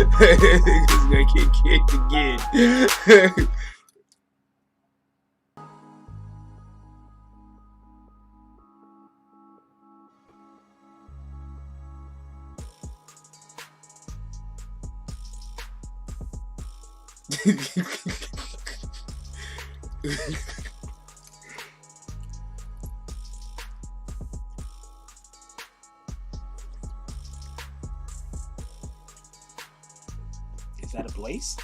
Niggas gonna get kicked again. Is that a Blaze?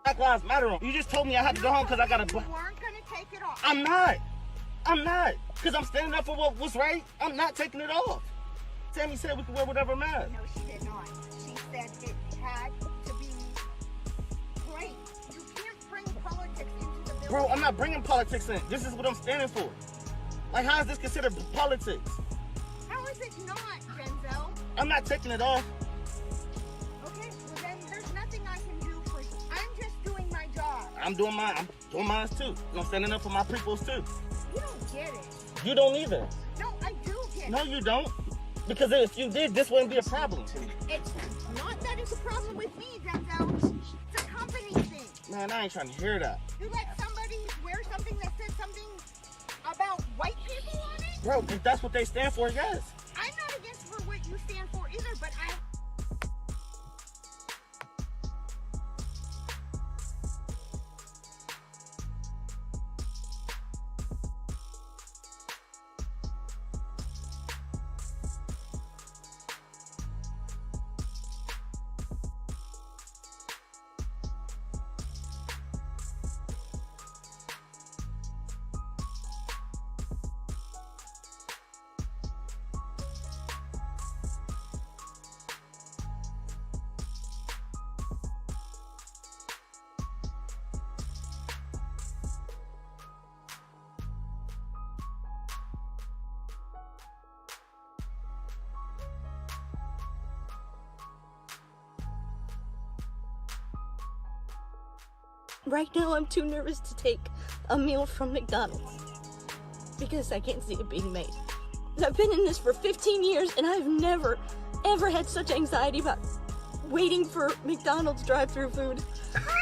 Black Lives Matter. You just told me I had to go home because I got a. You weren't gonna take it off. I'm not. Because I'm standing up for what's right. I'm not taking it off. Tammy said we could wear whatever matter. No, she did not. She said it had to be great. You can't bring politics into the building. Bro, I'm not bringing politics in. This is what I'm standing for. Like, how is this considered politics? How is it not, Denzel? I'm not taking it off. Okay, well then there's nothing I can do for you. I'm just doing my job. I'm doing mine too. I'm standing up for my peoples too. You don't get it. You don't either. No, I do get it. No, you don't. Because if you did, this wouldn't be a problem. It's not that it's a problem with me, Denzel. It's a company thing. Man, I ain't trying to hear that. You let somebody wear something that says something about white people on it? Bro, if that's what they stand for, yes. I'm not against for what you stand for either, but right now I'm too nervous to take a meal from McDonald's because I can't see it being made. I've been in this for 15 years and I've never, ever had such anxiety about waiting for McDonald's drive-thru food.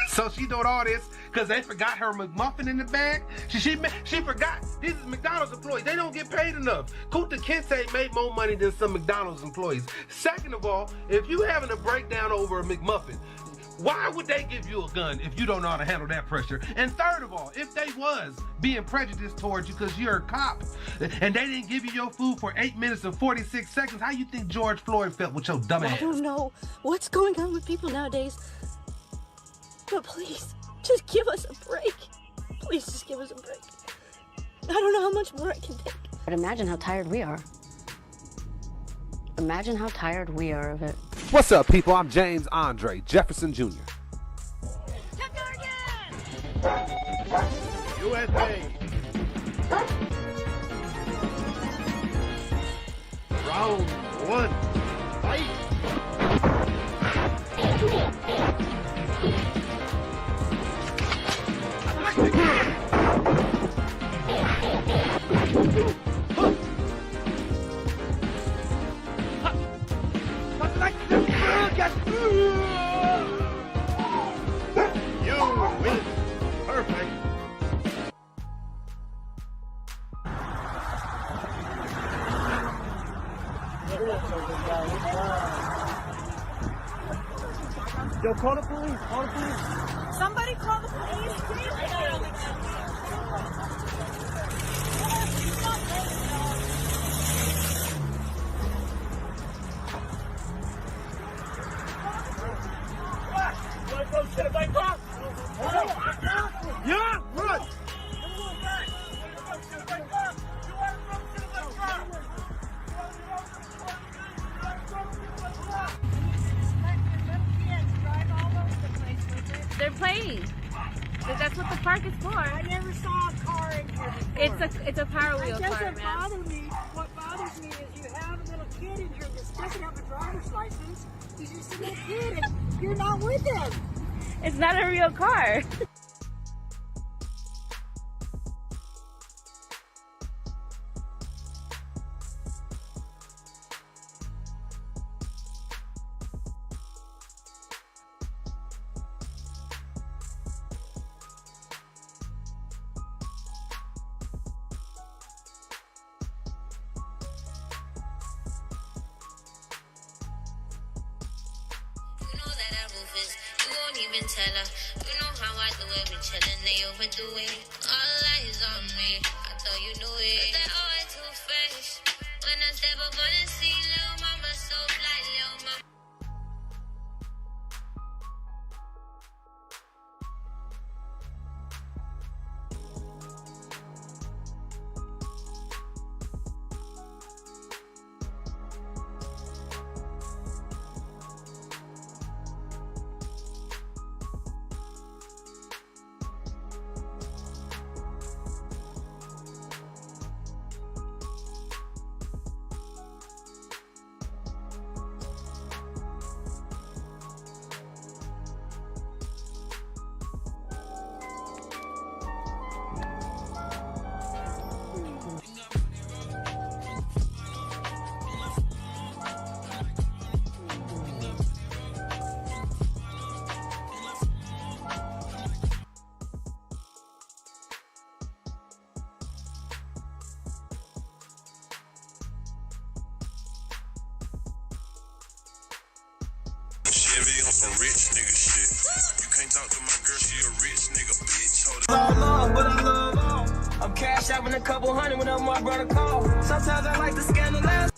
So she doing all this because they forgot her McMuffin in the bag? She forgot. These is McDonald's employees. They don't get paid enough. Kunta Kinte made more money than some McDonald's employees. Second of all, if you having a breakdown over a McMuffin, why would they give you a gun if you don't know how to handle that pressure? And third of all, if they was being prejudiced towards you because you're a cop and they didn't give you your food for 8 minutes and 46 seconds, how you think George Floyd felt with your dumb ass? I don't know what's going on with people nowadays, but please, just give us a break. Please just give us a break. I don't know how much more I can take. But imagine how tired we are. Imagine how tired we are of it. What's up, people? I'm James Andre Jefferson Jr. USA. Round one. Fight. You win. Perfect. Yo, call the police. Call the police. Somebody call the police. Yeah, run. They're playing. That's what the park is for. I never saw a car in here before. It's a Power Wheel It car, doesn't man. bother me. What bothers me is you have a little kid in here that doesn't have a driver's license. He's just a little kid and you're not with him. It's not a real car. You won't even tell her. You know how I do it. We chillin', they overdo it. All eyes on me. I thought you knew it. That always two-faced. When I step up on the scene, little mama so fly, little mama. Chevy on some rich nigga shit. You can't talk to my girl, she a rich nigga bitch. Hold I love, but I love all. I'm cash out with a couple hundred whenever my brother call. Sometimes I like to scandalize.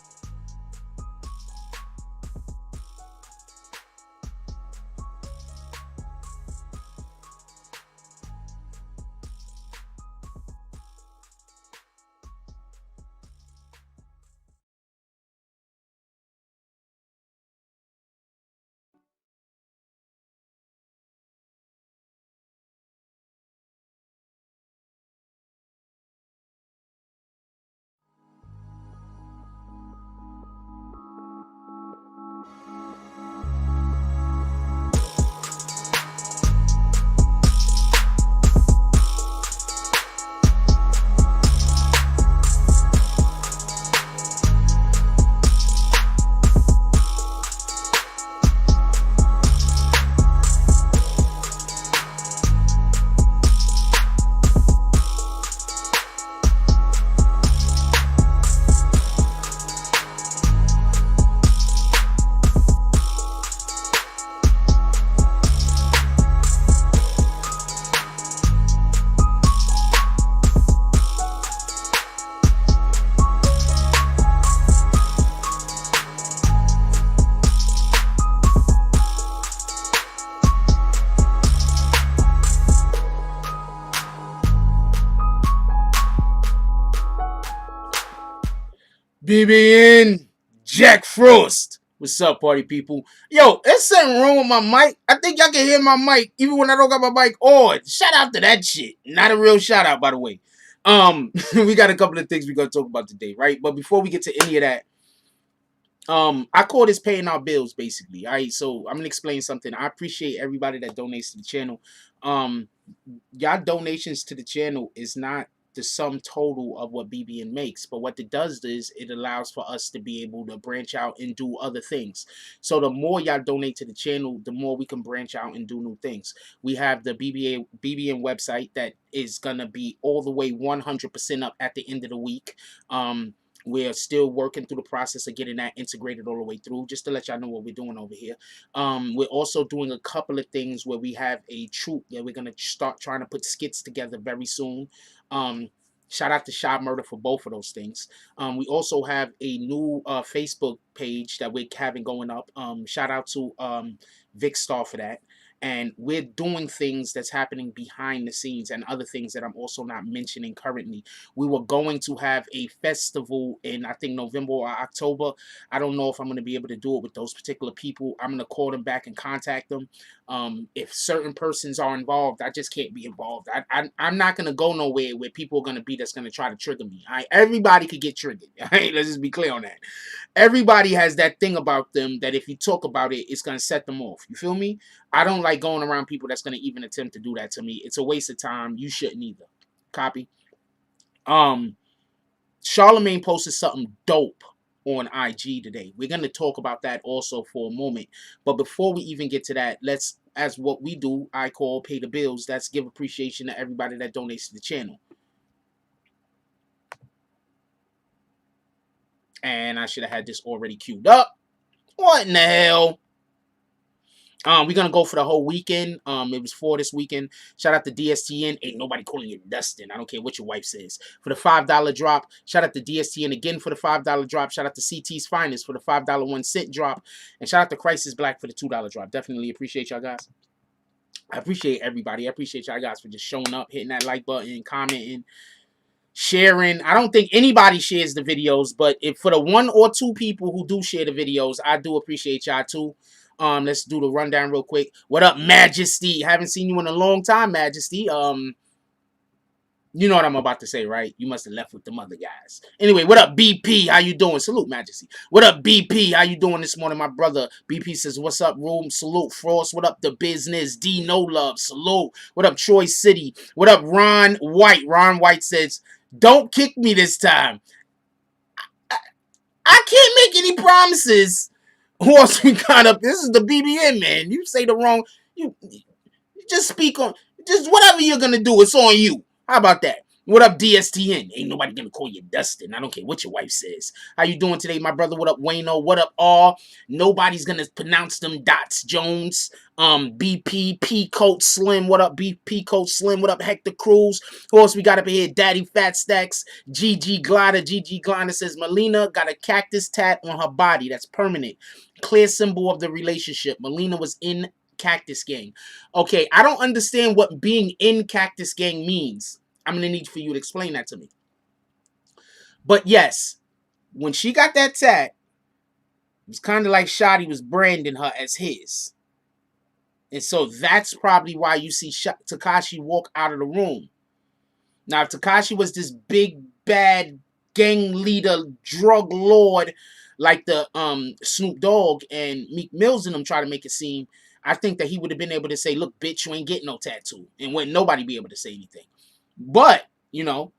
BBN Jack Frost. What's up, party people? Yo, there's something wrong with my mic. I think y'all can hear my mic even when I don't got my mic on. Shout out to that shit. Not a real shout out, by the way. We got a couple of things we're gonna talk about today, right? But before we get to any of that, I call this paying our bills, basically. All right, so I'm gonna explain something. I appreciate everybody that donates to the channel. Y'all donations to the channel is not the sum total of what BBN makes, but what it does is it allows for us to be able to branch out and do other things. So the more y'all donate to the channel, the more we can branch out and do new things. We have the BBN website that is gonna be all the way 100% up at the end of the week. We're still working through the process of getting that integrated all the way through, just to let y'all know what we're doing over here. We're also doing a couple of things where we have a troupe that we're going to start trying to put skits together very soon. Shout out to Shy Murder for both of those things. We also have a new Facebook page that we're having going up. Shout out to Vic Star for that. And we're doing things that's happening behind the scenes and other things that I'm also not mentioning currently. We were going to have a festival in, I think, November or October. I don't know if I'm going to be able to do it with those particular people. I'm going to call them back and contact them. If certain persons are involved, I just can't be involved. I'm not going to go nowhere where people are going to be that's going to try to trigger me. All right? Everybody could get triggered. All right? Let's just be clear on that. Everybody has that thing about them that if you talk about it, it's going to set them off. You feel me? I don't like going around people that's going to even attempt to do that to me. It's a waste of time. You shouldn't either. Copy. Charlemagne posted something dope on IG today. We're going to talk about that also for a moment. But before we even get to that, let's, as what we do, I call pay the bills. That's give appreciation to everybody that donates to the channel. And I should have had this already queued up. What in the hell? We're going to go for the whole weekend. It was for this weekend. Shout out to DSTN. Ain't nobody calling you Dustin. I don't care what your wife says. For the $5 drop. Shout out to DSTN again for the $5 drop. Shout out to CT's Finest for the $5 1 cent drop. And shout out to Crisis Black for the $2 drop. Definitely appreciate y'all guys. I appreciate everybody. I appreciate y'all guys for just showing up, hitting that like button, commenting, sharing. I don't think anybody shares the videos, but if for the 1 or 2 people who do share the videos, I do appreciate y'all too. Let's do the rundown real quick. What up, Majesty? Haven't seen you in a long time, Majesty. You know what I'm about to say, right? You must have left with them other guys. Anyway, what up, BP? How you doing? Salute, Majesty. What up, BP? How you doing this morning, my brother? BP says, what's up, room? Salute, Frost. What up, the business? D, no love. Salute. What up, Troy City? What up, Ron White? Ron White says, don't kick me this time. I can't make any promises. Who else we got up? This is the BBN, man. You say the wrong, you just speak on, just whatever you're gonna do, it's on you. How about that? What up, DSTN? Ain't nobody gonna call you Dustin. I don't care what your wife says. How you doing today, my brother? What up, Wayno? What up, all? Nobody's gonna pronounce them dots, Jones. BP, P Coat Slim. What up, BP Coat Slim? What up, Hector Cruz? Who else we got up here? Daddy Fat Stacks. GG Glider. GG Glider says Melina got a cactus tat on her body. That's permanent. Clear symbol of the relationship. Melina was in Cactus Gang. Okay, I don't understand what being in Cactus Gang means. I'm going to need for you to explain that to me. But yes, when she got that tat, it was kind of like Shotti was branding her as his. And so that's probably why you see Tekashi walk out of the room. Now, if Tekashi was this big, bad gang leader, drug lord, like the Snoop Dogg and Meek Mills and them try to make it seem, I think that he would have been able to say, look, bitch, you ain't getting no tattoo. And wouldn't nobody be able to say anything. But, you know,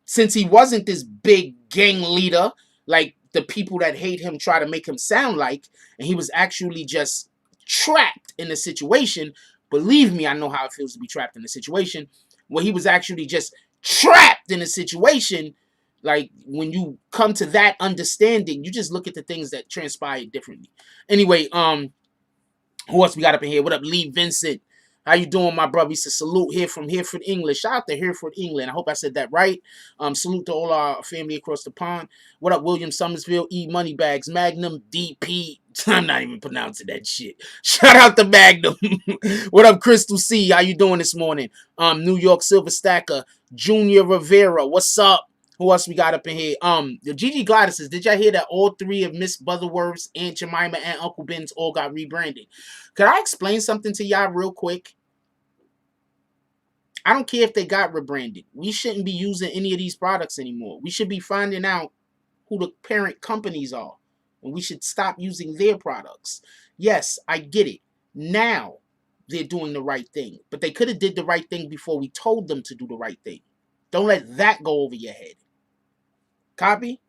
since he wasn't this big gang leader, like the people that hate him try to make him sound like, and he was actually just trapped in a situation, believe me, I know how it feels to be trapped in a situation, where he was actually just trapped in a situation. Like, when you come to that understanding, you just look at the things that transpired differently. Anyway, who else we got up in here? What up, Lee Vincent? How you doing, my brother? He said, salute here from Hereford, England. Shout out to Hereford, England. I hope I said that right. Salute to all our family across the pond. What up, William Summersville? E Moneybags, Magnum, DP. I'm not even pronouncing that shit. Shout out to Magnum. What up, Crystal C? How you doing this morning? New York Silver Stacker, Junior Rivera. What's up? Who else we got up in here? The Gigi Gladys, did y'all hear that all three of Miss Butterworth's, Aunt Jemima, and Uncle Ben's all got rebranded? Could I explain something to y'all real quick? I don't care if they got rebranded. We shouldn't be using any of these products anymore. We should be finding out who the parent companies are. And we should stop using their products. Yes, I get it. Now they're doing the right thing. But they could have did the right thing before we told them to do the right thing. Don't let that go over your head. Copy?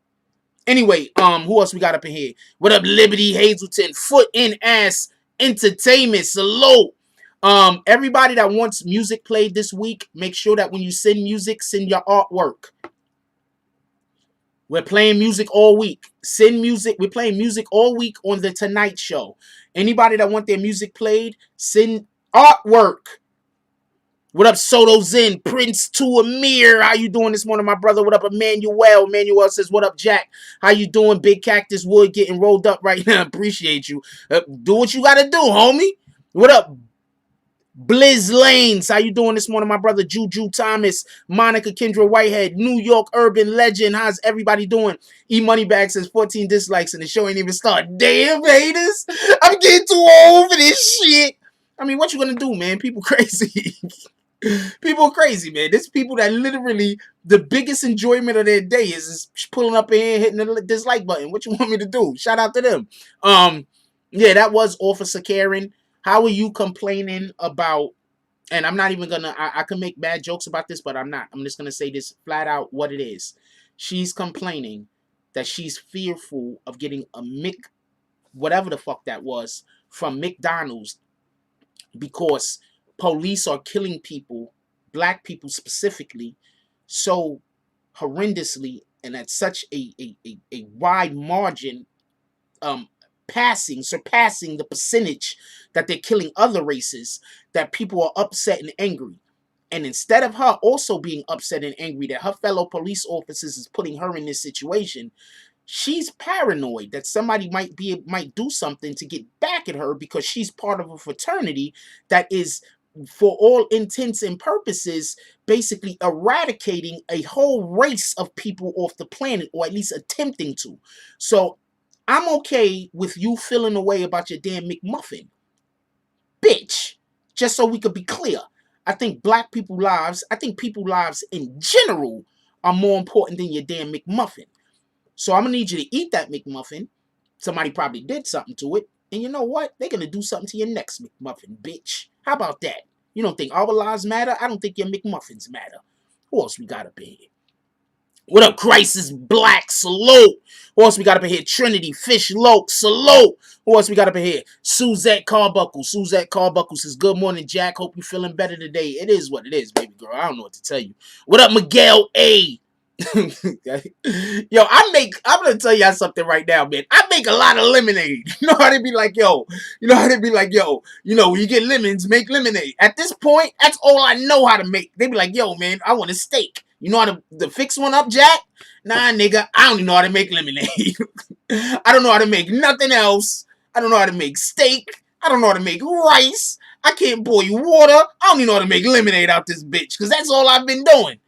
Anyway, who else we got up in here? What up, Liberty Hazelton? Foot in Ass Entertainment. Salute. Everybody that wants music played this week, make sure that when you send music, send your artwork. We're playing music all week. Send music. We're playing music all week on the Tonight Show. Anybody that want their music played, send artwork. What up, Soto Zen? Prince to Amir. How you doing this morning, my brother? What up, Emmanuel? Emmanuel says, what up, Jack? How you doing? Big Cactus Wood getting rolled up right now. Appreciate you. Do what you got to do, homie. What up, Blizz Lanes? How you doing this morning, my brother? Juju Thomas, Monica Kendra Whitehead, New York Urban Legend. How's everybody doing? E Moneybag says 14 dislikes and the show ain't even started. Damn, haters. I'm getting too old for this shit. I mean, what you gonna do, man? People crazy. People crazy, man. There's people that literally the biggest enjoyment of their day is pulling up in here, hitting the dislike button. What you want me to do? Shout out to them. Yeah, that was Officer Karen. How are you complaining about? And I'm not even gonna. I can make bad jokes about this, but I'm not. I'm just gonna say this flat out what it is. She's complaining that she's fearful of getting a whatever the fuck that was, from McDonald's because police are killing people, black people specifically, so horrendously and at such a wide margin, surpassing the percentage that they're killing other races, that people are upset and angry. And instead of her also being upset and angry that her fellow police officers is putting her in this situation, she's paranoid that somebody might do something to get back at her because she's part of a fraternity that is, for all intents and purposes, basically eradicating a whole race of people off the planet, or at least attempting to. So I'm okay with you feeling away about your damn McMuffin, bitch. Just so we could be clear, I think black people's lives, I think people's lives in general are more important than your damn McMuffin. So I'm going to need you to eat that McMuffin. Somebody probably did something to it. And you know what? They're going to do something to your next McMuffin, bitch. How about that? You don't think our lives matter? I don't think your McMuffins matter. Who else we got up in here? What up, Crisis Black? Salute. Who else we got up in here? Trinity Fish Loke. Salute. Who else we got up in here? Suzette Carbuckle. Suzette Carbuckle says, good morning, Jack. Hope you're feeling better today. It is what it is, baby girl. I don't know what to tell you. What up, Miguel A? Yo, I'm gonna tell y'all something right now, man. I make a lot of lemonade. You know how they be like, yo, when you get lemons, make lemonade. At this point, that's all I know how to make. They be like, yo, man, I want a steak. You know how to fix one up, Jack? Nah, nigga, I don't even know how to make lemonade. I don't know how to make nothing else. I don't know how to make steak. I don't know how to make rice. I can't boil water. I don't even know how to make lemonade out this bitch, because that's all I've been doing.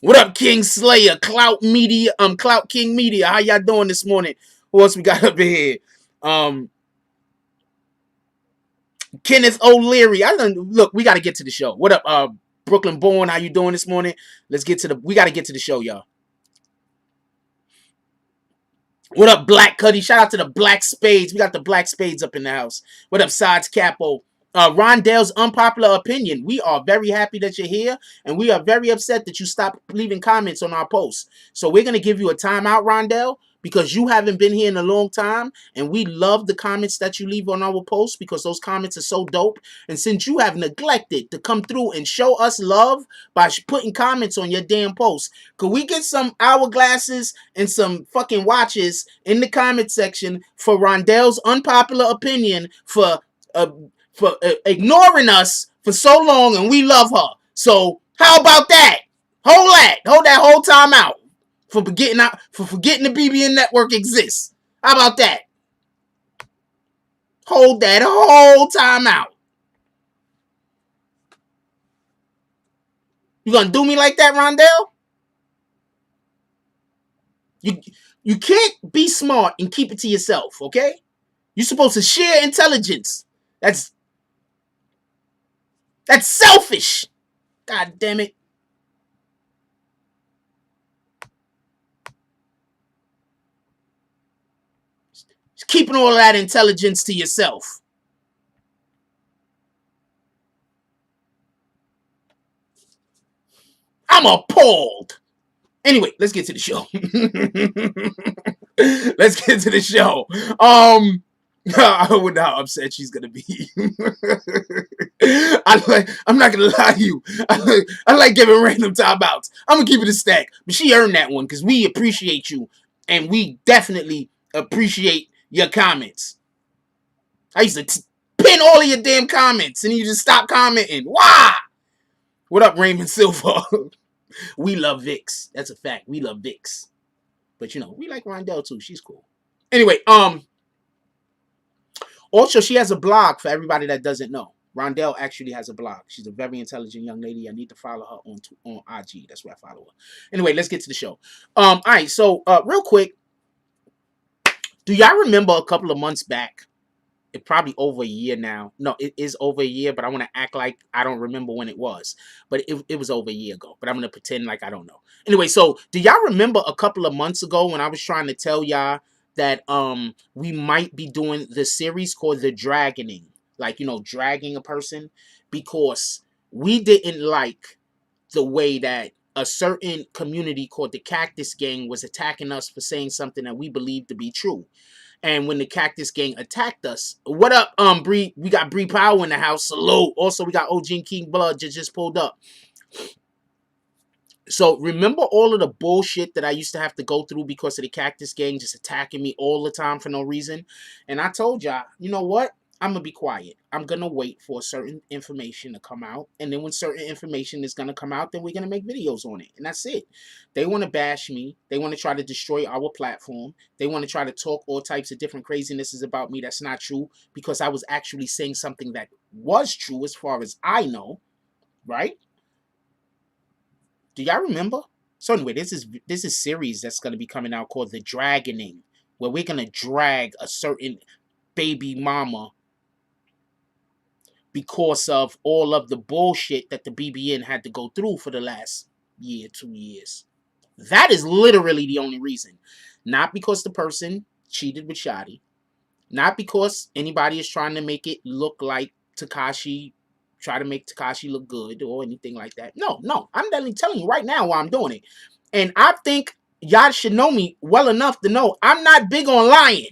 What up, King Slayer, Clout Media, Clout King Media? How y'all doing this morning? Who else we got up in here? Kenneth O'Leary. Look, we got to get to the show. What up, Brooklyn Born? How you doing this morning? We got to get to the show, y'all. What up, Black Cuddy? Shout out to the Black Spades. We got the Black Spades up in the house. What up, Sides Capo? Rondell's Unpopular Opinion. We are very happy that you're here, and we are very upset that you stopped leaving comments on our posts. So we're going to give you a timeout, Rondell, because you haven't been here in a long time, and we love the comments that you leave on our posts because those comments are so dope. And since you have neglected to come through and show us love by putting comments on your damn posts, could we get some hourglasses and some fucking watches in the comment section for Rondell's Unpopular Opinion for ignoring us for so long, and we love her. So how about that? Hold that whole time out for forgetting the BBN network exists. How about that? Hold that whole time out. You gonna do me like that, Rondell? You can't be smart and keep it to yourself, okay? You're supposed to share intelligence. That's selfish. God damn it. Just keeping all that intelligence to yourself. I'm appalled. Anyway, let's get to the show. Let's get to the show. I wonder how upset she's gonna be. I'm not gonna lie to you. I like giving random timeouts. I'm gonna keep it a stack, but she earned that one because we appreciate you, and we definitely appreciate your comments. I used to pin all of your damn comments, and you just stop commenting. Why? What up, Raymond Silva? We love Vix. That's a fact. We love Vix. But you know, we like Rondell too. She's cool. Anyway, also she has a blog for everybody that doesn't know. Rondell actually has a blog. She's a very intelligent young lady. I need to follow her on IG. That's where I follow her. Anyway, let's get to the show. All right, so real quick, do y'all remember a couple of months back? It's probably over a year now. No, it is over a year, but I want to act like I don't remember when it was. But it was over a year ago. But I'm going to pretend like I don't know. Anyway, so do y'all remember a couple of months ago when I was trying to tell y'all that we might be doing the series called The Dragoning? Like, you know, dragging a person? Because we didn't like the way that a certain community called the Cactus Gang was attacking us for saying something that we believed to be true. And when the Cactus Gang attacked us, what up, Bree? We got Bree Power in the house. Salute. Also, we got OG King Blood just pulled up. So remember all of the bullshit that I used to have to go through because of the Cactus Gang just attacking me all the time for no reason? And I told y'all, you know what? I'm going to be quiet. I'm going to wait for certain information to come out. And then when certain information is going to come out, then we're going to make videos on it. And that's it. They want to bash me. They want to try to destroy our platform. They want to try to talk all types of different crazinesses about me that's not true because I was actually saying something that was true as far as I know. Right? Do y'all remember? So anyway, this is series that's going to be coming out called The Dragoning, where we're going to drag a certain baby mama because of all of the bullshit that the BBN had to go through for the last year, 2 years. That is literally the only reason. Not because the person cheated with Shotti. Not because anybody is trying to make it look like Tekashi, try to make Tekashi look good or anything like that. No. I'm definitely telling you right now why I'm doing it. And I think y'all should know me well enough to know I'm not big on lying.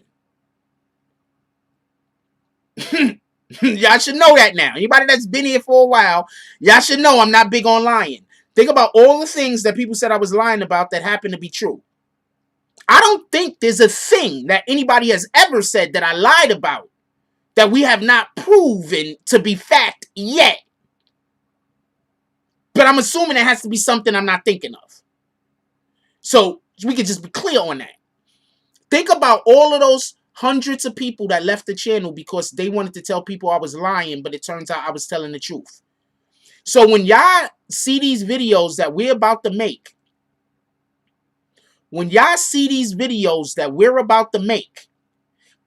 Y'all should know that now. Anybody that's been here for a while, y'all should know I'm not big on lying. Think about all the things that people said I was lying about that happened to be true. I don't think there's a thing that anybody has ever said that I lied about that we have not proven to be fact yet. But I'm assuming it has to be something I'm not thinking of. So we could just be clear on that. Think about all of those hundreds of people that left the channel because they wanted to tell people I was lying, but it turns out I was telling the truth. So when y'all see these videos that we're about to make,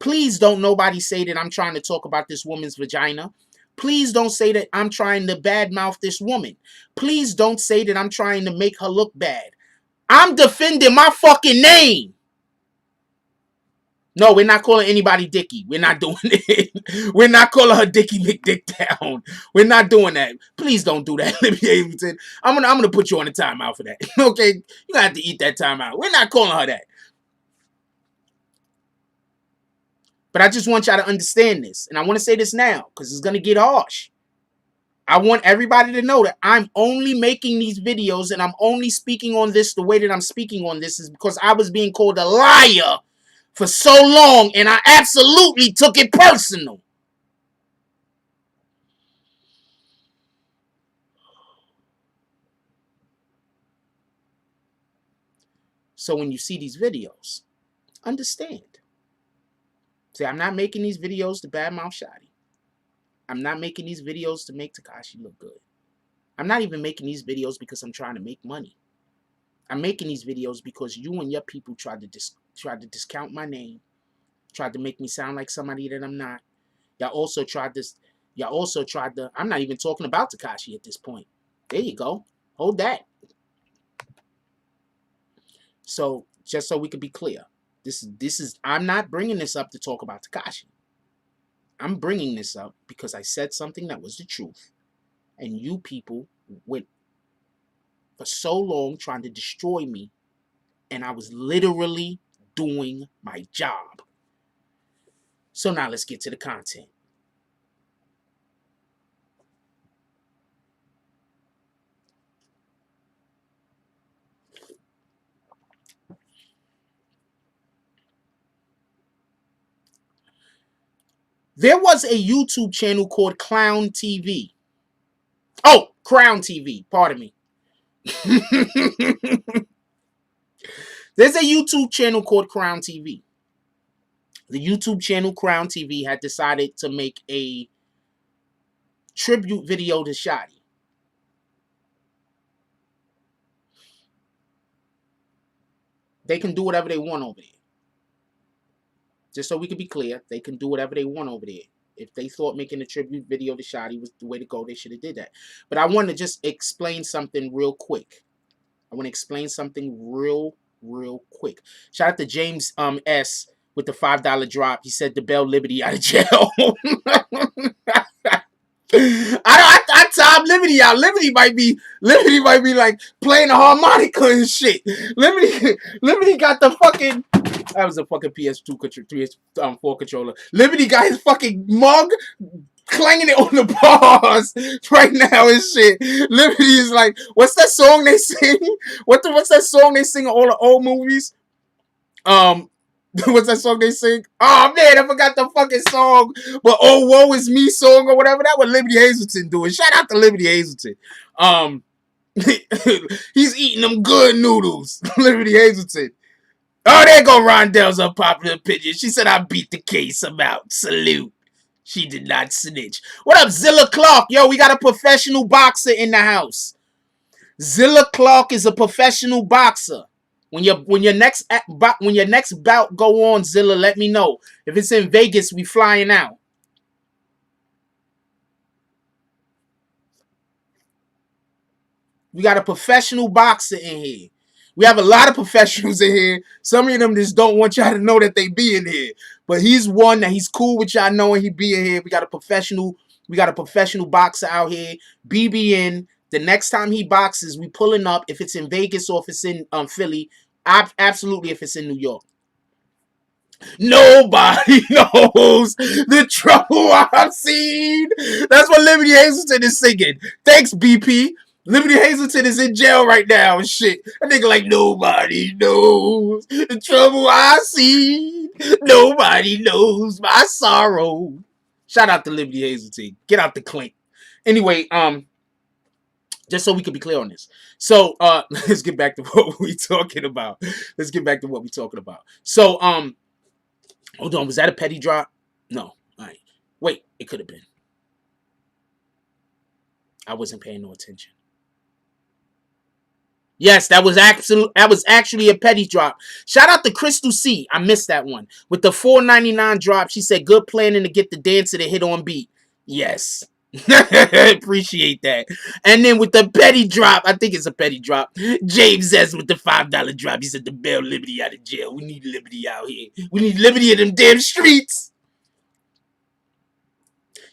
please don't nobody say that I'm trying to talk about this woman's vagina. Please don't say that I'm trying to badmouth this woman. Please don't say that I'm trying to make her look bad. I'm defending my fucking name. No, we're not calling anybody Dickie. We're not doing it. We're not calling her Dickie McDickdown. We're not doing that. Please don't do that. I'm gonna put you on a timeout for that. Okay? You gonna have to eat that timeout. We're not calling her that. But I just want y'all to understand this. And I want to say this now because it's gonna get harsh. I want everybody to know that I'm only making these videos and I'm only speaking on this the way that I'm speaking on this is because I was being called a liar for so long, and I absolutely took it personal. So when you see these videos, understand. See, I'm not making these videos to badmouth Shotti. I'm not making these videos to make Tekashi look good. I'm not even making these videos because I'm trying to make money. I'm making these videos because you and your people tried to discount my name, tried to make me sound like somebody that I'm not. Y'all also tried this. Y'all also tried to. I'm not even talking about Tekashi at this point. There you go. Hold that. So just so we could be clear, this is. I'm not bringing this up to talk about Tekashi. I'm bringing this up because I said something that was the truth, and you people went for so long trying to destroy me, and I was literally doing my job. So now let's get to the content. There was a YouTube channel called Clown TV. Oh, Crown TV, pardon me. There's a YouTube channel called Crown TV. The YouTube channel Crown TV had decided to make a tribute video to Shotti. They can do whatever they want over there. Just so we can be clear, they can do whatever they want over there. If they thought making a tribute video to Shotti was the way to go, they should have did that. But I want to just explain something real quick. I want to explain something real quick. Shout out to James S with the $5 drop. He said the Bell Liberty out of jail. I Tom Liberty out. Liberty might be like playing the harmonica and shit. Liberty got the fucking. That was a fucking PS2 PS4 controller. Liberty got his fucking mug clanging it on the bars right now and shit. Liberty is like, what's that song they sing? What's that song they sing in all the old movies? What's that song they sing? Oh man, I forgot the fucking song. But oh, woe is me song or whatever. That was Liberty Hazelton doing. Shout out to Liberty Hazelton. He's eating them good noodles. Liberty Hazelton. Oh, there go Rondell's unpopular opinion. She said I beat the case. I'm out. Salute. She did not snitch. What up, Zilla Clark? Yo, we got a professional boxer in the house. Zilla Clark is a professional boxer. When your next bout go on, Zilla, let me know. If it's in Vegas, we flying out. We got a professional boxer in here. We have a lot of professionals in here. Some of them just don't want y'all to know that they be in here. But he's one that he's cool with y'all knowing he be in here. We got a professional boxer out here. BBN. The next time he boxes, we pulling up. If it's in Vegas or if it's in Philly, absolutely if it's in New York. Nobody knows the trouble I've seen. That's what Liberty Hazelton is singing. Thanks, BP. Liberty Hazelton is in jail right now and shit. That nigga like, nobody knows the trouble I see. Nobody knows my sorrow. Shout out to Liberty Hazelton. Get out the clink. Anyway, just so we can be clear on this. So, let's get back to what we talking about. So, hold on. Was that a petty drop? No. All right. Wait, it could have been. I wasn't paying no attention. Yes, that was actually a petty drop. Shout out to Crystal C. I missed that one. With the $4.99 drop, she said, good planning to get the dancer to hit on beat. Yes. Appreciate that. And then with the petty drop, I think it's a petty drop. James says with the $5 drop, he said the Bell Liberty out of jail. We need Liberty out here. We need Liberty in them damn streets.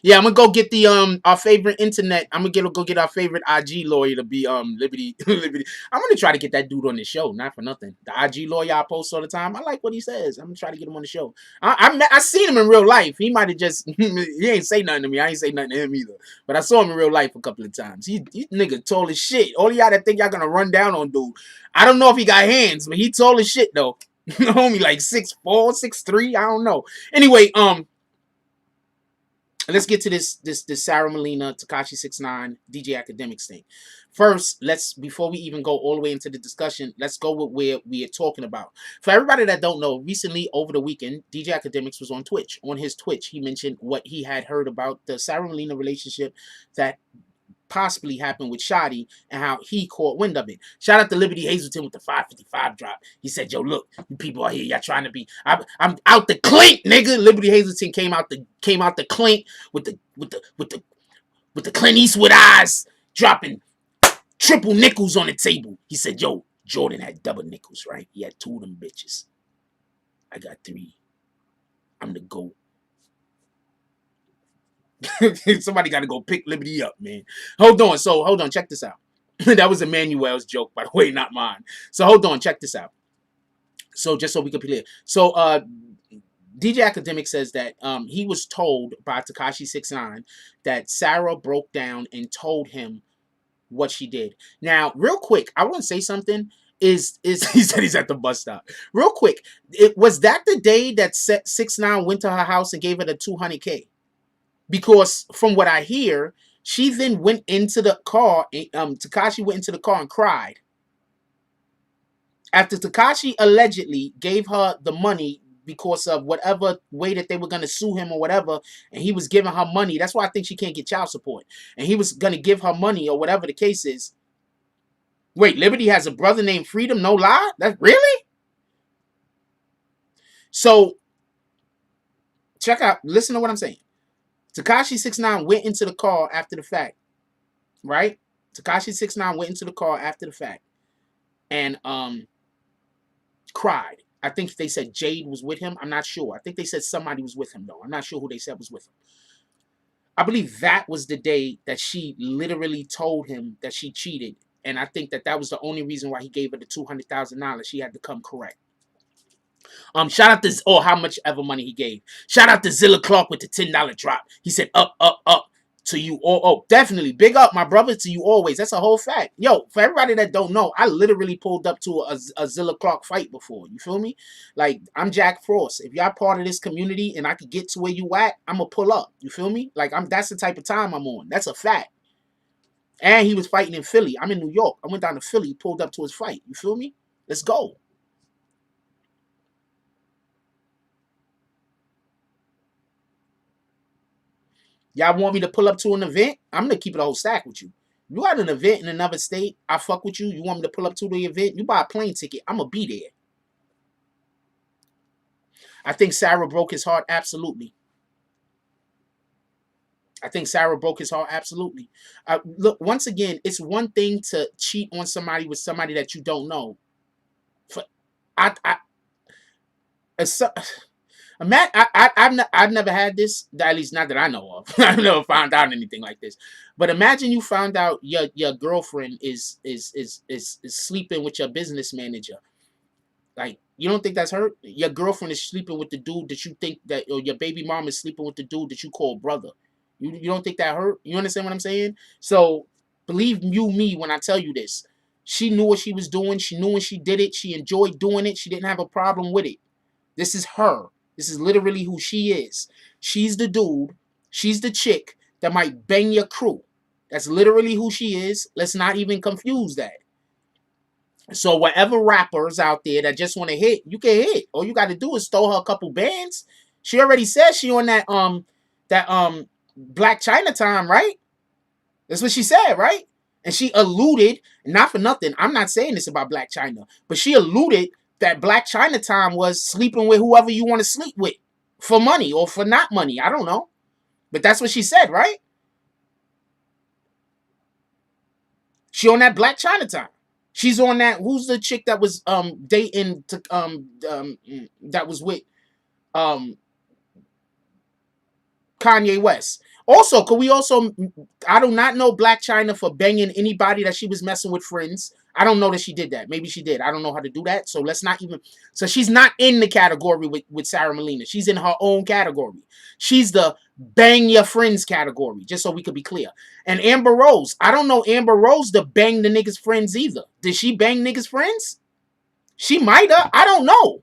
Yeah, I'm gonna go get the our favorite internet. I'm gonna go get our favorite IG lawyer to be Liberty. Liberty. I'm gonna try to get that dude on the show, not for nothing. The IG lawyer I post all the time. I like what he says. I'm gonna try to get him on the show. I seen him in real life. He might have just he ain't say nothing to me. I ain't say nothing to him either. But I saw him in real life a couple of times. He nigga tall as shit. All y'all that think y'all gonna run down on dude. I don't know if he got hands, but he tall as shit though. Homie like 6'4", 6'3". I don't know. Anyway, let's get to this Sarah Molina, Tekashi 6ix9ine, DJ Akademiks thing. First, before we even go all the way into the discussion, let's go with where we are talking about. For everybody that don't know, recently over the weekend, DJ Akademiks was on Twitch. On his Twitch, he mentioned what he had heard about the Sarah Molina relationship that possibly happened with Shotti and how he caught wind of it. Shout out to Liberty Hazelton with the 555 drop. He said, yo, look, you people out here, y'all trying to be, I'm out the clink, nigga. Liberty Hazelton came out the clink with the Clint Eastwood eyes, dropping triple nickels on the table. He said, yo, Jordan had double nickels, right? He had 2 of them bitches. I got 3. I'm the GOAT. Somebody got to go pick Liberty up, man. Hold on. Check this out. That was Emmanuel's joke, by the way, not mine. So hold on. Check this out. So just so we can be clear. So DJ Akademiks says that he was told by Tekashi 6ix9ine that Sara broke down and told him what she did. Now, real quick, I want to say something. He said he's at the bus stop. Real quick, was that the day that 6ix9ine went to her house and gave her the $200K? Because from what I hear, she then went into the car. Tekashi went into the car and cried. After Tekashi allegedly gave her the money because of whatever way that they were going to sue him or whatever, and he was giving her money. That's why I think she can't get child support. And he was going to give her money or whatever the case is. Wait, Liberty has a brother named Freedom? No lie? That's really? So, check out. Listen to what I'm saying. Tekashi 6ix9ine went into the car after the fact, right? Tekashi 6ix9ine went into the car after the fact and cried. I think they said Jade was with him. I'm not sure. I think they said somebody was with him, though. I'm not sure who they said was with him. I believe that was the day that she literally told him that she cheated. And I think that was the only reason why he gave her the $200,000. She had to come correct. Shout out to, how much ever money he gave. Shout out to Zilla Clark with the $10 drop. He said, up to you all. Oh, definitely. Big up, my brother, to you always. That's a whole fact. Yo, for everybody that don't know, I literally pulled up to a Zilla Clark fight before. You feel me? Like, I'm Jack Frost. If y'all part of this community and I could get to where you at, I'm going to pull up. You feel me? Like, that's the type of time I'm on. That's a fact. And he was fighting in Philly. I'm in New York. I went down to Philly, pulled up to his fight. You feel me? Let's go. Y'all want me to pull up to an event? I'm going to keep it a whole stack with you. You at an event in another state, I fuck with you. You want me to pull up to the event? You buy a plane ticket. I'm going to be there. I think Sara broke his heart. Absolutely. I think Sara broke his heart. Absolutely. Look, once again, it's one thing to cheat on somebody with somebody that you don't know. I've never had this, at least not that I know of. I've never found out anything like this. But imagine you found out your girlfriend is sleeping with your business manager. Like, you don't think that's hurt? Your girlfriend is sleeping with the dude that you think that, or your baby mom is sleeping with the dude that you call brother. You don't think that hurt? You understand what I'm saying? So believe me when I tell you this. She knew what she was doing. She knew when she did it. She enjoyed doing it. She didn't have a problem with it. This is her. This is literally who she is. She's the dude. She's the chick that might bang your crew. That's literally who she is. Let's not even confuse that. So whatever rappers out there that just want to hit, you can hit. All you got to do is throw her a couple bands. She already said she on that Black Chinatown, right? That's what she said, right? And she alluded, not for nothing, I'm not saying this about Black China, but she alluded that Black Chinatown was sleeping with whoever you want to sleep with for money or for not money. I don't know. But that's what she said, right? She on that Black Chinatown. She's on that, who's the chick that was dating to that was with Kanye West. Also, could we also, I do not know Black China for banging anybody that she was messing with friends. I don't know that she did that. Maybe she did. I don't know how to do that. So let's not even, so she's not in the category with Sarah Molina. She's in her own category. She's the bang your friends category, just so we could be clear. And Amber Rose, I don't know Amber Rose to bang the niggas' friends either. Did she bang niggas' friends? She might have. I don't know.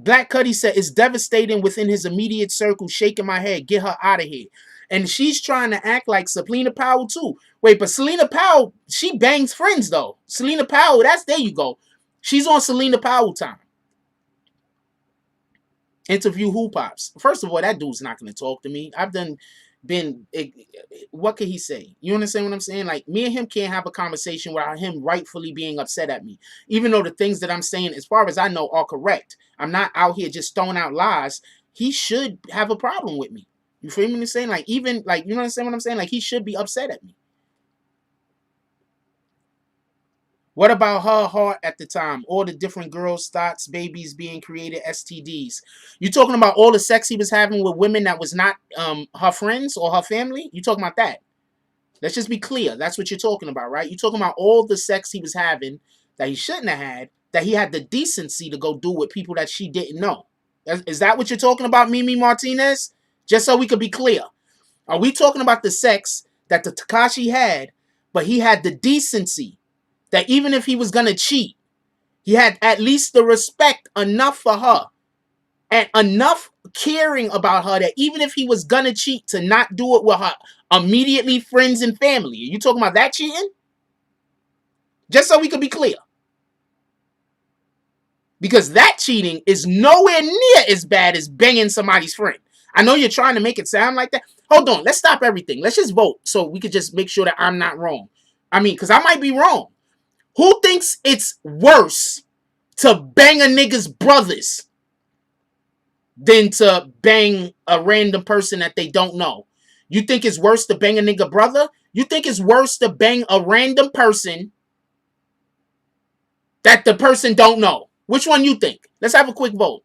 Black Cuddy said, it's devastating within his immediate circle, shaking my head. Get her out of here. And she's trying to act like Selena Powell too. Wait, but Selena Powell, she bangs friends though. Selena Powell, there you go. She's on Selena Powell time. Interview Who Pops. First of all, that dude's not going to talk to me. I've done what could he say? You understand what I'm saying? Like, me and him can't have a conversation without him rightfully being upset at me. Even though the things that I'm saying, as far as I know, are correct. I'm not out here just throwing out lies. He should have a problem with me. You feel me? What I'm saying? Like, even, like, you understand what I'm saying? Like, he should be upset at me. What about her heart at the time? All the different girls' thoughts, babies being created, STDs. You talking about all the sex he was having with women that was not her friends or her family? You talking about that? Let's just be clear. That's what you're talking about, right? You're talking about all the sex he was having that he shouldn't have had, that he had the decency to go do with people that she didn't know. Is that what you're talking about, Mimi Martinez? Just so we could be clear. Are we talking about the sex that the Tekashi had, but he had the decency that even if he was going to cheat, he had at least the respect enough for her and enough caring about her that even if he was going to cheat, to not do it with her immediately friends and family? Are you talking about that cheating? Just so we could be clear. Because that cheating is nowhere near as bad as banging somebody's friend. I know you're trying to make it sound like that. Hold on. Let's stop everything. Let's just vote so we could just make sure that I'm not wrong. I mean, because I might be wrong. Who thinks it's worse to bang a nigga's brothers than to bang a random person that they don't know? You think it's worse to bang a nigga brother? You think it's worse to bang a random person that the person don't know? Which one you think? Let's have a quick vote.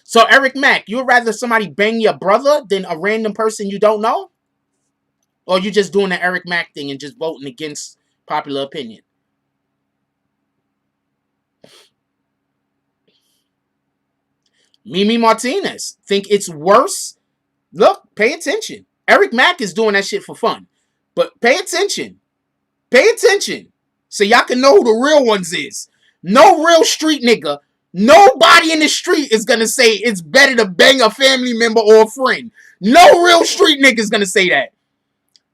So, Eric Mack, you'd rather somebody bang your brother than a random person you don't know? Or you just doing the Eric Mack thing and just voting against popular opinion? Mimi Martinez think it's worse. Look, pay attention. Eric Mack is doing that shit for fun. But pay attention. Pay attention. So y'all can know who the real ones is. No real street nigga. Nobody in the street is going to say it's better to bang a family member or a friend. No real street nigga is going to say that.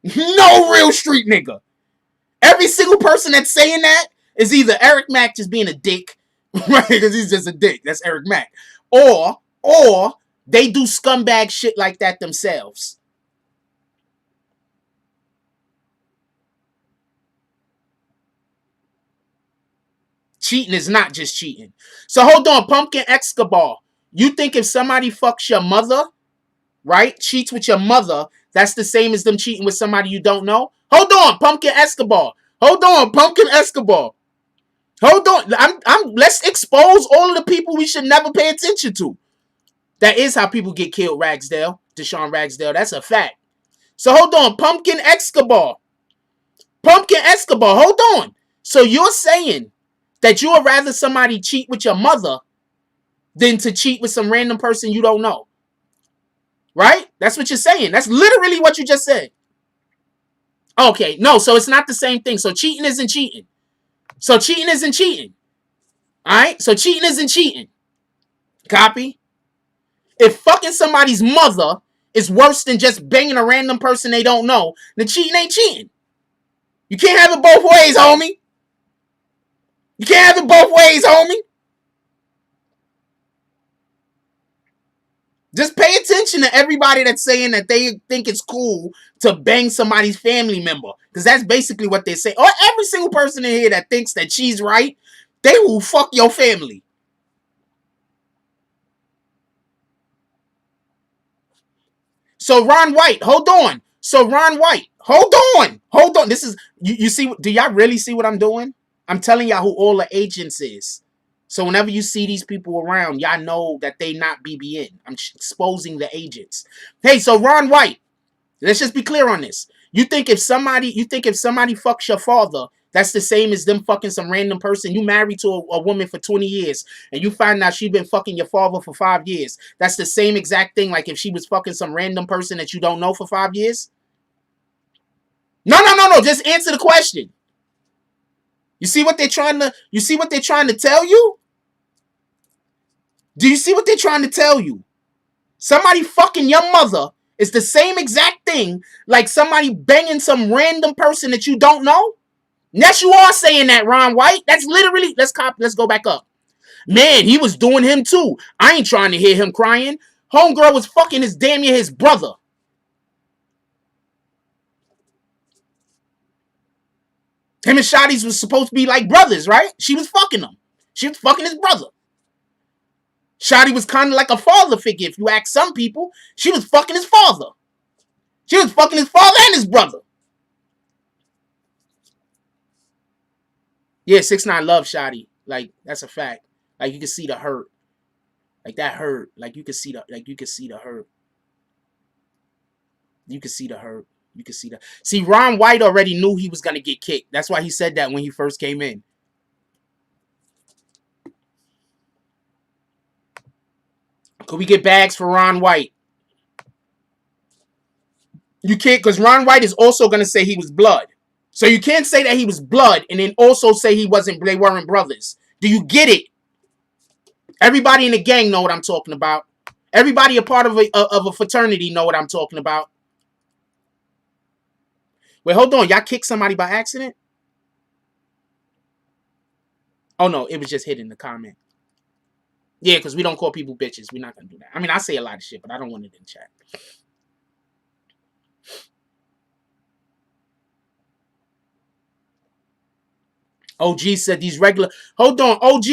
No real street nigga. Every single person that's saying that is either Eric Mack just being a dick, right? Because he's just a dick. That's Eric Mack. Or they do scumbag shit like that themselves. Cheating is not just cheating. So hold on, Pumpkin Escobar. You think if somebody fucks your mother, right, cheats with your mother, that's the same as them cheating with somebody you don't know? Hold on, Pumpkin Escobar. Hold on, Pumpkin Escobar. Hold on. Let's expose all of the people we should never pay attention to. That is how people get killed, Ragsdale. Deshaun Ragsdale. That's a fact. So hold on, Pumpkin Escobar. Pumpkin Escobar, hold on. So you're saying that you would rather somebody cheat with your mother than to cheat with some random person you don't know? Right? That's what you're saying. That's literally what you just said. Okay, no, so it's not the same thing. So cheating isn't cheating. So cheating isn't cheating. Alright? So cheating isn't cheating. Copy? If fucking somebody's mother is worse than just banging a random person they don't know, then cheating ain't cheating. You can't have it both ways, homie. You can't have it both ways, homie. Just pay attention to everybody that's saying that they think it's cool to bang somebody's family member. Because that's basically what they say. Or every single person in here that thinks that she's right, they will fuck your family. So Ron White, hold on. So Ron White, hold on. Hold on. This is, you see, do y'all really see what I'm doing? I'm telling y'all who all the agents is. So whenever you see these people around, y'all know that they not BBN. I'm exposing the agents. Hey, so Ron White, let's just be clear on this. You think if somebody fucks your father, that's the same as them fucking some random person. You married to a woman for 20 years and you find out she's been fucking your father for 5 years. That's the same exact thing like if she was fucking some random person that you don't know for 5 years? No. Just answer the question. You see what they're trying to tell you? Do you see what they're trying to tell you? Somebody fucking your mother is the same exact thing like somebody banging some random person that you don't know? Yes, you are saying that, Ron White. That's literally, let's go back up. Man, he was doing him too. I ain't trying to hear him crying. Homegirl was fucking his damn near his brother. Him and Shotti's was supposed to be like brothers, right? She was fucking him. She was fucking his brother. Shotti was kind of like a father figure. If you ask some people, she was fucking his father. She was fucking his father and his brother. Yeah, 6ix9ine loves Shotti. Like, that's a fact. Like, you can see the hurt. Like, that hurt. Like, you can see the hurt. You can see the hurt. You can see the... See, Ron White already knew he was going to get kicked. That's why he said that when he first came in. Could we get bags for Ron White? You can't, because Ron White is also going to say he was blood. So you can't say that he was blood and then also say they weren't brothers. Do you get it? Everybody in the gang know what I'm talking about. Everybody a part of a fraternity know what I'm talking about. Wait, hold on. Y'all kicked somebody by accident? Oh, no. It was just hidden in the comment. Yeah, because we don't call people bitches. We're not going to do that. I mean, I say a lot of shit, but I don't want it in chat. OG said these regular... Hold on, OG.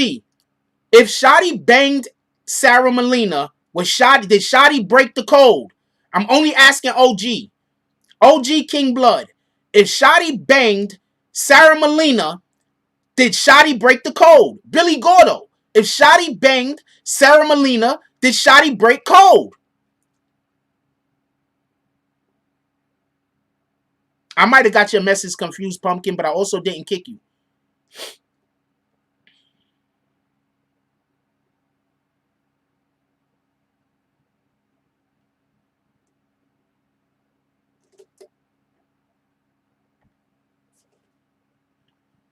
If Shotti banged Sarah Molina, did Shotti break the code? I'm only asking OG. OG King Blood. If Shotti banged Sarah Molina, did Shotti break the code? Billy Gordo. If Shotti banged Sarah Molina, did Shotti break code? I might have got your message confused, Pumpkin, but I also didn't kick you.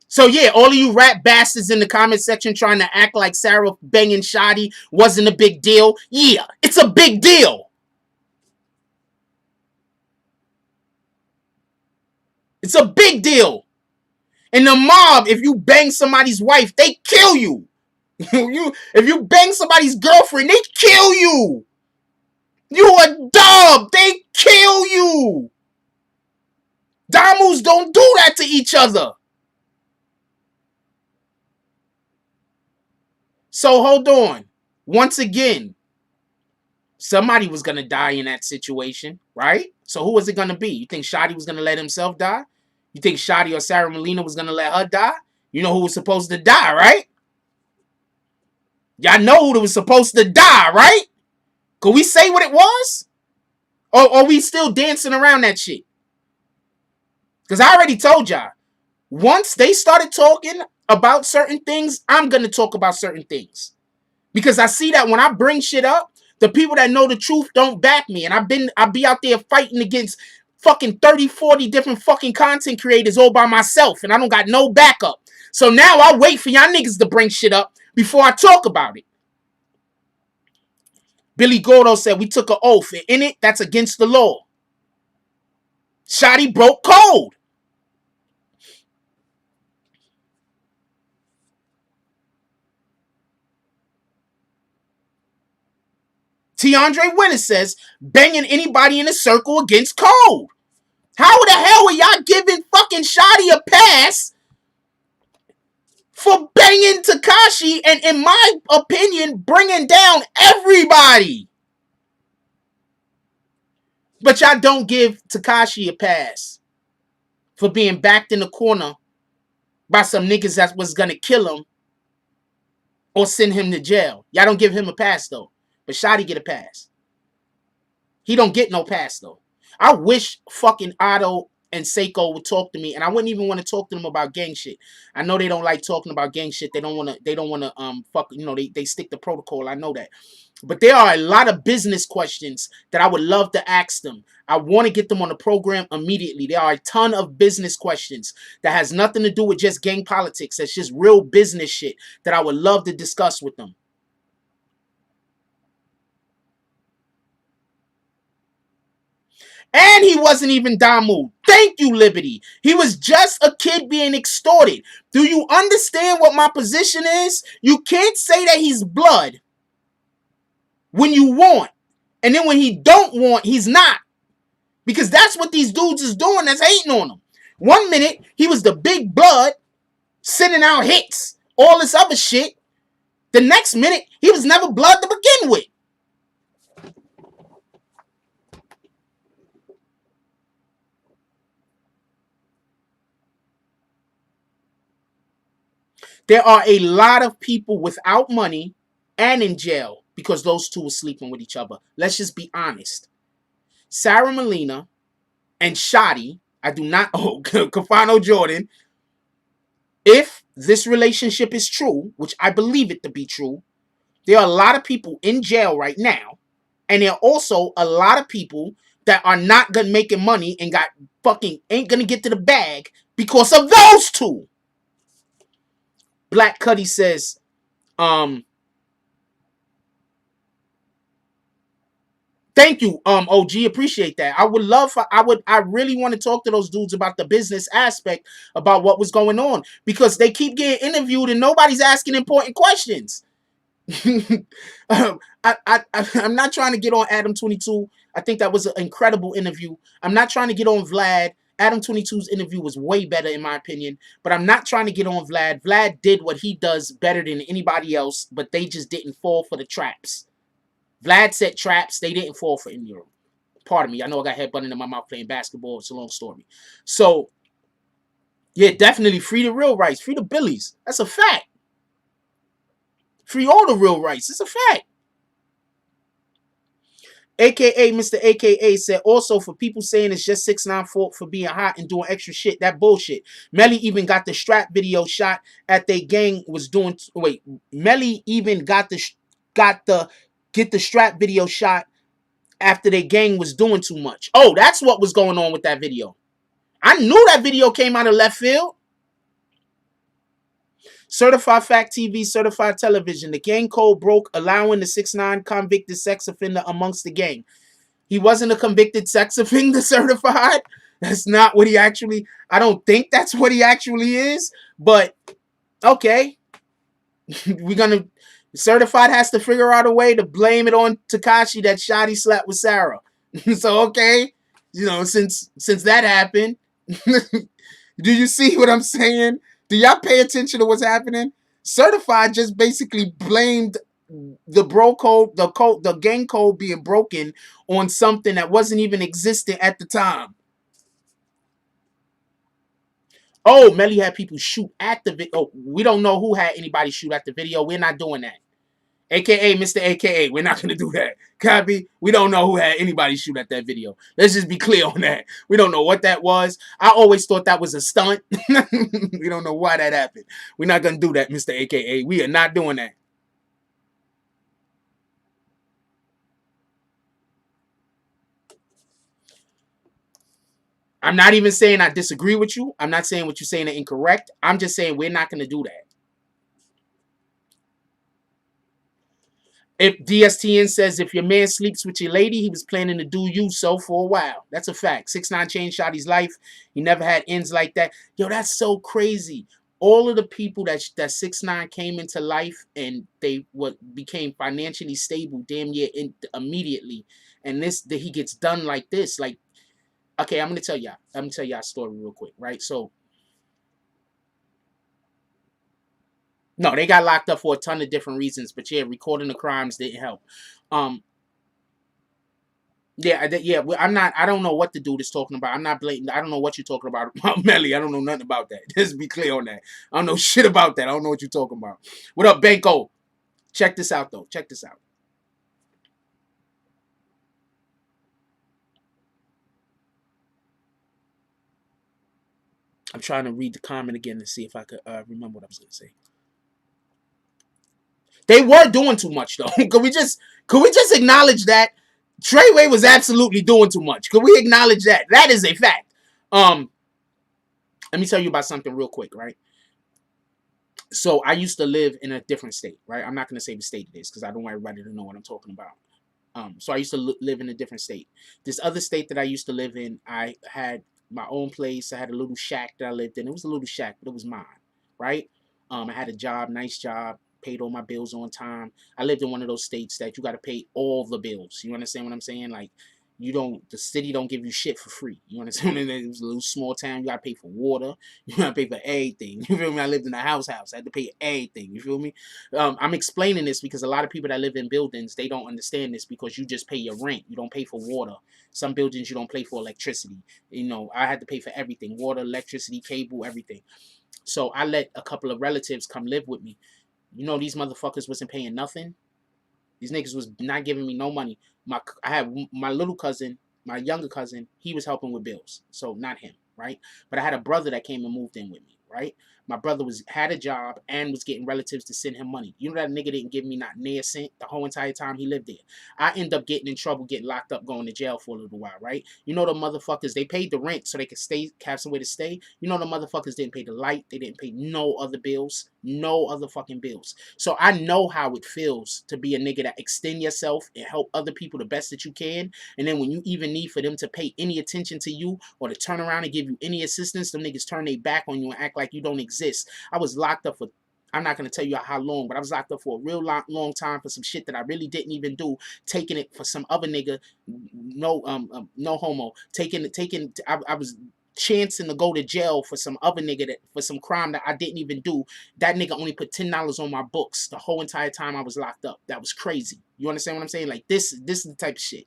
So yeah, all of you rap bastards in the comment section trying to act like Sarah banging Shotti wasn't a big deal. Yeah, it's a big deal. It's a big deal. In the mob, if you bang somebody's wife, they kill you. If you bang somebody's girlfriend, they kill you. You a dub. They kill you. Damus don't do that to each other. So hold on. Once again, somebody was going to die in that situation, right? So who was it going to be? You think Shotti was going to let himself die? You think Shotti or Sarah Molina was going to let her die? You know who was supposed to die, right? Y'all know who was supposed to die, right? Could we say what it was? Or are we still dancing around that shit? Because I already told y'all. Once they started talking about certain things, I'm going to talk about certain things. Because I see that when I bring shit up, the people that know the truth don't back me. And I be out there fighting against fucking 30, 40 different fucking content creators all by myself. And I don't got no backup. So now I wait for y'all niggas to bring shit up before I talk about it. Billy Gordo said we took an oath. And in it, that's against the law. Shotti broke code. Tiandre Winner says, banging anybody in a circle against code. How the hell are y'all giving fucking Shotti a pass for banging Tekashi and, in my opinion, bringing down everybody? But y'all don't give Tekashi a pass for being backed in the corner by some niggas that was going to kill him or send him to jail. Y'all don't give him a pass, though. But Shotti get a pass. He don't get no pass, though. I wish fucking Otto and Seiko would talk to me, and I wouldn't even want to talk to them about gang shit. I know they don't like talking about gang shit. They don't want to fuck, you know, they stick to protocol. I know that. But there are a lot of business questions that I would love to ask them. I want to get them on the program immediately. There are a ton of business questions that has nothing to do with just gang politics. That's just real business shit that I would love to discuss with them. And he wasn't even Damu. Thank you, Liberty. He was just a kid being extorted. Do you understand what my position is? You can't say that he's blood when you want. And then when he don't want, he's not. Because that's what these dudes is doing that's hating on him. 1 minute, he was the big blood, sending out hits, all this other shit. The next minute, he was never blood to begin with. There are a lot of people without money and in jail because those two were sleeping with each other. Let's just be honest. Sarah Molina and Shotti, I do not, Kafano Jordan, if this relationship is true, which I believe it to be true, there are a lot of people in jail right now, and there are also a lot of people that are not gonna making money and ain't gonna get to the bag because of those two. Black Cuddy says, thank you, OG, appreciate that. I really want to talk to those dudes about the business aspect about what was going on because they keep getting interviewed and nobody's asking important questions. I'm not trying to get on Adam 22. I think that was an incredible interview. I'm not trying to get on Vlad. Adam 22's interview was way better in my opinion, but I'm not trying to get on Vlad. Vlad did what he does better than anybody else, but they just didn't fall for the traps. Vlad set traps. They didn't fall for any of them. Pardon me. I know I got headbutting in my mouth playing basketball. It's a long story. So, yeah, definitely free the real rights. Free the Billies. That's a fact. Free all the real rights. It's a fact. AKA Mr. AKA said also for people saying it's just 6ix9ine fault for being hot and doing extra shit, that bullshit. Melly even got the strap video shot at they gang was doing. Wait, Melly even got the get the strap video shot after their gang was doing too much. Oh, that's what was going on with that video. I knew that video came out of left field. Certified Fact TV, Certified Television. The gang code broke, allowing the 6ix9ine convicted sex offender amongst the gang. He wasn't a convicted sex offender certified. That's not what he actually... I don't think that's what he actually is. But, okay. We're going to... Certified has to figure out a way to blame it on Tekashi that Shotti slept with Sarah. So, okay. You know, since that happened... Do you see what I'm saying? Do y'all pay attention to what's happening? Certified just basically blamed the bro code, the gang code being broken on something that wasn't even existing at the time. Oh, Melly had people shoot at the video. Oh, we don't know who had anybody shoot at the video. We're not doing that. AKA Mr. AKA, we're not going to do that. Copy? We don't know who had anybody shoot at that video. Let's just be clear on that. We don't know what that was. I always thought that was a stunt. We don't know why that happened. We're not going to do that, Mr. AKA. We are not doing that. I'm not even saying I disagree with you. I'm not saying what you're saying is incorrect. I'm just saying we're not going to do that. If DSTN says if your man sleeps with your lady, he was planning to do you so for a while. That's a fact. 6ix9ine changed Shotti's life. He never had ends like that. Yo, that's so crazy. All of the people that 6ix9ine came into life and they became financially stable damn near immediately. And he gets done like this. Like, okay, I'm gonna tell y'all a story real quick, right? So no, they got locked up for a ton of different reasons, but yeah, recording the crimes didn't help. Yeah, I don't know what the dude is talking about. I'm not blatant. I don't know what you're talking about Melly. I don't know nothing about that. Just be clear on that. I don't know shit about that. I don't know what you're talking about. What up, Banco? Check this out, though. Check this out. I'm trying to read the comment again to see if I could remember what I was going to say. They were doing too much, though. Could we just acknowledge that Treyway was absolutely doing too much? Could we acknowledge that? That is a fact. Let me tell you about something real quick, right? So I used to live in a different state, right? I'm not going to say the state it is because I don't want everybody to know what I'm talking about. So I used to live in a different state. This other state that I used to live in, I had my own place. I had a little shack that I lived in. It was a little shack, but it was mine, right? I had a job, nice job. Paid all my bills on time. I lived in one of those states that you got to pay all the bills. You understand what I'm saying? Like, the city don't give you shit for free. You understand? It was a little small town. You gotta pay for water. You gotta pay for everything. You feel me? I lived in a house. I had to pay everything. You feel me? I'm explaining this because a lot of people that live in buildings, they don't understand this because you just pay your rent. You don't pay for water. Some buildings you don't pay for electricity. You know, I had to pay for everything: water, electricity, cable, everything. So I let a couple of relatives come live with me. You know, these motherfuckers wasn't paying nothing. These niggas was not giving me no money. I had my little cousin, my younger cousin, he was helping with bills. So not him, right? But I had a brother that came and moved in with me, right? My brother had a job and was getting relatives to send him money. You know that nigga didn't give me not near a cent the whole entire time he lived there. I end up getting in trouble, getting locked up, going to jail for a little while, right? You know the motherfuckers, they paid the rent so they could stay, have somewhere to stay. You know the motherfuckers didn't pay the light. They didn't pay no other bills. No other fucking bills. So I know how it feels to be a nigga that extend yourself and help other people the best that you can. And then when you even need for them to pay any attention to you or to turn around and give you any assistance, them niggas turn their back on you and act like you don't exist. I was locked up for, I'm not going to tell you how long, but I was locked up for a real long time for some shit that I really didn't even do, taking it for some other nigga, no homo, I was chancing to go to jail for some other nigga for some crime that I didn't even do. That nigga only put $10 on my books the whole entire time I was locked up. That was crazy. You understand what I'm saying? Like this is the type of shit.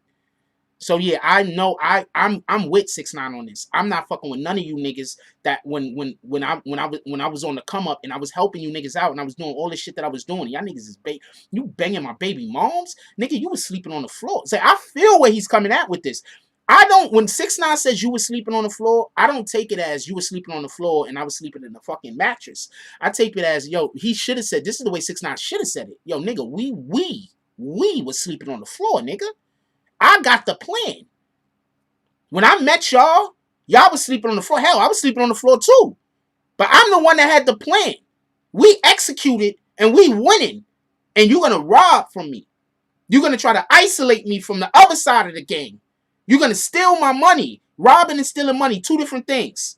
So yeah, I know I'm with 6ix9ine on this. I'm not fucking with none of you niggas that when I was on the come up and I was helping you niggas out and I was doing all this shit that I was doing. Y'all niggas is you banging my baby moms, nigga. You was sleeping on the floor. Say, I feel where he's coming at with this. I don't. When 6ix9ine says you were sleeping on the floor, I don't take it as you were sleeping on the floor and I was sleeping in the fucking mattress. I take it as, yo, he should have said, this is the way 6ix9ine should have said it. Yo, nigga, we was sleeping on the floor, nigga. I got the plan. When I met y'all, y'all was sleeping on the floor. Hell, I was sleeping on the floor too. But I'm the one that had the plan. We executed and we winning. And you're going to rob from me. You're going to try to isolate me from the other side of the game. You're going to steal my money. Robbing and stealing money, two different things.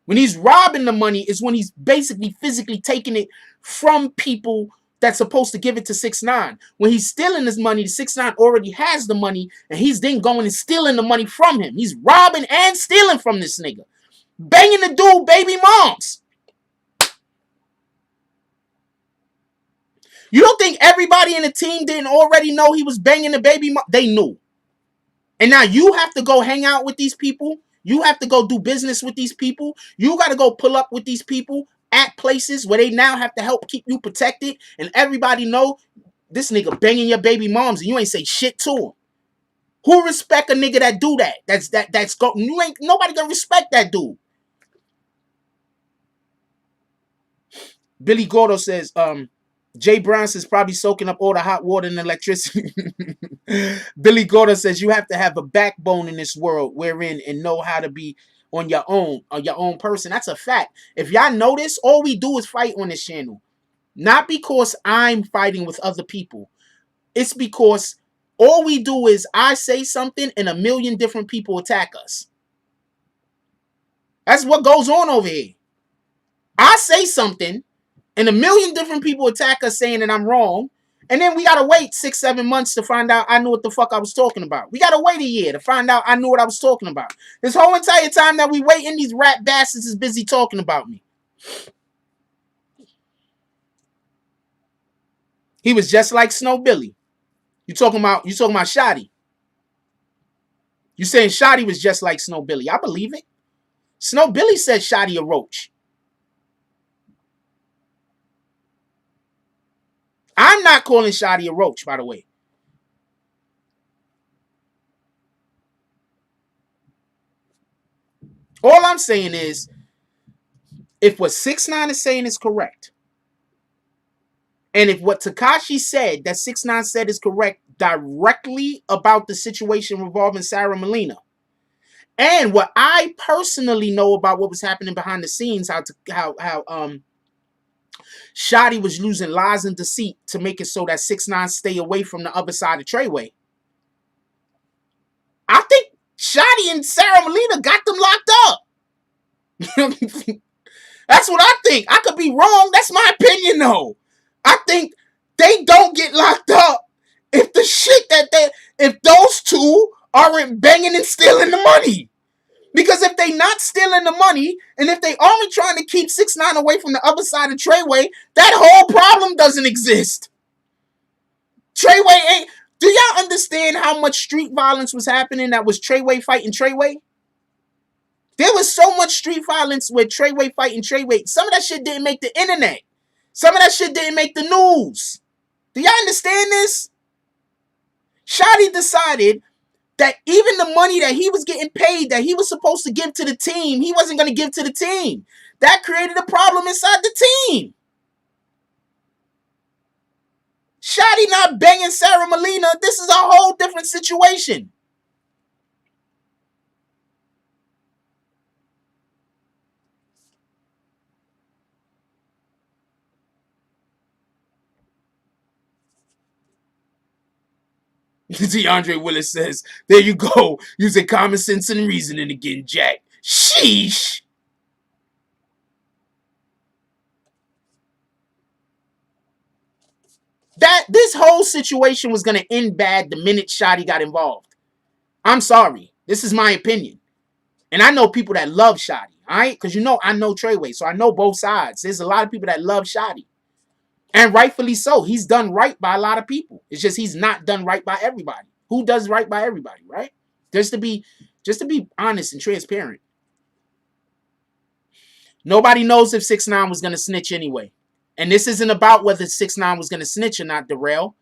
When he's robbing the money is when he's basically physically taking it from people that's supposed to give it to 6ix9ine. When he's stealing his money, 6ix9ine already has the money, and he's then going and stealing the money from him. He's robbing and stealing from this nigga. Banging the dude baby moms. You don't think everybody in the team didn't already know he was banging the baby mom? They knew. And now you have to go hang out with these people. You have to go do business with these people. You got to go pull up with these people at places where they now have to help keep you protected, and everybody know this nigga banging your baby moms and you ain't say shit to him. Who respect a nigga that do that? You ain't nobody gonna respect that dude. Billy Gordo says, Jay Brown is probably soaking up all the hot water and electricity. Billy Gordo says you have to have a backbone in this world wherein and know how to be on your own person. That's a fact. If y'all notice, all we do is fight on this channel. Not because I'm fighting with other people. It's because all we do is I say something and a million different people attack us. That's what goes on over here. I say something and a million different people attack us saying that I'm wrong. And then we got to wait 6-7 months to find out I knew what the fuck I was talking about. We got to wait a year to find out I knew what I was talking about. This whole entire time that we waiting, these rat bastards is busy talking about me. He was just like Snow Billy. You talking about Shotti. You saying Shotti was just like Snow Billy. I believe it. Snow Billy said Shotti a roach. I'm not calling Shotti a roach, by the way. All I'm saying is, if what 6ix9ine is saying is correct, and if what Tekashi said, that 6ix9ine said is correct directly about the situation revolving Sarah Molina, and what I personally know about what was happening behind the scenes, how Shotti was using lies and deceit to make it so that 6ix9ine stay away from the other side of Treyway. I think Shotti and Sarah Molina got them locked up. That's what I think. I could be wrong. That's my opinion, though. I think they don't get locked up if the shit that if those two aren't banging and stealing the money. Because if they not stealing the money, and if they only trying to keep 6ix9ine away from the other side of Treyway, that whole problem doesn't exist. Treyway ain't... Do y'all understand how much street violence was happening that was Treyway fighting Treyway? There was so much street violence with Treyway fighting Treyway. Some of that shit didn't make the internet. Some of that shit didn't make the news. Do y'all understand this? Shotti decided that even the money that he was getting paid, that he was supposed to give to the team, he wasn't going to give to the team. That created a problem inside the team. Shotti not banging Sarah Molina. This is a whole different situation. DeAndre Willis says, there you go. Using common sense and reasoning again, Jack. Sheesh. This whole situation was going to end bad the minute Shotti got involved. I'm sorry. This is my opinion. And I know people that love Shotti, all right? Because you know I know Treyway, so I know both sides. There's a lot of people that love Shotti. And rightfully so. He's done right by a lot of people. It's just he's not done right by everybody. Who does right by everybody, right? Just to be honest and transparent. Nobody knows if 6ix9ine was going to snitch anyway. And this isn't about whether 6ix9ine was going to snitch or not, Darrell.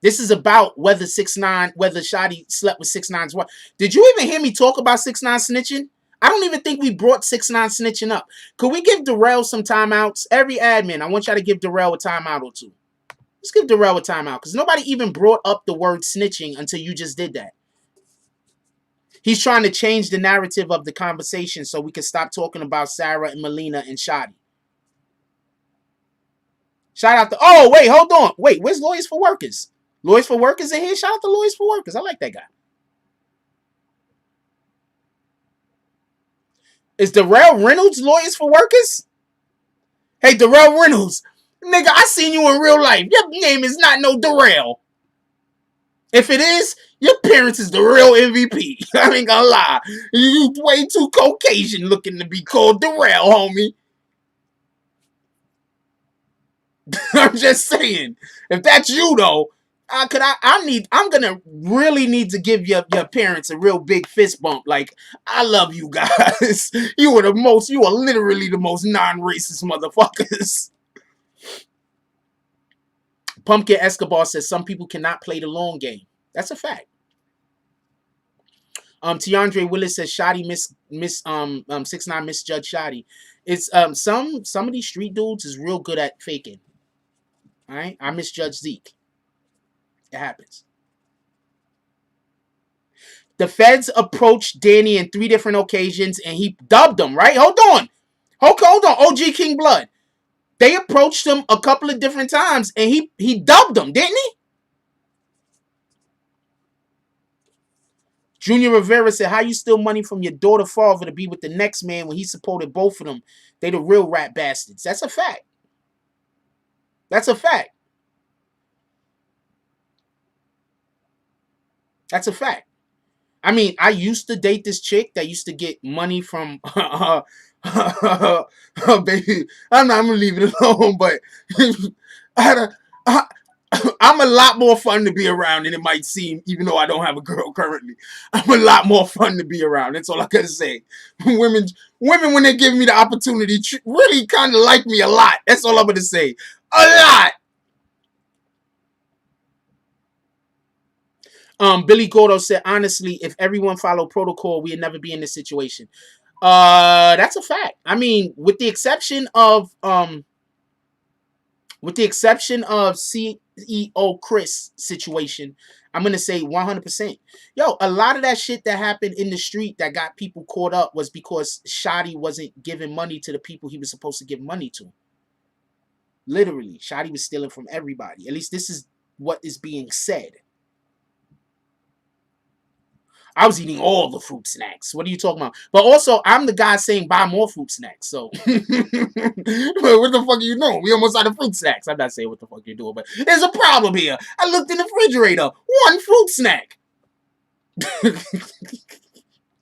This is about whether Shotti slept with 6ix9ine's wife. Did you even hear me talk about 6ix9ine snitching? I don't even think we brought 6ix9ine snitching up. Could we give Darrell some timeouts? Every admin, I want y'all to give Darrell a timeout or two. Let's give Darrell a timeout because nobody even brought up the word snitching until you just did that. He's trying to change the narrative of the conversation so we can stop talking about Sarah and Molina and Shotti. Shout out to... Oh, wait, hold on. Wait, where's Lawyers for Workers? Lawyers for Workers in here? Shout out to Lawyers for Workers. I like that guy. Is Darrell Reynolds Lawyers for Workers? Hey, Darrell Reynolds. Nigga, I seen you in real life. Your name is not no Darrell. If it is, your parents is the real MVP. I ain't gonna lie. You way too Caucasian looking to be called Darrell, homie. I'm just saying. If that's you, though, I'm gonna really need to give your parents a real big fist bump. Like, I love you guys. You are literally the most non-racist motherfuckers. Pumpkin Escobar says some people cannot play the long game. That's a fact. Tiandre Willis says Shotti 6ix9ine misjudged Shotti. It's some of these street dudes is real good at faking. All right, I misjudged Zeke. It happens. The feds approached Danny in 3 different occasions and he dubbed them, right? Hold on. OG King Blood. They approached him a couple of different times and he dubbed them, didn't he? Junior Rivera said, how you steal money from your daughter father to be with the next man when he supported both of them? They the real rat bastards. That's a fact. That's a fact. That's a fact. I mean, I used to date this chick that used to get money from baby. I'm gonna leave it alone, but I'm a lot more fun to be around than it might seem, even though I don't have a girl currently. I'm a lot more fun to be around. That's all I gotta say. Women, when they give me the opportunity, really kind of like me a lot. That's all I'm gonna say. A lot. Billy Gordo said, honestly, if everyone followed protocol, we'd never be in this situation. That's a fact. I mean, with the exception of CEO Chris situation, I'm gonna say 100%. Yo, a lot of that shit that happened in the street that got people caught up was because Shotti wasn't giving money to the people he was supposed to give money to. Literally, Shotti was stealing from everybody. At least this is what is being said. I was eating all the fruit snacks. What are you talking about? But also, I'm the guy saying buy more fruit snacks. So, what the fuck are you doing? We almost out of fruit snacks. I'm not saying what the fuck you're doing, but there's a problem here. I looked in the refrigerator. 1 fruit snack.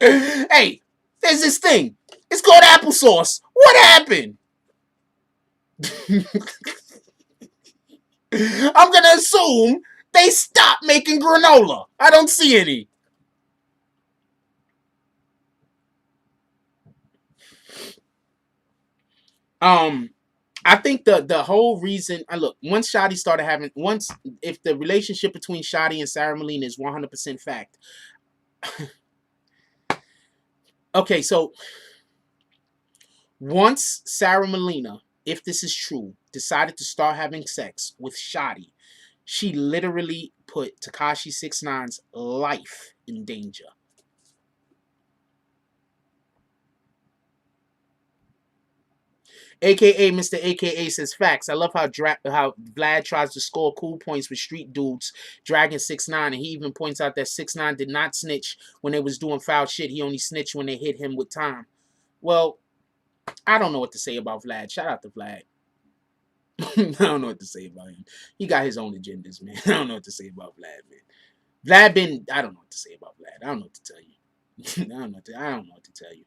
Hey, there's this thing. It's called applesauce. What happened? I'm gonna assume they stopped making granola. I don't see any. I think the whole reason, look, once Shotti started having, if the relationship between Shotti and Sarah Molina is 100% fact. Okay, so once Sarah Molina, if this is true, decided to start having sex with Shotti, she literally put Tekashi 6ix9ine's life in danger. AKA Mr. AKA says facts. I love how Vlad tries to score cool points with street dudes dragging 6ix9ine, and he even points out that 6ix9ine did not snitch when they was doing foul shit. He only snitched when they hit him with time. Well, I don't know what to say about Vlad. Shout out to Vlad. I don't know what to say about him. He got his own agendas, man. I don't know what to say about Vlad, man. I don't know what to say about Vlad. I don't know what to tell you. I don't know what to tell you.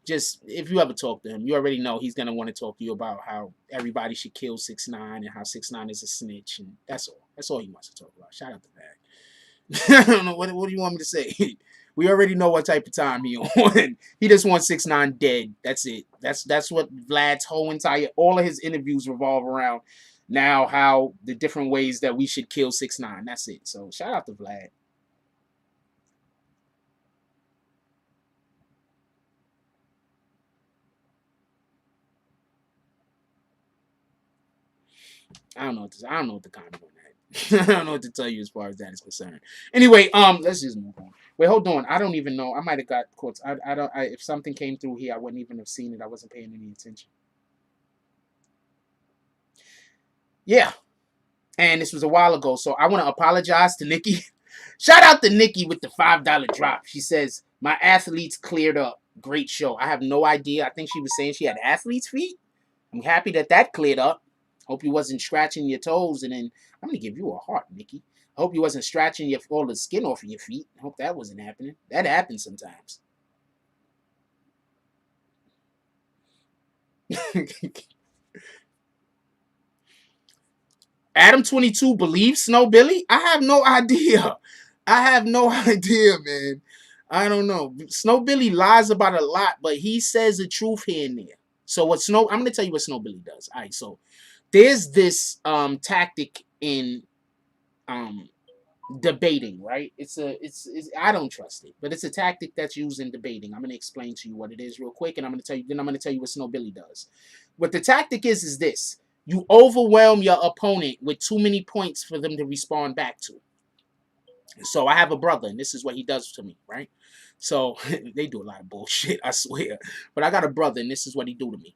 Just, if you ever talk to him, you already know he's going to want to talk to you about how everybody should kill 6ix9ine and how 6ix9ine is a snitch. And that's all. That's all he wants to talk about. Shout out to Vlad. I don't know. What do you want me to say? We already know what type of time he on. He just wants 6ix9ine dead. That's it. That's what Vlad's all of his interviews revolve around now, how the different ways that we should kill 6ix9ine. That's it. So shout out to Vlad. I don't know what to comment on that. I don't know what to tell you as far as that is concerned. Anyway, let's just move on. Wait, hold on. I don't even know. I might have got caught. If something came through here, I wouldn't even have seen it. I wasn't paying any attention. Yeah. And this was a while ago, so I want to apologize to Nikki. Shout out to Nikki with the $5 drop. She says, my athletes cleared up. Great show. I have no idea. I think she was saying she had athlete's feet. I'm happy that cleared up. Hope you wasn't scratching your toes, and then I'm gonna give you a heart, Nikki. I hope you wasn't scratching all the skin off of your feet. I hope that wasn't happening. That happens sometimes. Adam 22 believes Snow Billy? I have no idea. I have no idea, man. I don't know. Snow Billy lies about a lot, but he says the truth here and there. So I'm gonna tell you what Snow Billy does. All right, so there's this tactic in debating, right? It's I don't trust it, but it's a tactic that's used in debating. I'm gonna explain to you what it is real quick, and I'm gonna tell you what Snow Billy does. What the tactic is this: you overwhelm your opponent with too many points for them to respond back to. So I have a brother, and this is what he does to me, right? So they do a lot of bullshit, I swear. But I got a brother, and this is what he do to me.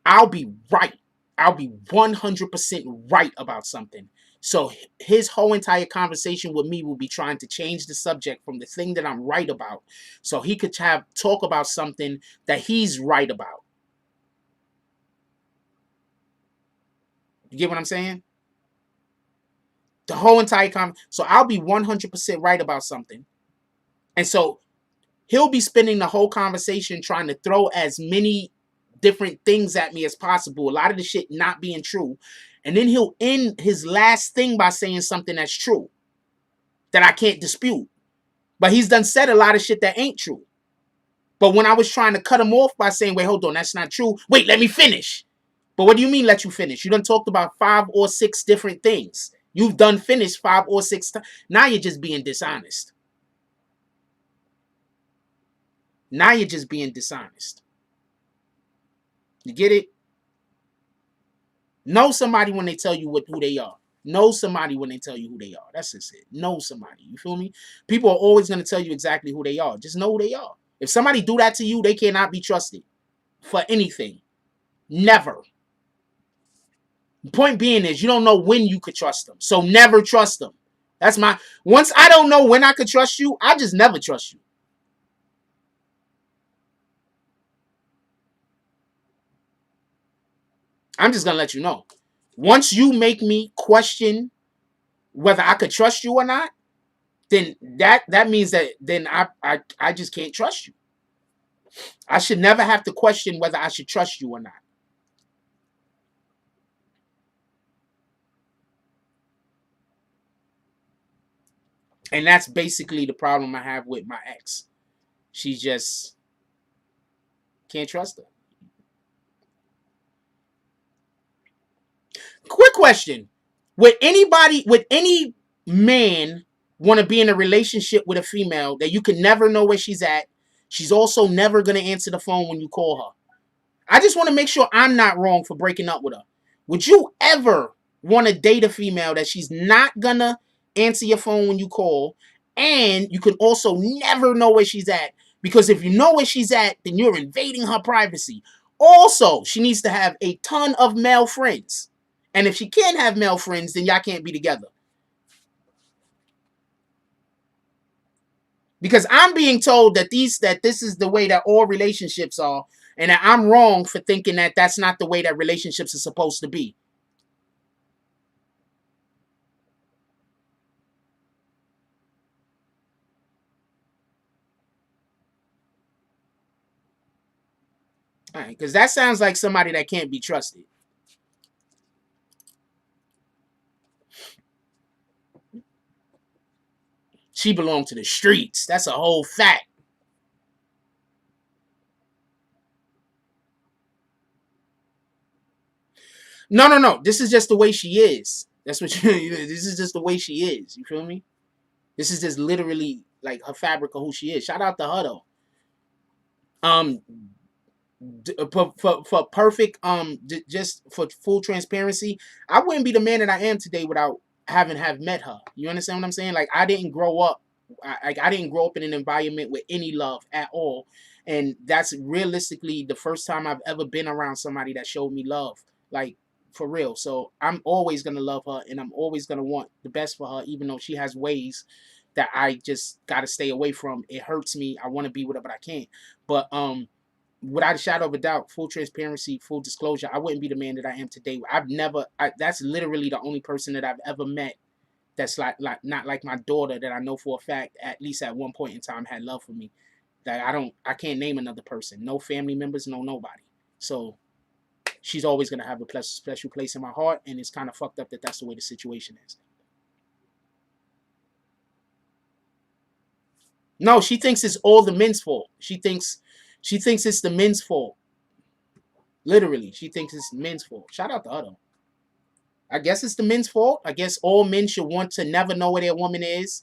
I'll be right. I'll be 100% right about something. So his whole entire conversation with me will be trying to change the subject from the thing that I'm right about, so he could talk about something that he's right about. You get what I'm saying? The whole entire so I'll be 100% right about something. And so he'll be spending the whole conversation trying to throw as many different things at me as possible. A lot of the shit not being true. And then he'll end his last thing by saying something that's true, that I can't dispute. But he's done said a lot of shit that ain't true. But when I was trying to cut him off by saying, wait, hold on, that's not true. Wait, let me finish. But what do you mean let you finish? You done talked about 5 or 6 different things. You've done finished 5 or 6 times. Now you're just being dishonest. Now you're just being dishonest. You get it? Know somebody when they tell you who they are. Know somebody when they tell you who they are. That's just it. Know somebody. You feel me? People are always going to tell you exactly who they are. Just know who they are. If somebody do that to you, they cannot be trusted for anything. Never. The point being is you don't know when you could trust them. So never trust them. That's once I don't know when I could trust you, I just never trust you. I'm just going to let you know. Once you make me question whether I could trust you or not, then that means that then I just can't trust you. I should never have to question whether I should trust you or not. And that's basically the problem I have with my ex. She just can't trust her. Quick question. Would any man want to be in a relationship with a female that you can never know where she's at? She's also never going to answer the phone when you call her. I just want to make sure I'm not wrong for breaking up with her. Would you ever want to date a female that she's not going to answer your phone when you call, and you can also never know where she's at? Because if you know where she's at, then you're invading her privacy. Also, she needs to have a ton of male friends. And if she can't have male friends, then y'all can't be together. Because I'm being told that this is the way that all relationships are, and that I'm wrong for thinking that that's not the way that relationships are supposed to be. All right, because that sounds like somebody that can't be trusted. She belonged to the streets. That's a whole fact. No. This is just the way she is. That's what this is just the way she is. You feel me? This is just literally like her fabric of who she is. Shout out to her though. For perfect just for full transparency, I wouldn't be the man that I am today without having met her. You understand what I'm saying? Like I didn't grow up in an environment with any love at all, and that's realistically the first time I've ever been around somebody that showed me love, like for real. So I'm always gonna love her, and I'm always gonna want the best for her, even though she has ways that I just gotta stay away from. It hurts me. I want to be with her, but I can't. But without a shadow of a doubt, full transparency, full disclosure, I wouldn't be the man that I am today. That's literally the only person that I've ever met that's like not like my daughter, that I know for a fact, at least at one point in time, had love for me. That I can't name another person. No family members, no nobody. So she's always going to have a special place in my heart, and it's kind of fucked up that that's the way the situation is. No, she thinks it's all the men's fault. She thinks it's the men's fault. Literally, she thinks it's men's fault. Shout out to her though. I guess it's the men's fault. I guess all men should want to never know where their woman is.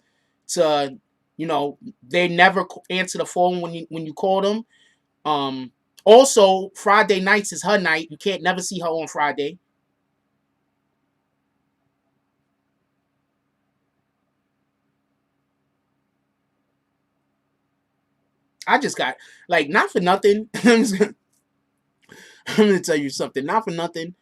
To, they never answer the phone when you call them. Also, Friday nights is her night. You can't never see her on Friday. I just got, like, not for nothing. I'm going to tell you something. Not for nothing.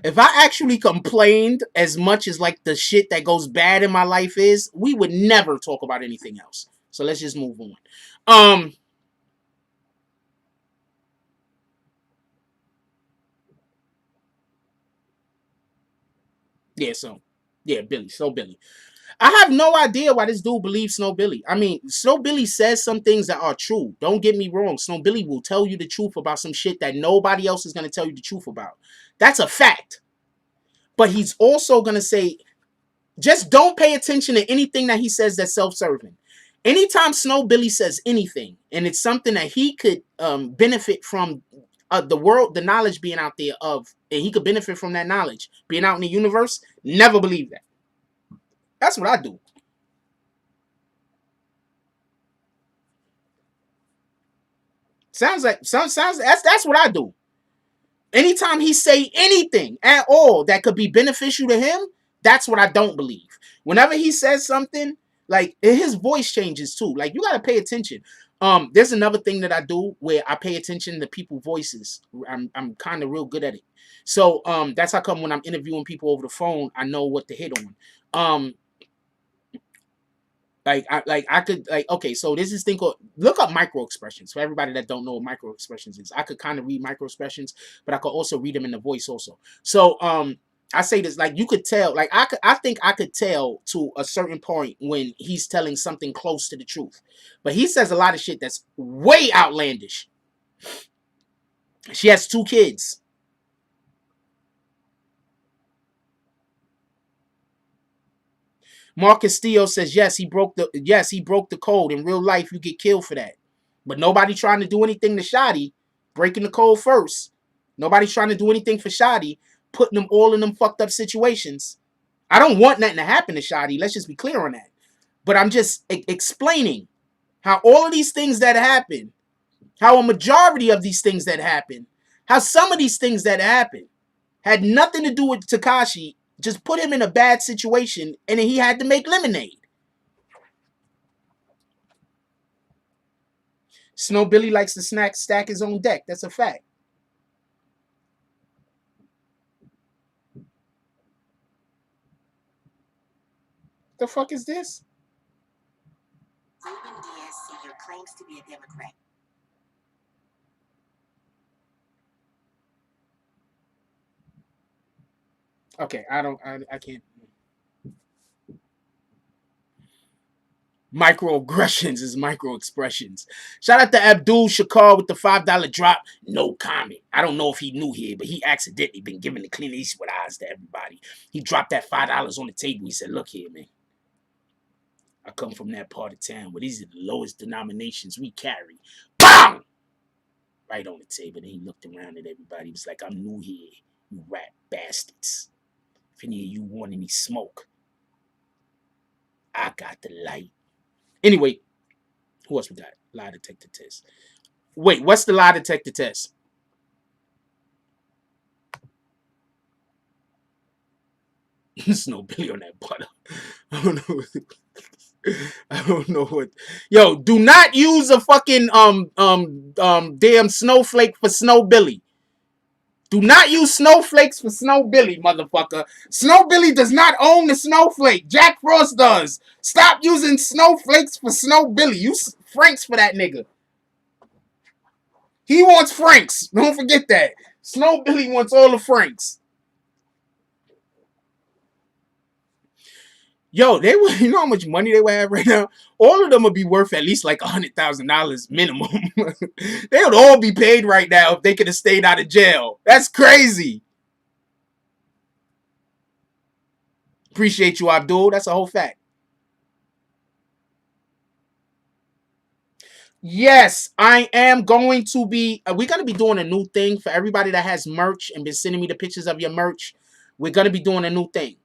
If I actually complained as much as, like, the shit that goes bad in my life is, we would never talk about anything else. So let's just move on. Yeah, Billy. So Billy. I have no idea why this dude believes Snow Billy. I mean, Snow Billy says some things that are true. Don't get me wrong. Snow Billy will tell you the truth about some shit that nobody else is going to tell you the truth about. That's a fact. But he's also going to say, just don't pay attention to anything that he says that's self-serving. Anytime Snow Billy says anything, and it's something that he could benefit from the world, the knowledge being out there of, and he could benefit from that knowledge being out in the universe, never believe that. That's what I do. Sounds that's what I do. Anytime he say anything at all that could be beneficial to him, that's what I don't believe. Whenever he says something, like his voice changes too. Like you gotta pay attention. There's another thing that I do where I pay attention to people's voices. I'm kind of real good at it. So that's how come when I'm interviewing people over the phone, I know what to hit on. Okay, so there's this thing called, look up micro expressions. For everybody that don't know what micro expressions is, I could kind of read micro expressions, but I could also read them in the voice also. So I say this, like, you could tell, like, I think I could tell to a certain point when he's telling something close to the truth. But he says a lot of shit that's way outlandish. She has 2 kids. Mark Castillo says, yes, he broke the code. In real life, you get killed for that. But nobody trying to do anything to Shotti, breaking the code first. Nobody's trying to do anything for Shotti, putting them all in them fucked up situations. I don't want nothing to happen to Shotti. Let's just be clear on that. But I'm just explaining how all of these things that happen, how a majority of these things that happen, how some of these things that happen had nothing to do with Tekashi, just put him in a bad situation, and then he had to make lemonade. Snow Billy likes to stack his own deck. That's a fact. The fuck is this? Ruben Diaz Sr. claims to be a Democrat. Okay, I can't. Microaggressions is micro-expressions. Shout out to Abdul Shakar with the $5 drop. No comment. I don't know if he knew here, but he accidentally been giving the Clint Eastwood eyes to everybody. He dropped that $5 on the table. He said, look here, man. I come from that part of town where these are the lowest denominations we carry. BAM! Right on the table. Then he looked around at everybody. He was like, I'm new here, you rat bastards. If any of you want any smoke, I got the light. Anyway, who else we got? Lie detector test. Wait, what's the lie detector test? Snow Billy on that butter. I don't know. I don't know what. Yo, do not use a fucking damn snowflake for Snow Billy. Do not use snowflakes for Snow Billy, motherfucker. Snow Billy does not own the snowflake. Jack Frost does. Stop using snowflakes for Snow Billy. Use Franks for that nigga. He wants Franks. Don't forget that. Snow Billy wants all the Franks. Yo, they would, you know how much money they would have right now? All of them would be worth at least like $100,000 minimum. They would all be paid right now if they could have stayed out of jail. That's crazy. Appreciate you, Abdul. That's a whole fact. Yes, I am going to be, we're going to be doing a new thing for everybody that has merch and been sending me the pictures of your merch. We're going to be doing a new thing.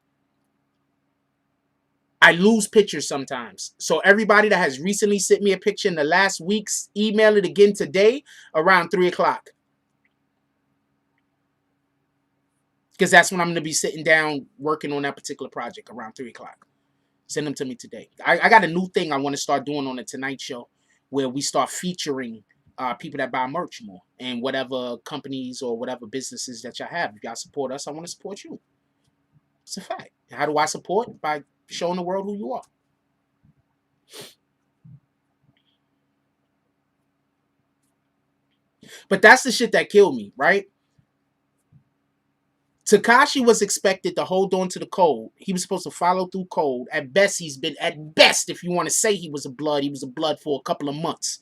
I lose pictures sometimes. So everybody that has recently sent me a picture in the last weeks, email it again today around 3 o'clock. Because that's when I'm going to be sitting down working on that particular project around 3 o'clock. Send them to me today. I got a new thing I want to start doing on the Tonight Show where we start featuring people that buy merch more. And whatever companies or whatever businesses that y'all have. If y'all support us, I want to support you. It's a fact. How do I support? By showing the world who you are. But that's the shit that killed me, right? Tekashi was expected to hold on to the code. He was supposed to follow through code. At best, if you want to say he was a blood for a couple of months.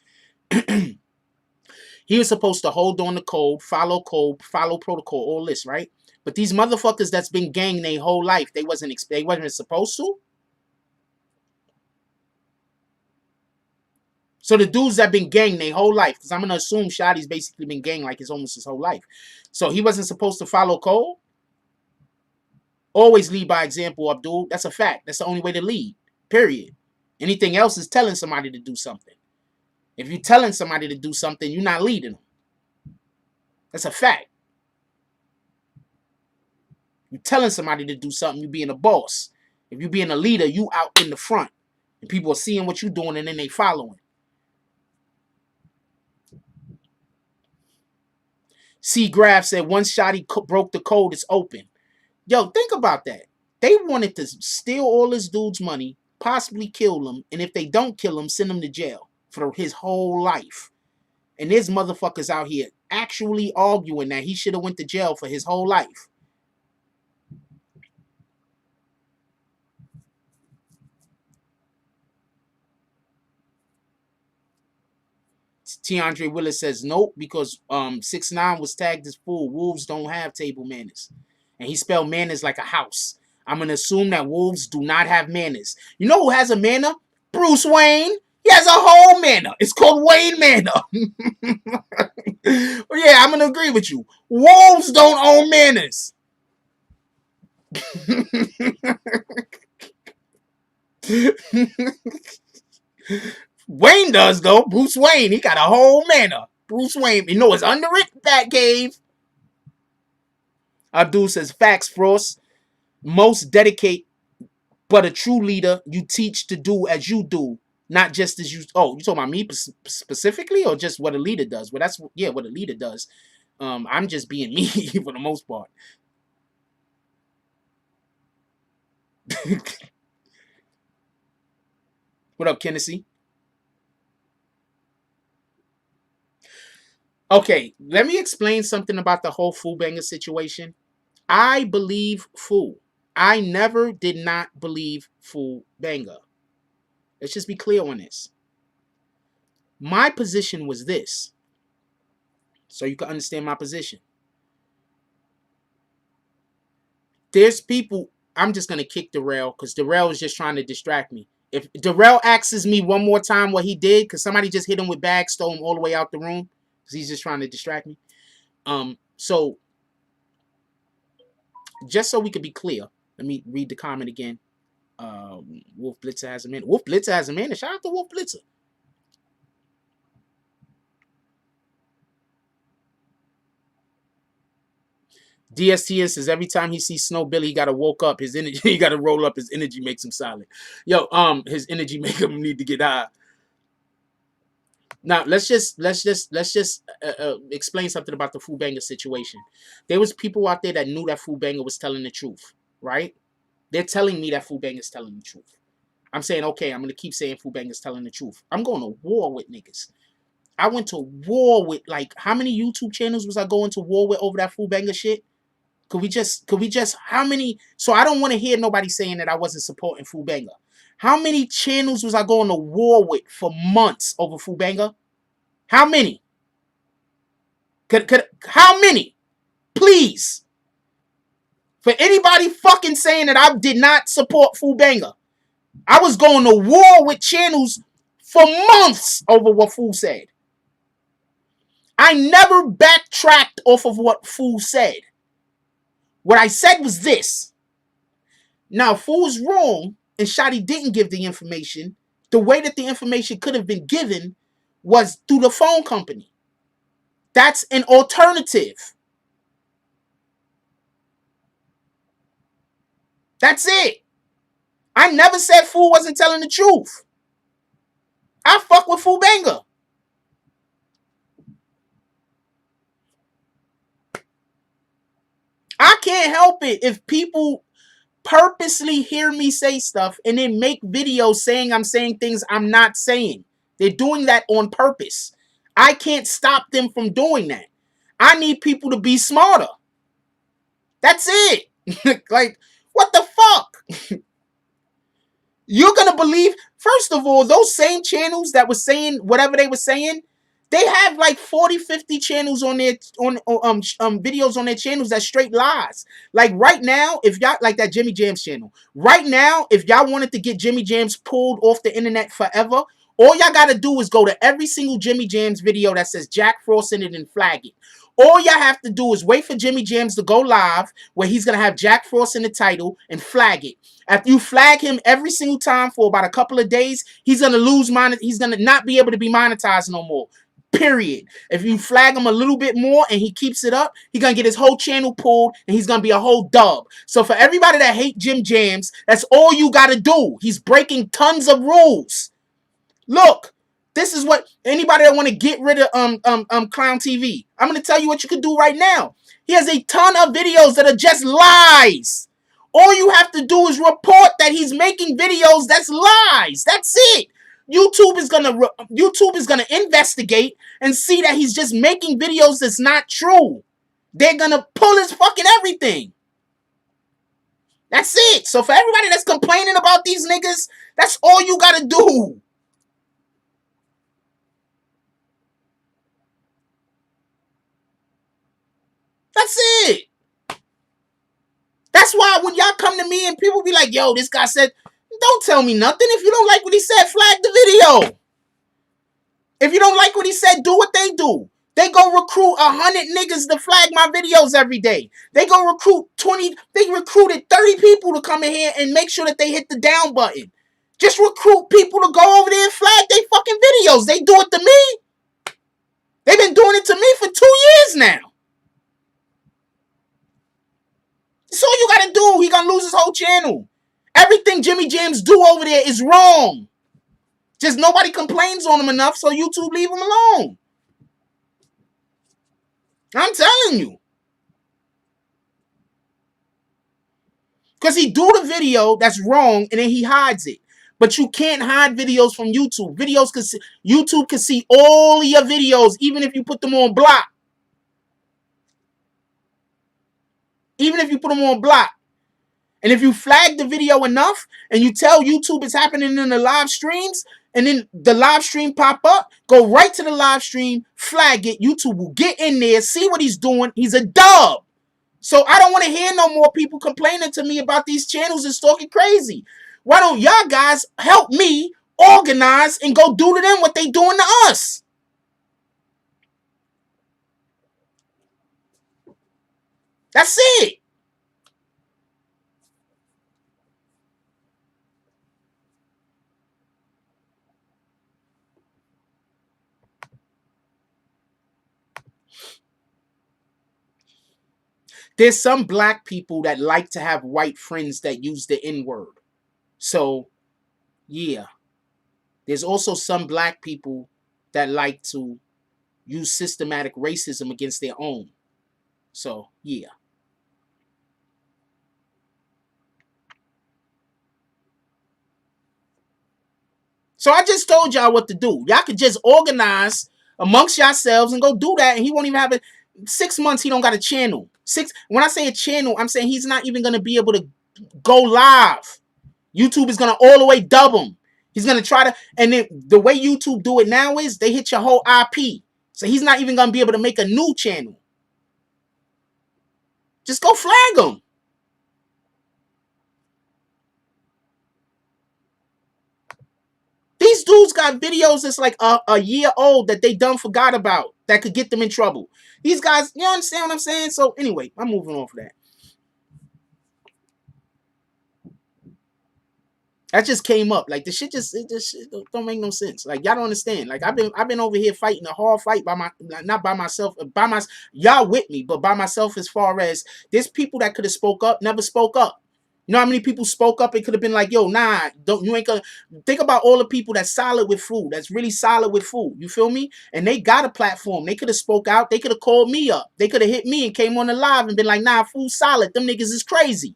He was supposed to hold on to code, follow protocol, all this, right? But these motherfuckers that's been gang their whole life, they wasn't supposed to. So the dudes that been gang their whole life, because I'm gonna assume Shotti's basically been gang like almost his whole life. So he wasn't supposed to follow code. Always lead by example, Abdul. That's a fact. That's the only way to lead. Period. Anything else is telling somebody to do something. If you're telling somebody to do something, you're not leading them. That's a fact. You're telling somebody to do something, you're being a boss. If you're being a leader, you out in the front. And people are seeing what you're doing and then they following. C. Graf said, once Shotti broke the code, it's open. Yo, think about that. They wanted to steal all this dude's money, possibly kill him, and if they don't kill him, send him to jail for his whole life. And there's motherfuckers out here actually arguing that he should have went to jail for his whole life. Tiandre Willis says nope because 6ix9ine was tagged as fool. Wolves don't have table manners, and he spelled manners like a house. I'm gonna assume that wolves do not have manners. You know who has a manor? Bruce Wayne. He has a whole manor. It's called Wayne Manor. Yeah, I'm gonna agree with you. Wolves don't own manners. Wayne does though. Bruce Wayne, he got a whole manor. Bruce Wayne, you know what's under it? Batcave. Abdul says facts, Frost. Most dedicate, but a true leader you teach to do as you do, not just as you. Oh, you talking about me specifically, or just what a leader does? Well, that's what a leader does. I'm just being me for the most part. What up, Kennedy? Okay, let me explain something about the whole Fool Banger situation. I believe Fool. I never did not believe Fool Banger. Let's just be clear on this. My position was this, so you can understand my position. There's people, I'm just going to kick Darrell because Darrell is just trying to distract me. If Darrell asks me one more time what he did, because somebody just hit him with bags, stole him all the way out the room, because he's just trying to distract me. So, just so we could be clear, let me read the comment again. Wolf Blitzer has a man. Wolf Blitzer has a man. Shout out to Wolf Blitzer. DSTN says every time he sees Snow Billy, he gotta woke up his energy. He gotta roll up his energy, makes him silent. Yo, his energy make him need to get high. Now let's just explain something about the Fool Banger situation. There was people out there that knew that Fool Banger was telling the truth, right? They're telling me that Fool Banger is telling the truth. I'm saying, okay, I'm gonna keep saying Fool Banger is telling the truth. I'm going to war with niggas. I went to war with, like, how many YouTube channels was I going to war with over that Fool Banger shit? Could we just, how many? So I don't want to hear nobody saying that I wasn't supporting Fool Banger. How many channels was I going to war with for months over Fool Banger? How many? How many? Please. For anybody fucking saying that I did not support Fool Banger, I was going to war with channels for months over what Fool said. I never backtracked off of what Fool said. What I said was this. Now, Fool's wrong, and Shotti didn't give the information. The way that the information could have been given was through the phone company. That's an alternative. That's it. I never said Fool wasn't telling the truth. I fuck with Fool Banger. I can't help it if people purposely hear me say stuff and then make videos saying I'm saying things I'm not saying. They're doing that on purpose. I can't stop them from doing that. I need people to be smarter. That's it. Like, what the fuck? You're gonna believe, first of all, those same channels that were saying whatever they were saying, they have like 40, 50 channels on their videos on their channels that's straight lies. Like right now, if y'all like that Jimmy Jams channel, right now, if y'all wanted to get Jimmy Jams pulled off the internet forever, all y'all gotta do is go to every single Jimmy Jams video that says Jack Frost in it and flag it. All y'all have to do is wait for Jimmy Jams to go live, where he's gonna have Jack Frost in the title, and flag it. After you flag him every single time for about a couple of days, he's gonna lose he's gonna not be able to be monetized no more. Period. If you flag him a little bit more and he keeps it up, he's gonna get his whole channel pulled and he's gonna be a whole dub. So for everybody that hate Jim Jams, that's all you gotta do. He's breaking tons of rules. Look, this is what anybody that want to get rid of Clown TV. I'm gonna tell you what you can do right now. He has a ton of videos that are just lies. All you have to do is report that he's making videos that's lies. That's it. YouTube is gonna investigate and see that he's just making videos that's not true. They're gonna pull his fucking everything. That's it. So for everybody that's complaining about these niggas, that's all you gotta do. why when y'all come to me and people be like, yo, this guy said, don't tell me nothing. If you don't like what he said, flag the video. If you don't like what he said, do what they do. They go recruit 100 niggas to flag my videos every day. They go recruit 20, they recruited 30 people to come in here and make sure that they hit the down button. Just recruit people to go over there and flag their fucking videos. They do it to me. They've been doing it to me for 2 years now. That's all you gotta do. He gonna lose his whole channel. Everything Jimmy Jams do over there is wrong. Just nobody complains on him enough, so YouTube leave him alone. I'm telling you. Because he do the video that's wrong and then he hides it. But you can't hide videos from YouTube. YouTube can see all of your videos, even if you put them on block. Even if you put them on block. And if you flag the video enough and you tell YouTube it's happening in the live streams, and then the live stream pop up, go right to the live stream, flag it. YouTube will get in there, see what he's doing. He's a dub. So I don't want to hear no more people complaining to me about these channels and talking crazy. Why don't y'all guys help me organize and go do to them what they doing to us? That's it. There's some black people that like to have white friends that use the N-word. So, yeah. There's also some black people that like to use systematic racism against their own. So, yeah. So I just told y'all what to do. Y'all could just organize amongst yourselves and go do that, and he won't even have it. 6 months, he don't got a channel. When I say a channel, I'm saying he's not even going to be able to go live. YouTube is going to all the way dub him. He's going to try to, and then the way YouTube do it now is they hit your whole IP. So he's not even going to be able to make a new channel. Just go flag him. These dudes got videos that's like a year old that they done forgot about that could get them in trouble. These guys, you understand what I'm saying? So anyway, I'm moving on for that. That just came up. Like the shit just don't make no sense. Like y'all don't understand. Like I've been over here fighting a hard fight not by myself, y'all with me, but by myself as far as there's people that could have spoke up, never spoke up. You know how many people spoke up? It could have been like, yo, nah, you ain't gonna think about all the people that's solid with food, that's really solid with food. You feel me? And they got a platform. They could have spoke out. They could have called me up. They could have hit me and came on the live and been like, nah, food solid. Them niggas is crazy.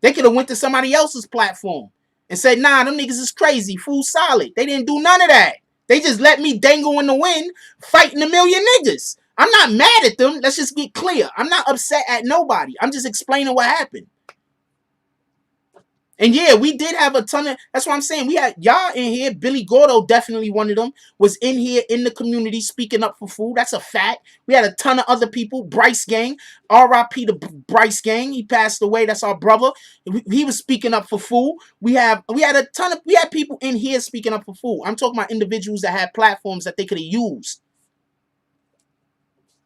They could have went to somebody else's platform and said, nah, them niggas is crazy. Food solid. They didn't do none of that. They just let me dangle in the wind fighting a million niggas. I'm not mad at them. Let's just get clear. I'm not upset at nobody. I'm just explaining what happened. And yeah, we did have a ton of, that's what I'm saying. We had y'all in here. Billy Gordo, definitely one of them, was in here in the community speaking up for food. That's a fact. We had a ton of other people. Bryce Gang, R.I.P. to Bryce Gang. He passed away. That's our brother. He was speaking up for food. We had people in here speaking up for food. I'm talking about individuals that had platforms that they could have used.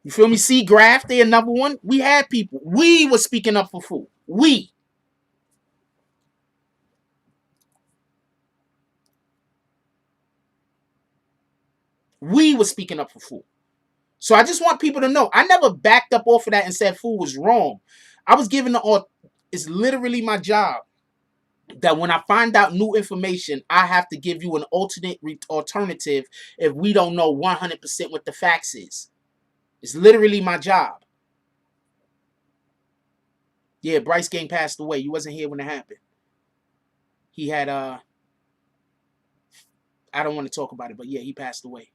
You feel me? See, Graph, they another one. We had people. We were speaking up for food. We were speaking up for food. So I just want people to know, I never backed up off of that and said food was wrong. I was given it's literally my job that when I find out new information, I have to give you an alternative if we don't know 100% what the facts is. It's literally my job. Yeah, Bryce Gang passed away. You wasn't here when it happened. He had, I don't want to talk about it, but yeah, he passed away.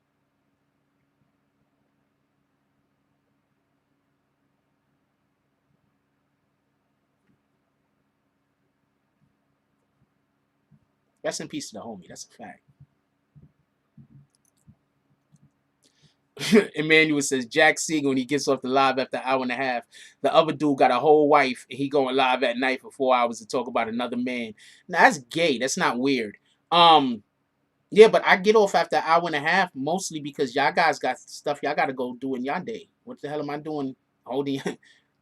Rest in peace to the homie. That's a fact. Emmanuel says Jack Siegel when he gets off the live after an hour and a half. The other dude got a whole wife and he going live at night for 4 hours to talk about another man. Now that's gay. That's not weird. Yeah, but I get off after an hour and a half mostly because y'all guys got stuff y'all gotta go do in y'all day. What the hell am I doing holding?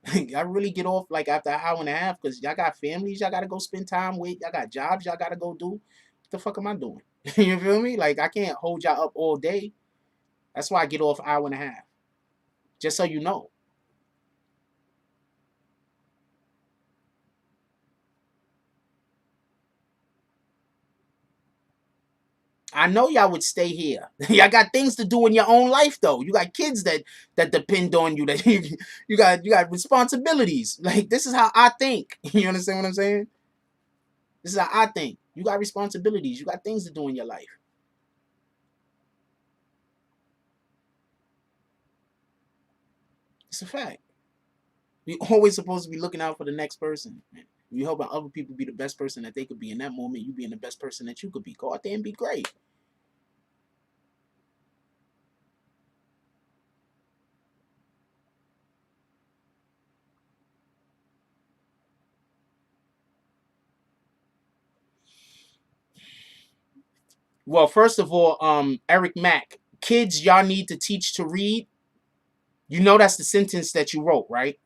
I really get off like after an hour and a half because y'all got families y'all gotta go spend time with. Y'all got jobs y'all gotta go do. What the fuck am I doing? You feel me? Like I can't hold y'all up all day. That's why I get off hour and a half. Just so you know. I know y'all would stay here. Y'all got things to do in your own life though. You got kids that depend on you. That you got responsibilities. Like this is how I think. You understand what I'm saying? This is how I think. You got responsibilities. You got things to do in your life. It's a fact. We always supposed to be looking out for the next person. You helping other people be the best person that they could be in that moment. You being the best person that you could be. Go out there and be great. Well, first of all, Eric Mack, kids, y'all need to teach to read. You know that's the sentence that you wrote, right?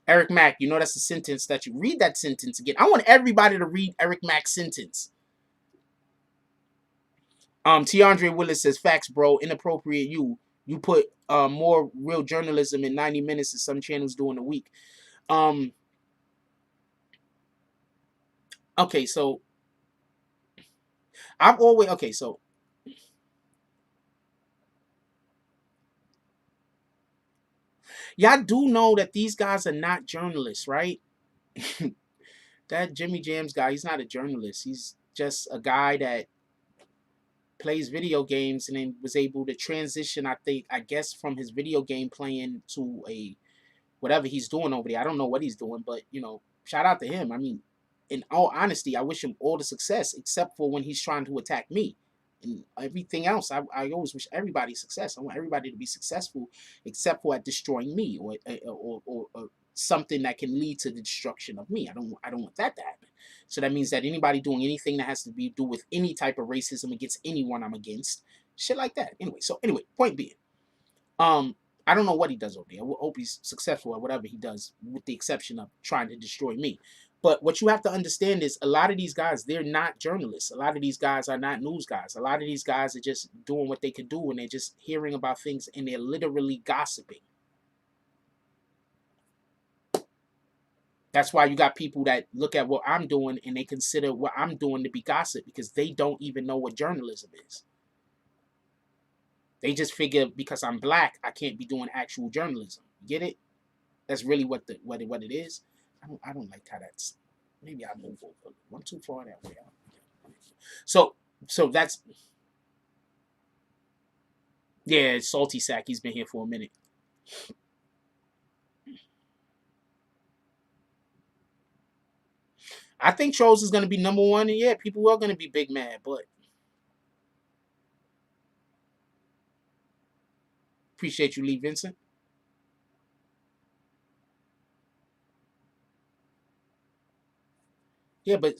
Eric Mack, you know that's the sentence that you read that sentence again. I want everybody to read Eric Mack's sentence. Tiandre Willis says, facts, bro. Inappropriate you. You put more real journalism in 90 minutes than some channels do in a week. Okay, so I've always so y'all do know that these guys are not journalists, right? That Jimmy Jams guy, he's not a journalist. He's just a guy that plays video games and then was able to transition, I guess, from his video game playing to a whatever he's doing over there. I don't know what he's doing, but you know, shout out to him. I mean, in all honesty, I wish him all the success, except for when he's trying to attack me. And everything else, I always wish everybody success. I want everybody to be successful, except for at destroying me or something that can lead to the destruction of me. I don't want that to happen. So that means that anybody doing anything that has to do with any type of racism against anyone I'm against, shit like that. Anyway, point being, I don't know what he does over there. I hope he's successful at whatever he does, with the exception of trying to destroy me. But what you have to understand is a lot of these guys, they're not journalists. A lot of these guys are not news guys. A lot of these guys are just doing what they can do and they're just hearing about things and they're literally gossiping. That's why you got people that look at what I'm doing and they consider what I'm doing to be gossip because they don't even know what journalism is. They just figure because I'm black, I can't be doing actual journalism. Get it? That's really what it is. I don't like how that's. Maybe I move over. I'm too far that way. So that's. Yeah, Salty Sack. He's been here for a minute. I think Trolls is going to be number one, and yeah, people are going to be big mad, but appreciate you, Lee Vincent. Yeah, but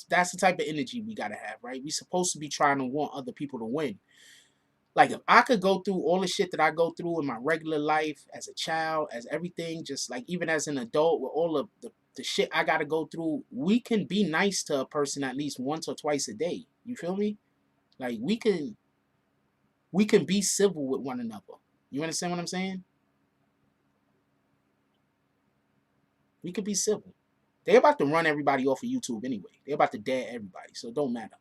that's the type of energy we gotta have, right? We supposed to be trying to want other people to win. Like if I could go through all the shit that I go through in my regular life as a child, as everything, just like even as an adult with all of the shit I gotta go through, we can be nice to a person at least once or twice a day. You feel me? Like we can be civil with one another. You understand what I'm saying? We could be civil. They're about to run everybody off of YouTube anyway. They're about to dead everybody, so it don't matter.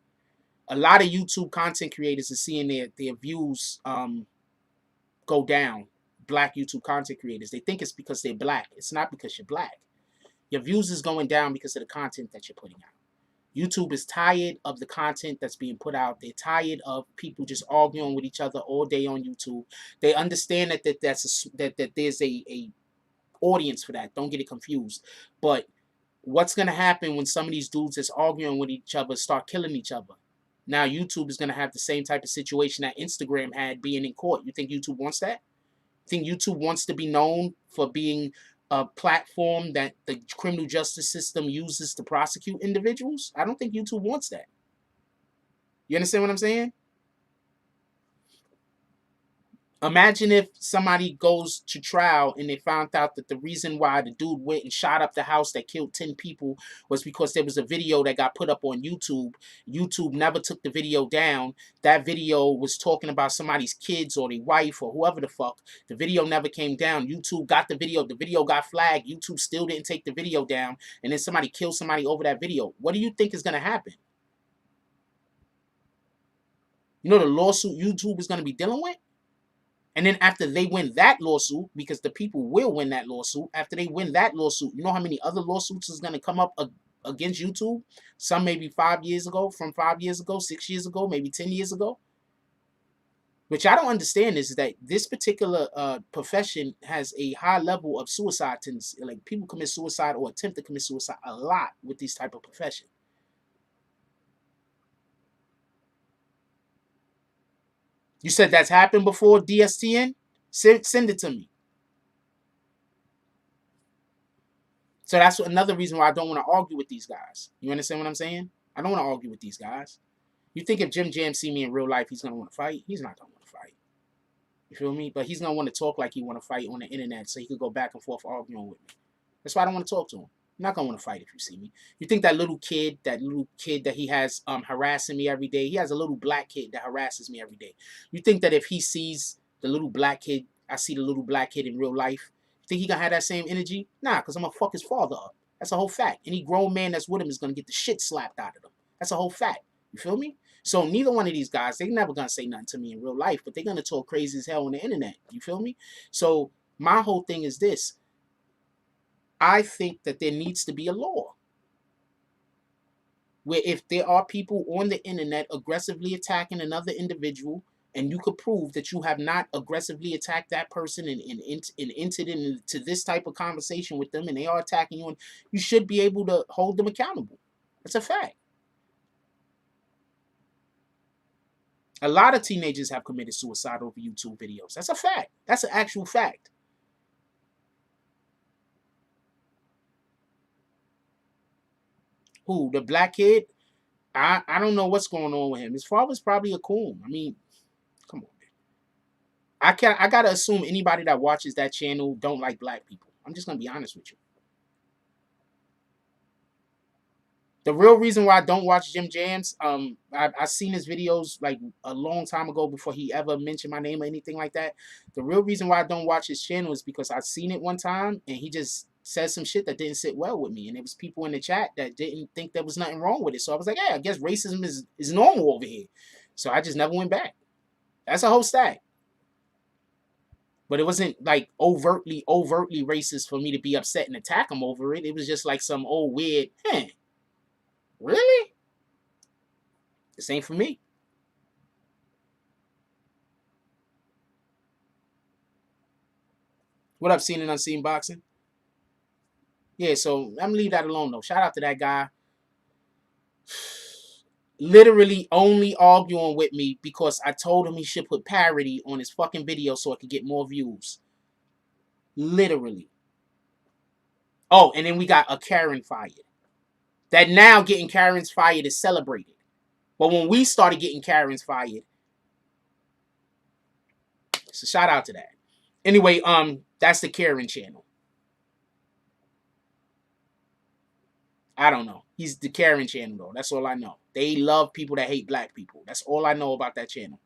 A lot of YouTube content creators are seeing their views go down. Black YouTube content creators. They think it's because they're black. It's not because you're black. Your views is going down because of the content that you're putting out. YouTube is tired of the content that's being put out. They're tired of people just arguing with each other all day on YouTube. They understand that there's a audience for that. Don't get it confused. But what's going to happen when some of these dudes that's arguing with each other start killing each other? Now YouTube is going to have the same type of situation that Instagram had being in court. You think YouTube wants that? You think YouTube wants to be known for being a platform that the criminal justice system uses to prosecute individuals? I don't think YouTube wants that. You understand what I'm saying? Imagine if somebody goes to trial and they found out that the reason why the dude went and shot up the house that killed 10 people was because there was a video that got put up on YouTube. YouTube never took the video down. That video was talking about somebody's kids or their wife or whoever the fuck. The video never came down. YouTube got the video. The video got flagged. YouTube still didn't take the video down. And then somebody killed somebody over that video. What do you think is going to happen? You know the lawsuit YouTube is going to be dealing with? And then after they win that lawsuit, because the people will win that lawsuit, after they win that lawsuit, you know how many other lawsuits is going to come up against YouTube? Some maybe 5 years ago, from 5 years ago, 6 years ago, maybe 10 years ago. Which I don't understand is that this particular profession has a high level of suicide tendency. Like people commit suicide or attempt to commit suicide a lot with this type of profession. You said that's happened before, DSTN? Send it to me. So that's another reason why I don't want to argue with these guys. You understand what I'm saying? I don't want to argue with these guys. You think if Jim Jam see me in real life, he's going to want to fight? He's not going to want to fight. You feel me? But he's going to want to talk like he want to fight on the internet so he could go back and forth arguing with me. That's why I don't want to talk to him. I'm not gonna want to fight if you see me. You think that little kid that he has harassing me every day, he has a little black kid that harasses me every day. You think that if he sees the little black kid, I see the little black kid in real life, you think he gonna have that same energy? Nah, because I'm gonna fuck his father up. That's a whole fact. Any grown man that's with him is gonna get the shit slapped out of them. That's a whole fact. You feel me? So neither one of these guys, they never gonna say nothing to me in real life, but they're gonna talk crazy as hell on the internet. You feel me? So my whole thing is this. I think that there needs to be a law where if there are people on the internet aggressively attacking another individual and you could prove that you have not aggressively attacked that person and entered into this type of conversation with them and they are attacking you, you should be able to hold them accountable. That's a fact. A lot of teenagers have committed suicide over YouTube videos. That's a fact. That's an actual fact. Who? The black kid? I don't know what's going on with him. His father's probably a coon. I mean, come on, man. I gotta assume anybody that watches that channel don't like black people. I'm just gonna be honest with you. The real reason why I don't watch Jim Jams, I've seen his videos like a long time ago before he ever mentioned my name or anything like that. The real reason why I don't watch his channel is because I've seen it one time and he just said some shit that didn't sit well with me. And there was people in the chat that didn't think there was nothing wrong with it. So I was like, yeah, I guess racism is normal over here. So I just never went back. That's a whole stack. But it wasn't like overtly racist for me to be upset and attack him over it. It was just like some old weird, really? This ain't for me. What up, Seen and Unseen Boxing? Yeah, so I'm gonna leave that alone though. Shout out to that guy. Literally only arguing with me because I told him he should put parody on his fucking video so it could get more views. Literally. Oh, and then we got a Karen fired. That now getting Karens fired is celebrated. But when we started getting Karens fired, so shout out to that. Anyway, that's the Karen channel. I don't know. He's the Karen channel though. That's all I know. They love people that hate black people. That's all I know about that channel.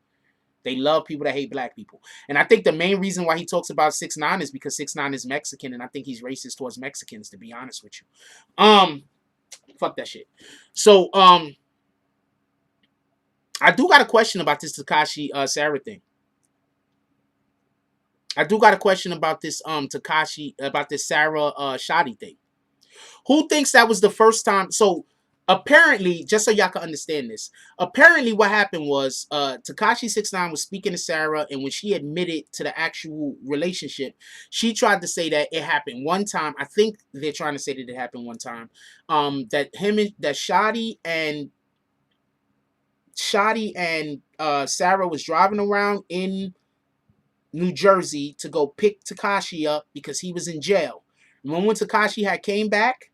They love people that hate black people. And I think the main reason why he talks about 6ix9ine is because 6ix9ine is Mexican, and I think he's racist towards Mexicans, to be honest with you. Fuck that shit. So, I do got a question about this Tekashi Sara thing. I do got a question about this Tekashi, about this Sara Shotti thing. Who thinks that was the first time? So apparently, just so y'all can understand this, apparently what happened was Tekashi 6ix9ine was speaking to Sara, and when she admitted to the actual relationship, she tried to say that it happened one time. I think they're trying to say that it happened one time. That Shotti and Shotti and Sara was driving around in New Jersey to go pick Tekashi up because he was in jail. And when Tekashi had came back,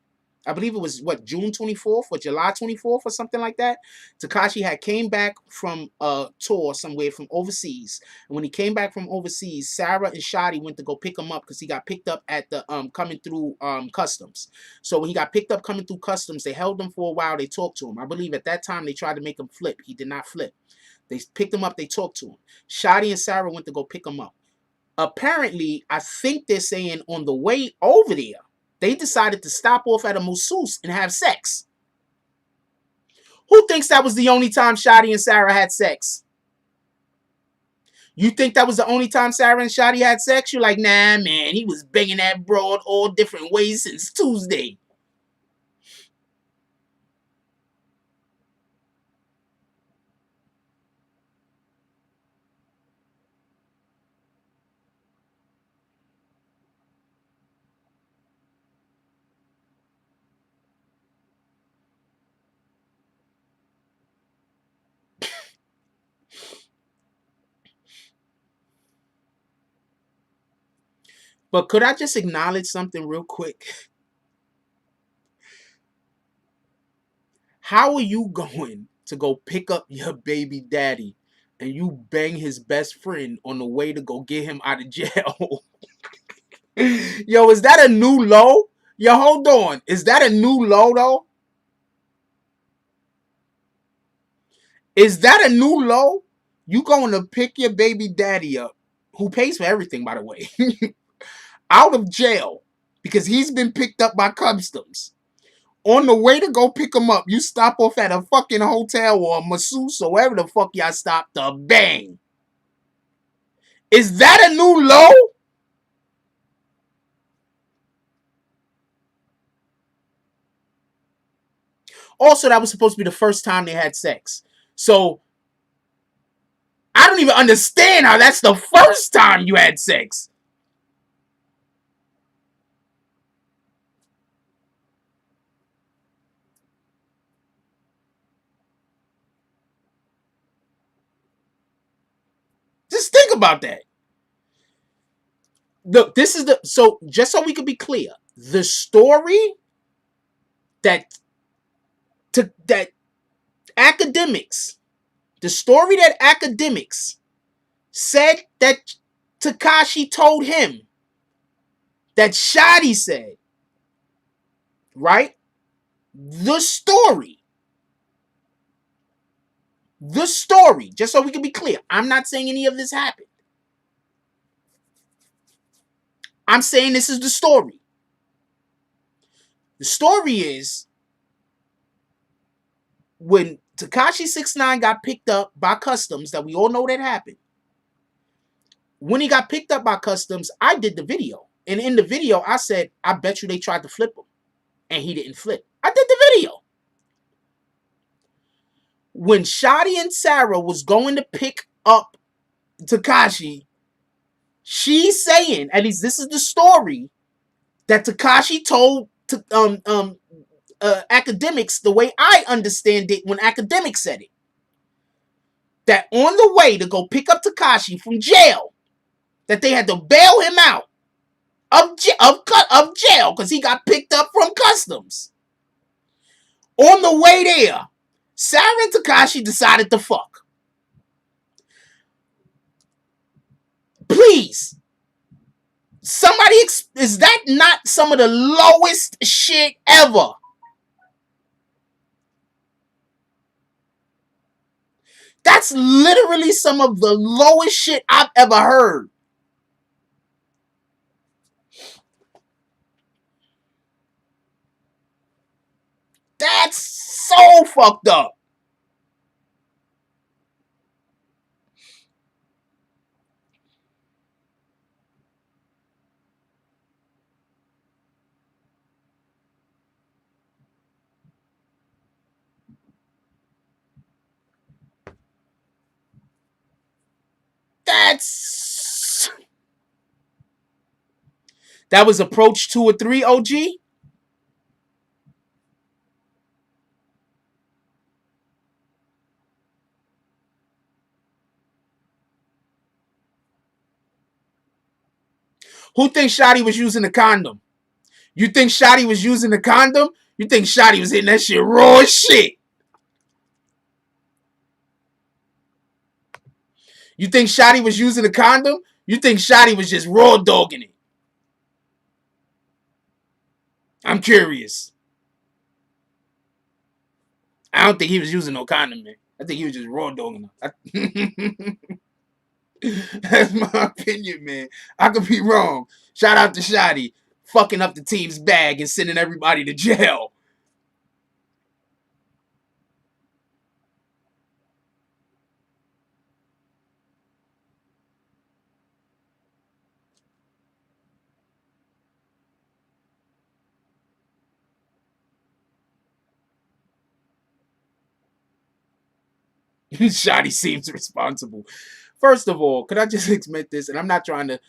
I believe it was June 24th or July 24th or something like that. Tekashi had came back from a tour somewhere from overseas. And when he came back from overseas, Sara and Shotti went to go pick him up because he got picked up at the coming through customs. So when he got picked up coming through customs, they held him for a while. They talked to him. I believe at that time they tried to make him flip. He did not flip. They picked him up. They talked to him. Shotti and Sara went to go pick him up. Apparently, I think they're saying on the way over there, they decided to stop off at a masseuse and have sex. Who thinks that was the only time Shotti and Sara had sex? You think that was the only time Sara and Shotti had sex? You're like, nah, man, he was banging that broad all different ways since Tuesday. But could I just acknowledge something real quick? How are you going to go pick up your baby daddy and you bang his best friend on the way to go get him out of jail? Yo, is that a new low? Yo, hold on. Is that a new low, though? Is that a new low? You going to pick your baby daddy up, who pays for everything, by the way, out of jail because he's been picked up by customs. On the way to go pick him up, you stop off at a fucking hotel or a masseuse or wherever the fuck y'all stop to bang. Is that a new low? Also, that was supposed to be the first time they had sex. So, I don't even understand how that's the first time you had sex. Just think about that. Look, this is so just so we can be clear, the story that Akademiks, the story that Akademiks said that Tekashi told him, that Shotti said, right? The story, just so we can be clear, I'm not saying any of this happened. I'm saying this is the story. The story is when Tekashi 6ix9ine got picked up by customs, that we all know that happened. When he got picked up by customs, I did the video. And in the video, I said, I bet you they tried to flip him. And he didn't flip. I did the video. When Shotti and Sara was going to pick up Tekashi, she's saying, at least this is the story, that Tekashi told Akademiks the way I understand it when Akademiks said it. That on the way to go pick up Tekashi from jail, that they had to bail him out of jail because he got picked up from customs. On the way there, Sara and Tekashi decided to fuck. Please. Somebody, is that not some of the lowest shit ever? That's literally some of the lowest shit I've ever heard. That's so fucked up. That was approach 2 or 3, OG? Who thinks Shotti was using a condom? You think Shotti was using a condom? You think Shotti was hitting that shit raw as shit? You think Shotti was using a condom? You think Shotti was just raw dogging it? I'm curious. I don't think he was using no condom, man. I think he was just raw dogging her. That's my opinion, man. I could be wrong. Shout out to Shotti fucking up the team's bag and sending everybody to jail. Shotti seems responsible. First of all, could I just admit this? And I'm not trying to.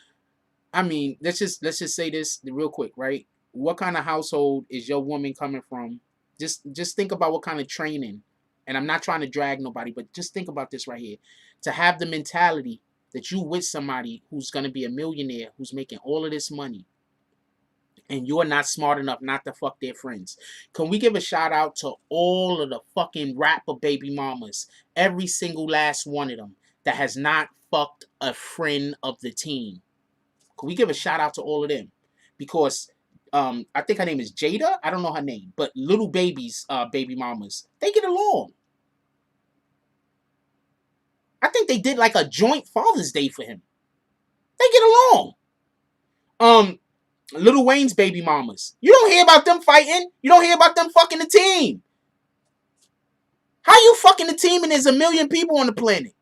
I mean, let's just say this real quick, right? What kind of household is your woman coming from? Just think about what kind of training. And I'm not trying to drag nobody, but just think about this right here. To have the mentality that you with somebody who's going to be a millionaire, who's making all of this money, and you're not smart enough not to fuck their friends. Can we give a shout out to all of the fucking rapper baby mamas, every single last one of them that has not fucked a friend of the team? Can we give a shout out to all of them? Because I think her name is Jada. I don't know her name, but Little Baby's baby mamas, they get along. I think they did like a joint Father's Day for him. They get along. Lil Wayne's baby mamas. You don't hear about them fighting. You don't hear about them fucking the team. How you fucking the team and there's a million people on the planet?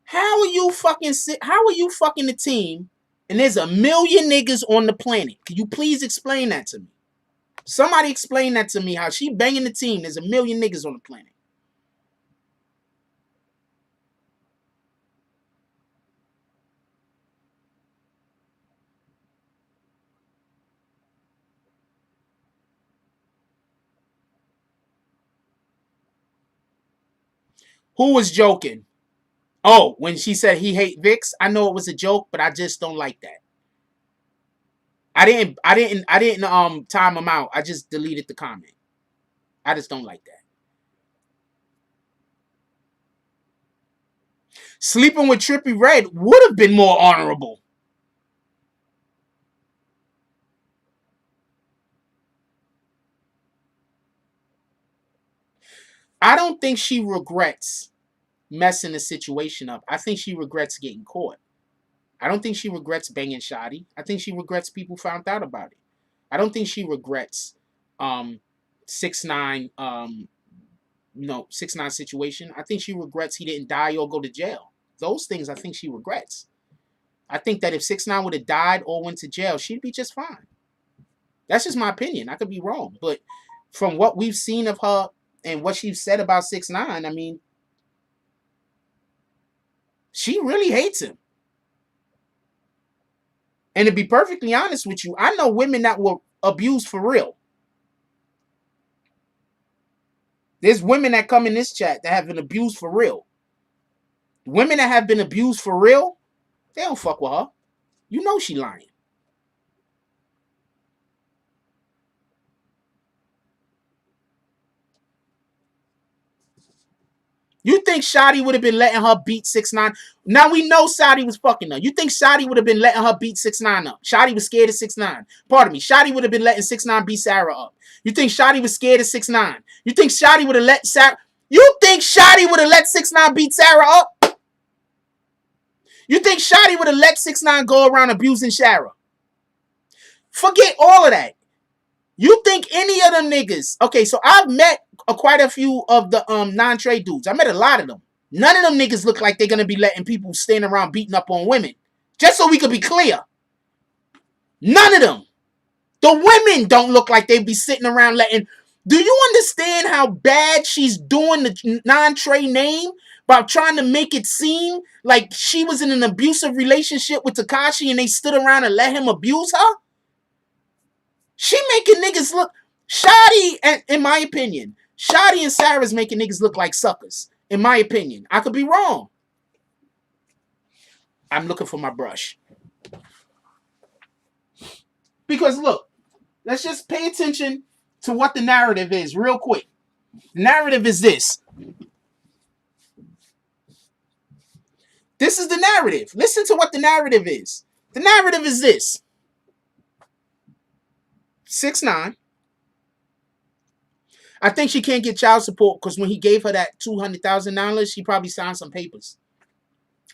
How are you fucking the team and there's a million niggas on the planet? Can you please explain that to me? Somebody explain that to me, how she banging the team. There's a million niggas on the planet. Who was joking? Oh, when she said he hate Vicks, I know it was a joke, but I just don't like that. I didn't time him out. I just deleted the comment. I just don't like that. Sleeping with Trippie Redd would have been more honorable. I don't think she regrets messing the situation up. I think she regrets getting caught. I don't think she regrets banging Shotti. I think she regrets people found out about it. I don't think she regrets 6ix9ine 6ix9ine situation. I think she regrets he didn't die or go to jail. Those things I think she regrets. I think that if 6ix9ine would have died or went to jail, she'd be just fine. That's just my opinion. I could be wrong. But from what we've seen of her and what she's said about 6ix9ine, I mean, she really hates him. And to be perfectly honest with you, I know women that were abused for real. There's women that come in this chat that have been abused for real. Women that have been abused for real, they don't fuck with her. You know she lying. You think Shotti would have been letting her beat 6ix9ine? Now we know Shotti was fucking her. You think Shotti would have been letting her beat 6ix9ine up? Shotti was scared of 6ix9ine. Pardon me. Shotti would have been letting 6ix9ine beat Sara up. You think Shotti was scared of 6ix9ine? You think Shotti would have let Sara... You think Shotti would have let 6ix9ine beat Sara up? You think Shotti would have let 6ix9ine go around abusing Sara? Forget all of that. You think any of them niggas... Okay, so I've met quite a few of the non-trade dudes. I met a lot of them. None of them niggas look like they're going to be letting people stand around beating up on women. Just so we could be clear. None of them. The women don't look like they'd be sitting around letting Do you understand how bad she's doing the non-Trey name by trying to make it seem like she was in an abusive relationship with Tekashi and they stood around and let him abuse her? She making niggas look... Shotti, and in my opinion, Shotti and Sarah's making niggas look like suckers. In my opinion. I could be wrong. I'm looking for my brush. Because look, let's just pay attention to what the narrative is real quick. The narrative is this. This is the narrative. Listen to what the narrative is. The narrative is this. 6ix9ine. I think she can't get child support because when he gave her that $200,000, she probably signed some papers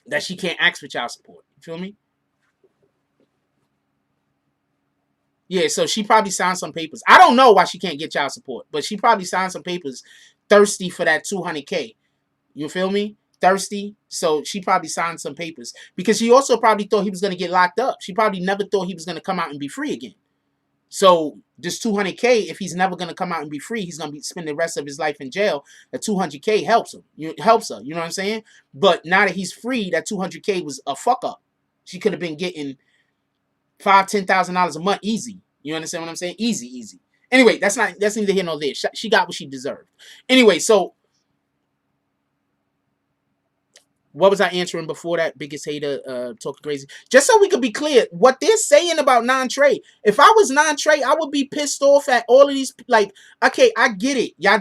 that she can't ask for child support. You feel me? Yeah, so she probably signed some papers. I don't know why she can't get child support, but she probably signed some papers thirsty for that $200K. You feel me? Thirsty. So she probably signed some papers because she also probably thought he was going to get locked up. She probably never thought he was going to come out and be free again. So this $200K, if he's never going to come out and be free, he's going to be spending the rest of his life in jail. That $200K helps him. Helps her. You know what I'm saying? But now that he's free, that $200K was a fuck up. She could have been getting $5,000, $10,000 a month easy. You understand what I'm saying? Easy. Anyway, that's neither here nor there. She got what she deserved. Anyway, so what was I answering before that? Biggest hater talking crazy. Just so we could be clear, what they're saying about non-Trey. If I was non-Trey, I would be pissed off at all of these. Like, okay, I get it. Y'all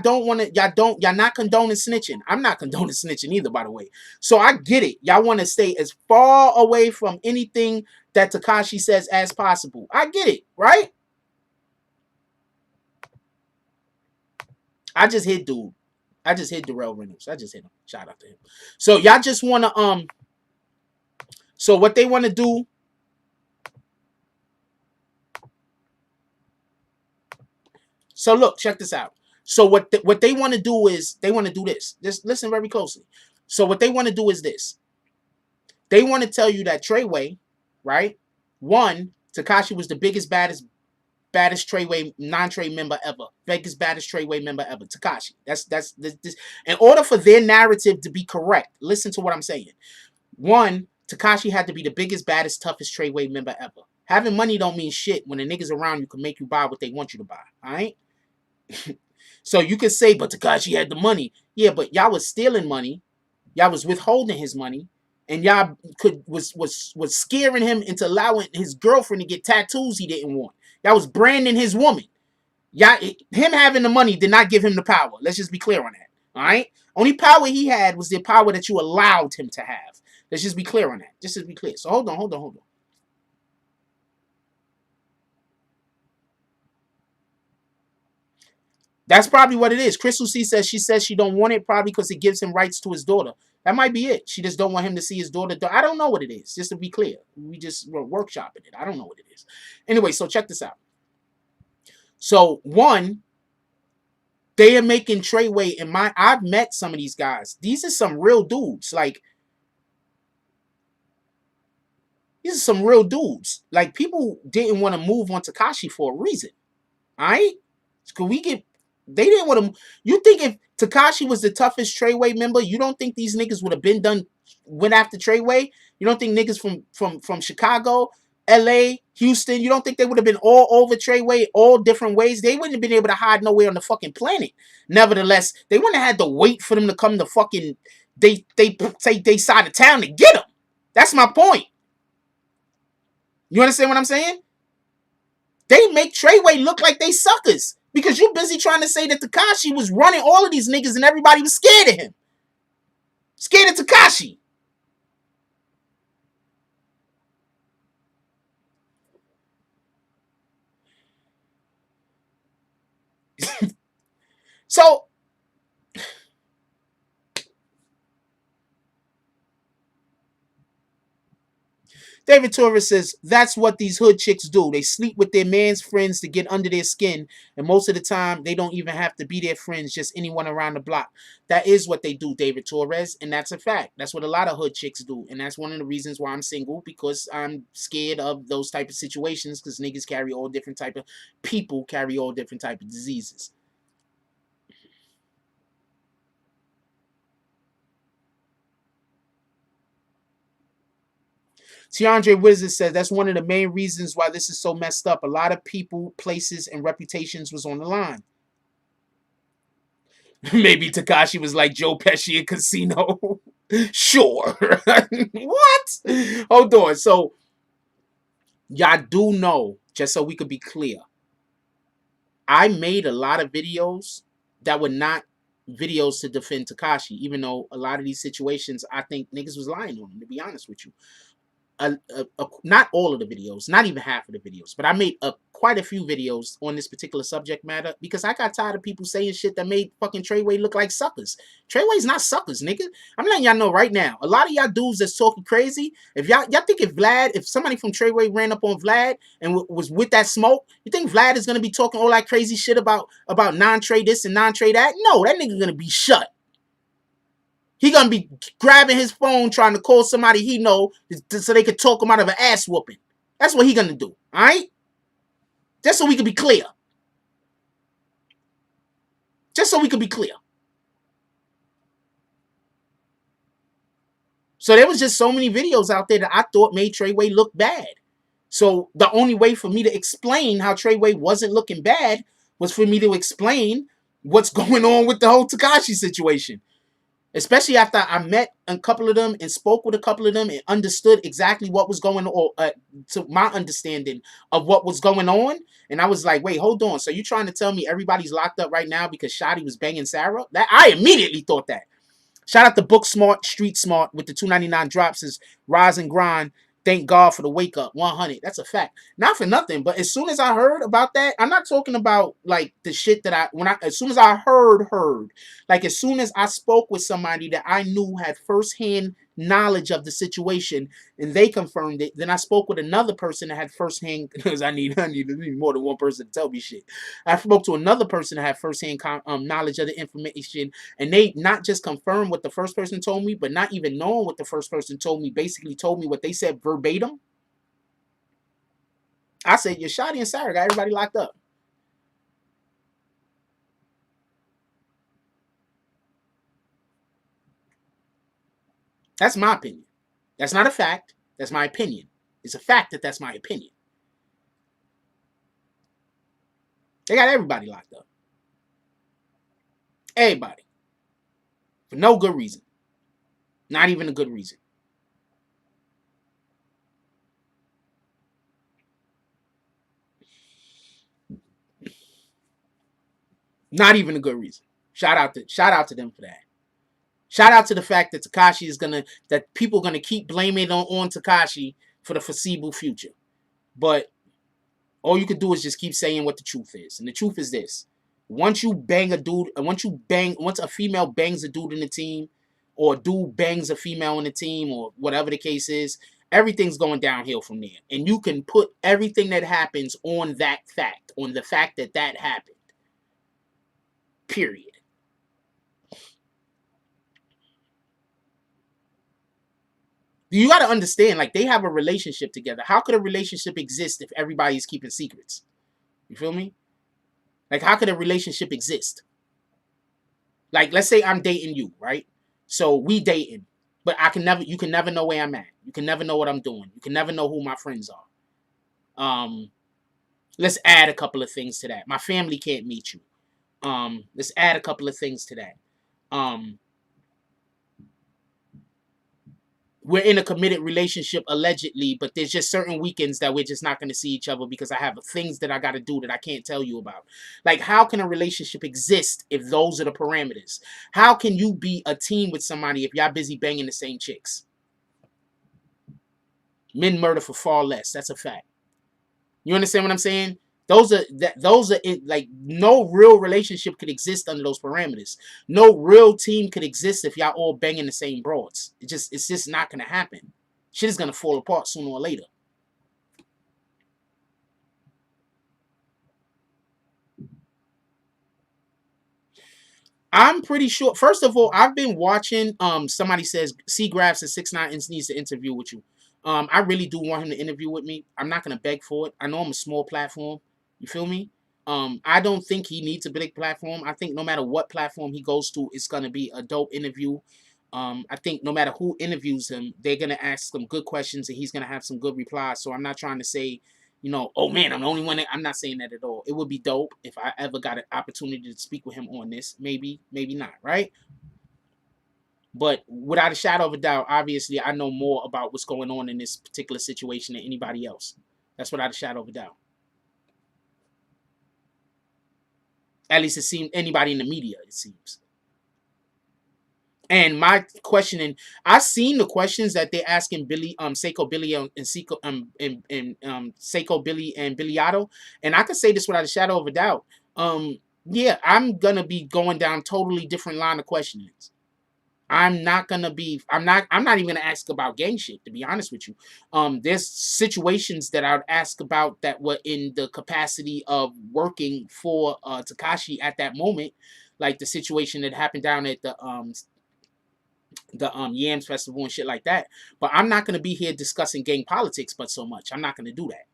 not condoning snitching. I'm not condoning snitching either, by the way. So I get it. Y'all want to stay as far away from anything that Tekashi says as possible. I get it, right? I just hit dude. I just hit Darrell Reynolds. I just hit him. Shout out to him. So y'all just want to so what they want to do, so look, check this out. So what they want to do is they want to do this. Just listen very closely. So what they want to do is this. They want to tell you that Treyway, right? One, Tekashi was the biggest, baddest Treyway non-Trey member ever. Biggest, baddest Treyway member ever. Tekashi. That's this. In order for their narrative to be correct, listen to what I'm saying. One, Tekashi had to be the biggest, baddest, toughest Treyway member ever. Having money don't mean shit when the niggas around you can make you buy what they want you to buy. All right? So you could say, but Tekashi had the money. Yeah, but y'all was stealing money. Y'all was withholding his money. And y'all was scaring him into allowing his girlfriend to get tattoos he didn't want. Y'all was branding his woman. Him having the money did not give him the power. Let's just be clear on that. All right? Only power he had was the power that you allowed him to have. Let's just be clear on that. Just to be clear. So hold on. That's probably what it is. Crystal C says she don't want it probably because it gives him rights to his daughter. That might be it. She just don't want him to see his daughter. I don't know what it is. Just to be clear. We just were workshopping it. I don't know what it is. Anyway, so check this out. So one, they are making Treyway I've met some of these guys. These are some real dudes. Like, these are some real dudes. Like, people didn't want to move on Tekashi for a reason. All right? They didn't want to. You think if Tekashi was the toughest Treyway member, you don't think these niggas would have went after Treyway? You don't think niggas from Chicago, LA, Houston, you don't think they would have been all over Treyway all different ways? They wouldn't have been able to hide nowhere on the fucking planet. Nevertheless, they wouldn't have had to wait for them to come to fucking they side of town to get them. That's my point. You understand what I'm saying? They make Treyway look like they suckers. Because you're busy trying to say that Tekashi was running all of these niggas and everybody was scared of him. Scared of Tekashi. So, David Torres says, that's what these hood chicks do. They sleep with their man's friends to get under their skin. And most of the time, they don't even have to be their friends, just anyone around the block. That is what they do, David Torres. And that's a fact. That's what a lot of hood chicks do. And that's one of the reasons why I'm single, because I'm scared of those type of situations, because niggas carry all different type of people, carry all different type of diseases. Tiandre Wizard says that's one of the main reasons why this is so messed up. A lot of people, places, and reputations was on the line. Maybe Tekashi was like Joe Pesci in Casino. Sure. What? Hold on. So, y'all do know, just so we could be clear, I made a lot of videos that were not videos to defend Tekashi, even though a lot of these situations, I think niggas was lying on him, to be honest with you. Not all of the videos, not even half of the videos, but I made quite a few videos on this particular subject matter because I got tired of people saying shit that made fucking Treyway look like suckers. Treyway's not suckers, nigga. I'm letting y'all know right now. A lot of y'all dudes that's talking crazy, if y'all think if somebody from Treyway ran up on Vlad and was with that smoke, you think Vlad is gonna be talking all that crazy shit about non-Trey this and non-Trey that? No, that nigga gonna be shut. He gonna be grabbing his phone trying to call somebody he know so they could talk him out of an ass whooping. That's what he gonna do, all right? Just so we can be clear. Just so we can be clear. So there was just so many videos out there that I thought made Treyway look bad. So the only way for me to explain how Treyway wasn't looking bad was for me to explain what's going on with the whole Tekashi situation. Especially after I met a couple of them and spoke with a couple of them and understood exactly what was going on, to my understanding of what was going on. And I was like, wait, hold on. So you trying to tell me everybody's locked up right now because Shotti was banging Sarah? That I immediately thought that. Shout out to Book Smart, Street Smart with the $2.99 drops is Rise and Grind. Thank God for the wake up. 100. That's a fact. Not for nothing, but as soon as I heard about that, I'm not talking about like the shit that as soon as I heard, like as soon as I spoke with somebody that I knew had firsthand knowledge of the situation and they confirmed it, then I spoke with another person that had firsthand, because I need more than one person to tell me shit. I spoke to another person that had firsthand knowledge of the information, and they not just confirmed what the first person told me, but not even knowing what the first person told me, basically told me what they said verbatim. I said, your Shotti and Sarah got everybody locked up. That's my opinion. That's not a fact. That's my opinion. It's a fact that that's my opinion. They got everybody locked up. Everybody. For no good reason. Not even a good reason. Not even a good reason. Shout out to them for that. Shout out to the fact that Tekashi is that people are gonna keep blaming on Tekashi for the foreseeable future. But all you can do is just keep saying what the truth is. And the truth is this. Once a female bangs a dude in the team, or a dude bangs a female in the team, or whatever the case is, everything's going downhill from there. And you can put everything that happens on that fact, on the fact that that happened. Period. You got to understand, like, they have a relationship together. How could a relationship exist if everybody's keeping secrets? You feel me? Like, how could a relationship exist? Like, let's say I'm dating you, right? So we dating, but you can never know where I'm at. You can never know what I'm doing. You can never know who my friends are. Let's add a couple of things to that. My family can't meet you. Let's add a couple of things to that. We're in a committed relationship allegedly, but there's just certain weekends that we're just not going to see each other because I have things that I got to do that I can't tell you about. Like, how can a relationship exist if those are the parameters? How can you be a team with somebody if y'all busy banging the same chicks? Men murder for far less. That's a fact. You understand what I'm saying? Those are like, no real relationship could exist under those parameters. No real team could exist if y'all all banging the same broads. It's just not gonna happen. Shit is gonna fall apart sooner or later. I'm pretty sure. First of all, I've been watching. Somebody says C Graphs at 6ix9ine needs to interview with you. I really do want him to interview with me. I'm not gonna beg for it. I know I'm a small platform. You feel me? I don't think he needs a big platform. I think no matter what platform he goes to, it's gonna be a dope interview. I think no matter who interviews him, they're gonna ask him good questions and he's gonna have some good replies. So I'm not trying to say, oh man, I'm the only one. I'm not saying that at all. It would be dope if I ever got an opportunity to speak with him on this. Maybe, maybe not, right? But without a shadow of a doubt, obviously, I know more about what's going on in this particular situation than anybody else. That's without a shadow of a doubt. At least it seems anybody in the media, it seems. And my questioning, I've seen the questions that they're asking Billy, Seiko Billy and Seiko, Seiko Billy and Billiato, and I can say this without a shadow of a doubt. Yeah, I'm gonna be going down totally different line of questionings. I'm not even gonna ask about gang shit, to be honest with you. There's situations that I would ask about that were in the capacity of working for Tekashi at that moment, like the situation that happened down at the Yams Festival and shit like that. But I'm not gonna be here discussing gang politics, but so much. I'm not gonna do that.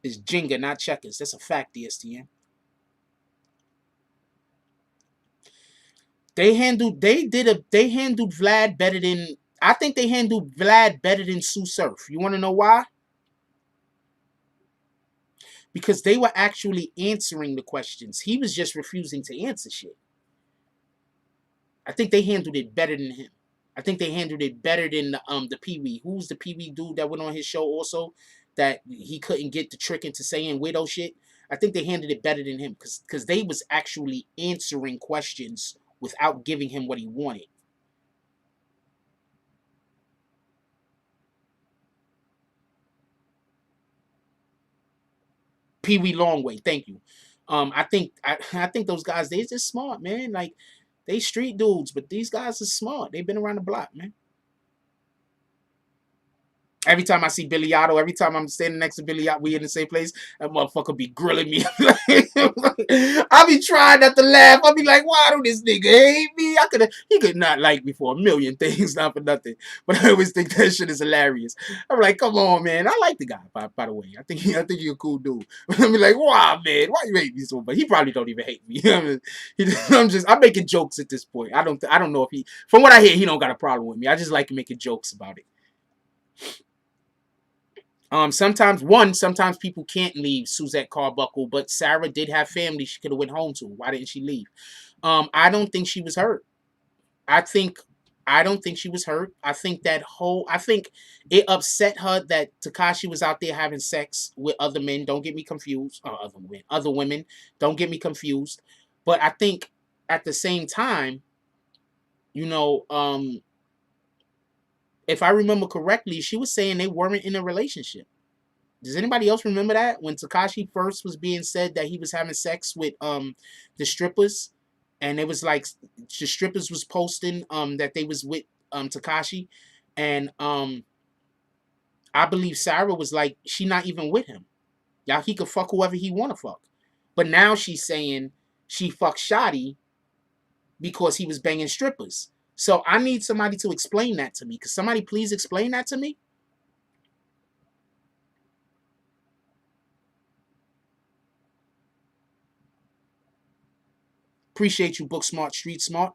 It's Jenga, not checkers. That's a fact, DSTN. They handled Vlad better than, I think they handled Vlad better than Sue Surf. You want to know why? Because they were actually answering the questions. He was just refusing to answer shit. I think they handled it better than him. I think they handled it better than the Pee-wee. Who's the Pee-wee dude that went on his show also? That he couldn't get the trick into saying widow shit. I think they handled it better than him because they was actually answering questions without giving him what he wanted. Pee-wee Longway, thank you. I think those guys, they just smart, man. Like, they street dudes, but these guys are smart. They've been around the block, man. Every time I see Billy Otto, every time I'm standing next to Billy Otto, we in the same place, that motherfucker be grilling me. I be trying not to laugh. I be like, why do this nigga hate me? He could not like me for a million things, not for nothing. But I always think that shit is hilarious. I'm like, come on, man. I like the guy, by the way. I think he's a cool dude. I be like, wow, man, why you hate me so much? He probably don't even hate me. I'm making jokes at this point. I don't know if he, from what I hear, he don't got a problem with me. I just like making jokes about it. Sometimes people can't leave Suzette Carbuncle, but Sarah did have family she could have went home to. Why didn't she leave? I don't think she was hurt. I don't think she was hurt. I think it upset her that Tekashi was out there having sex with other men. Don't get me confused. Other women. Don't get me confused. But I think at the same time, if I remember correctly, she was saying they weren't in a relationship. Does anybody else remember that? When Tekashi first was being said that he was having sex with the strippers, and it was like the strippers was posting that they was with Tekashi, and I believe Sarah was like, she not even with him. Y'all, he could fuck whoever he wanna fuck. But now she's saying she fucked Shotti because he was banging strippers. So I need somebody to explain that to me. Could somebody please explain that to me? Appreciate you, Book Smart, Street Smart.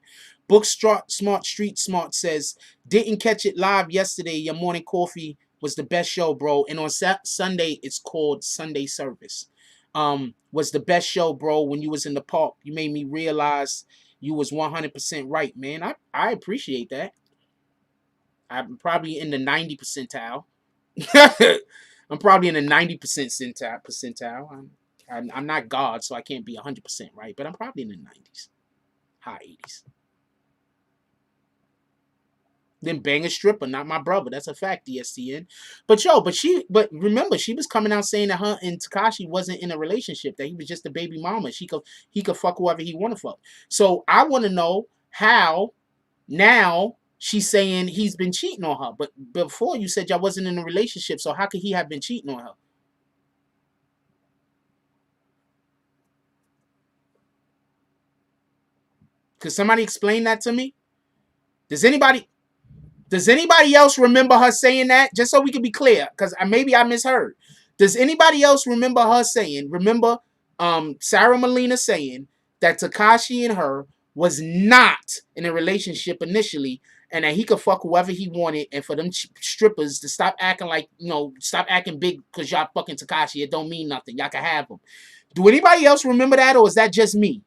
Book Smart, Street Smart says, didn't catch it live yesterday. Your morning coffee was the best show, bro. And on Sunday, it's called Sunday Service. Was the best show, bro. When you was in the park, you made me realize you was 100% right, man. I appreciate that. I'm probably in the 90 percentile. I'm probably in the 90% percentile. I'm not God, so I can't be 100% right, but I'm probably in the 90s, high 80s. Then bang a stripper, not my brother. That's a fact, DSTN. But remember, she was coming out saying that her and Tekashi wasn't in a relationship, that he was just a baby mama. He could fuck whoever he want to fuck. So I want to know how now she's saying he's been cheating on her. But before you said y'all wasn't in a relationship, so how could he have been cheating on her? Could somebody explain that to me? Does anybody else remember her saying that? Just so we can be clear, because maybe I misheard. Does anybody else remember her saying, Sarah Molina saying that Tekashi and her was not in a relationship initially, and that he could fuck whoever he wanted, and for them strippers to stop acting like, stop acting big because y'all fucking Tekashi. It don't mean nothing. Y'all can have them. Do anybody else remember that, or is that just me?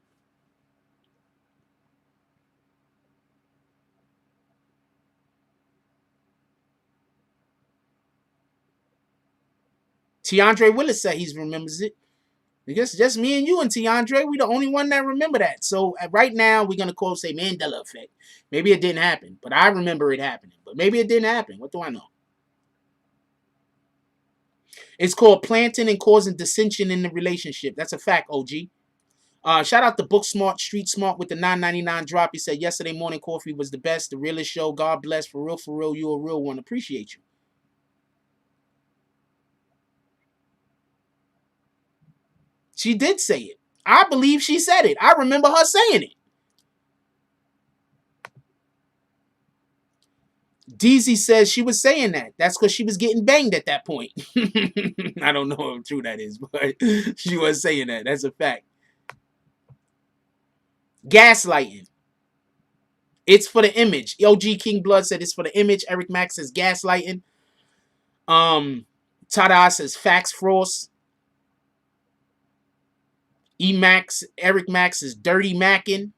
Tiandre Willis said he remembers it. I guess just me and you and Tiandre, we the only one that remember that. So right now, we're going to say Mandela effect. Maybe it didn't happen, but I remember it happening. But maybe it didn't happen. What do I know? It's called planting and causing dissension in the relationship. That's a fact, OG. Shout out to Book Smart, Street Smart with the $9.99 drop. He said, yesterday morning coffee was the best, the realest show. God bless. For real, you a real one. Appreciate you. She did say it. I believe she said it. I remember her saying it. Deezy says she was saying that. That's because she was getting banged at that point. I don't know how true that is, but she was saying that. That's a fact. Gaslighting. It's for the image. OG King Blood said it's for the image. Eric Max says gaslighting. Tada says fax frost. Eric Max is dirty macking.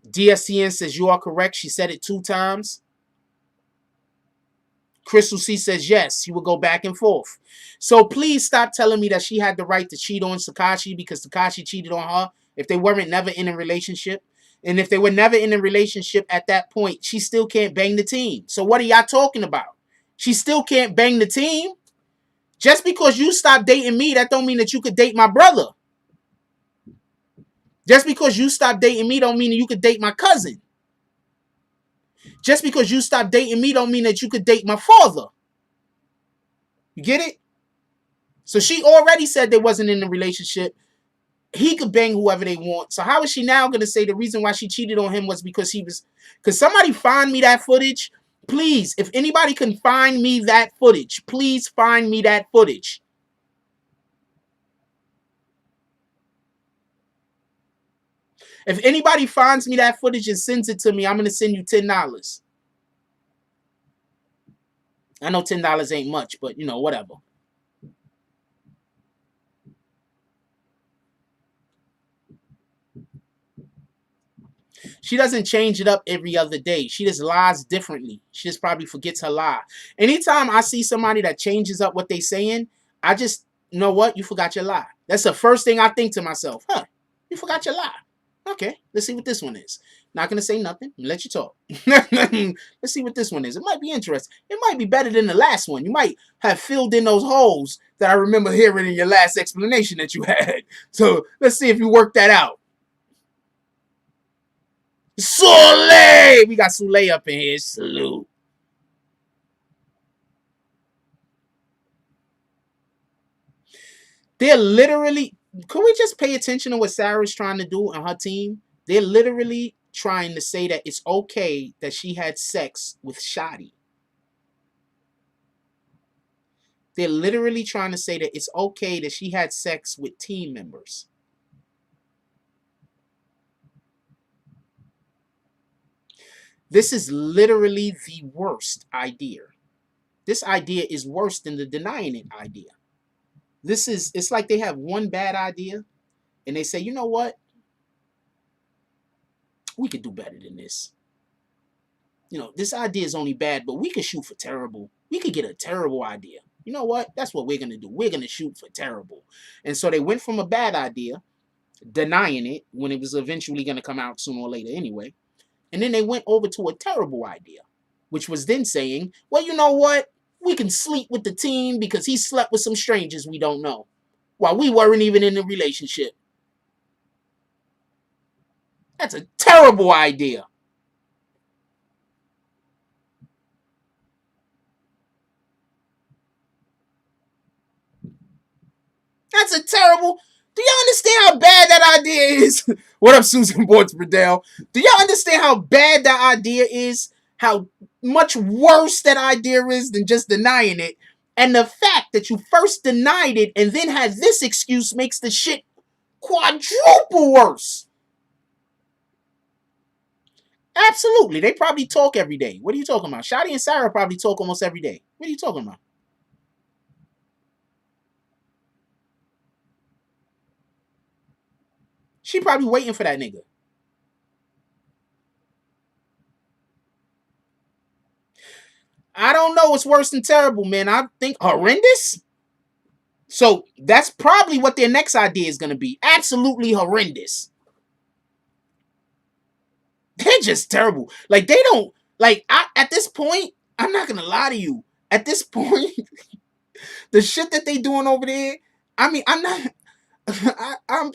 DSCN says you are correct. She said it 2 times. Crystal C says yes. She will go back and forth. So please stop telling me that she had the right to cheat on Tekashi because Tekashi cheated on her if they weren't never in a relationship. And if they were never in a relationship at that point, she still can't bang the team. So what are y'all talking about? She still can't bang the team? Just because you stopped dating me, that don't mean that you could date my brother. Just because you stopped dating me don't mean that you could date my cousin. Just because you stopped dating me don't mean that you could date my father. You get it? So she already said they wasn't in a relationship. He could bang whoever they want. So how is she now going to say the reason why she cheated on him was because he was... Could somebody find me that footage? Please, if anybody can find me that footage, please find me that footage. If anybody finds me that footage and sends it to me, I'm going to send you $10. I know $10 ain't much, but, whatever. She doesn't change it up every other day. She just lies differently. She just probably forgets her lie. Anytime I see somebody that changes up what they saying, I just, you know what? You forgot your lie. That's the first thing I think to myself. You forgot your lie. Okay, let's see what this one is. Not going to say nothing. Let you talk. Let's see what this one is. It might be interesting. It might be better than the last one. You might have filled in those holes that I remember hearing in your last explanation that you had. So let's see if you work that out. Soleil! We got Soleil up in here. Salute. They're literally... Can we just pay attention to what Sarah's trying to do and her team? They're literally trying to say that it's okay that she had sex with Shotti. They're literally trying to say that it's okay that she had sex with team members. This is literally the worst idea. This idea is worse than the denying it idea. It's like they have one bad idea and they say, you know what? We could do better than this. This idea is only bad, but we could shoot for terrible. We could get a terrible idea. You know what? That's what we're going to do. We're going to shoot for terrible. And so they went from a bad idea, denying it when it was eventually going to come out sooner or later anyway. And then they went over to a terrible idea, which was then saying, well, you know what? We can sleep with the team because he slept with some strangers we don't know while we weren't even in a relationship. That's a terrible idea. That's a terrible... Do y'all understand how bad that idea is? What up, Susan Bortz Bradell? Do y'all understand how bad that idea is? How much worse that idea is than just denying it? And the fact that you first denied it and then had this excuse makes the shit quadruple worse. Absolutely. They probably talk every day. What are you talking about? Shotti and Sara probably talk almost every day. What are you talking about? She probably waiting for that nigga. I don't know what's worse than terrible, man. I think horrendous. So that's probably what their next idea is going to be. Absolutely horrendous. They're just terrible. Like, they don't, like, at this point, I'm not going to lie to you. At this point, the shit that they doing over there, I mean, I'm not, I'm,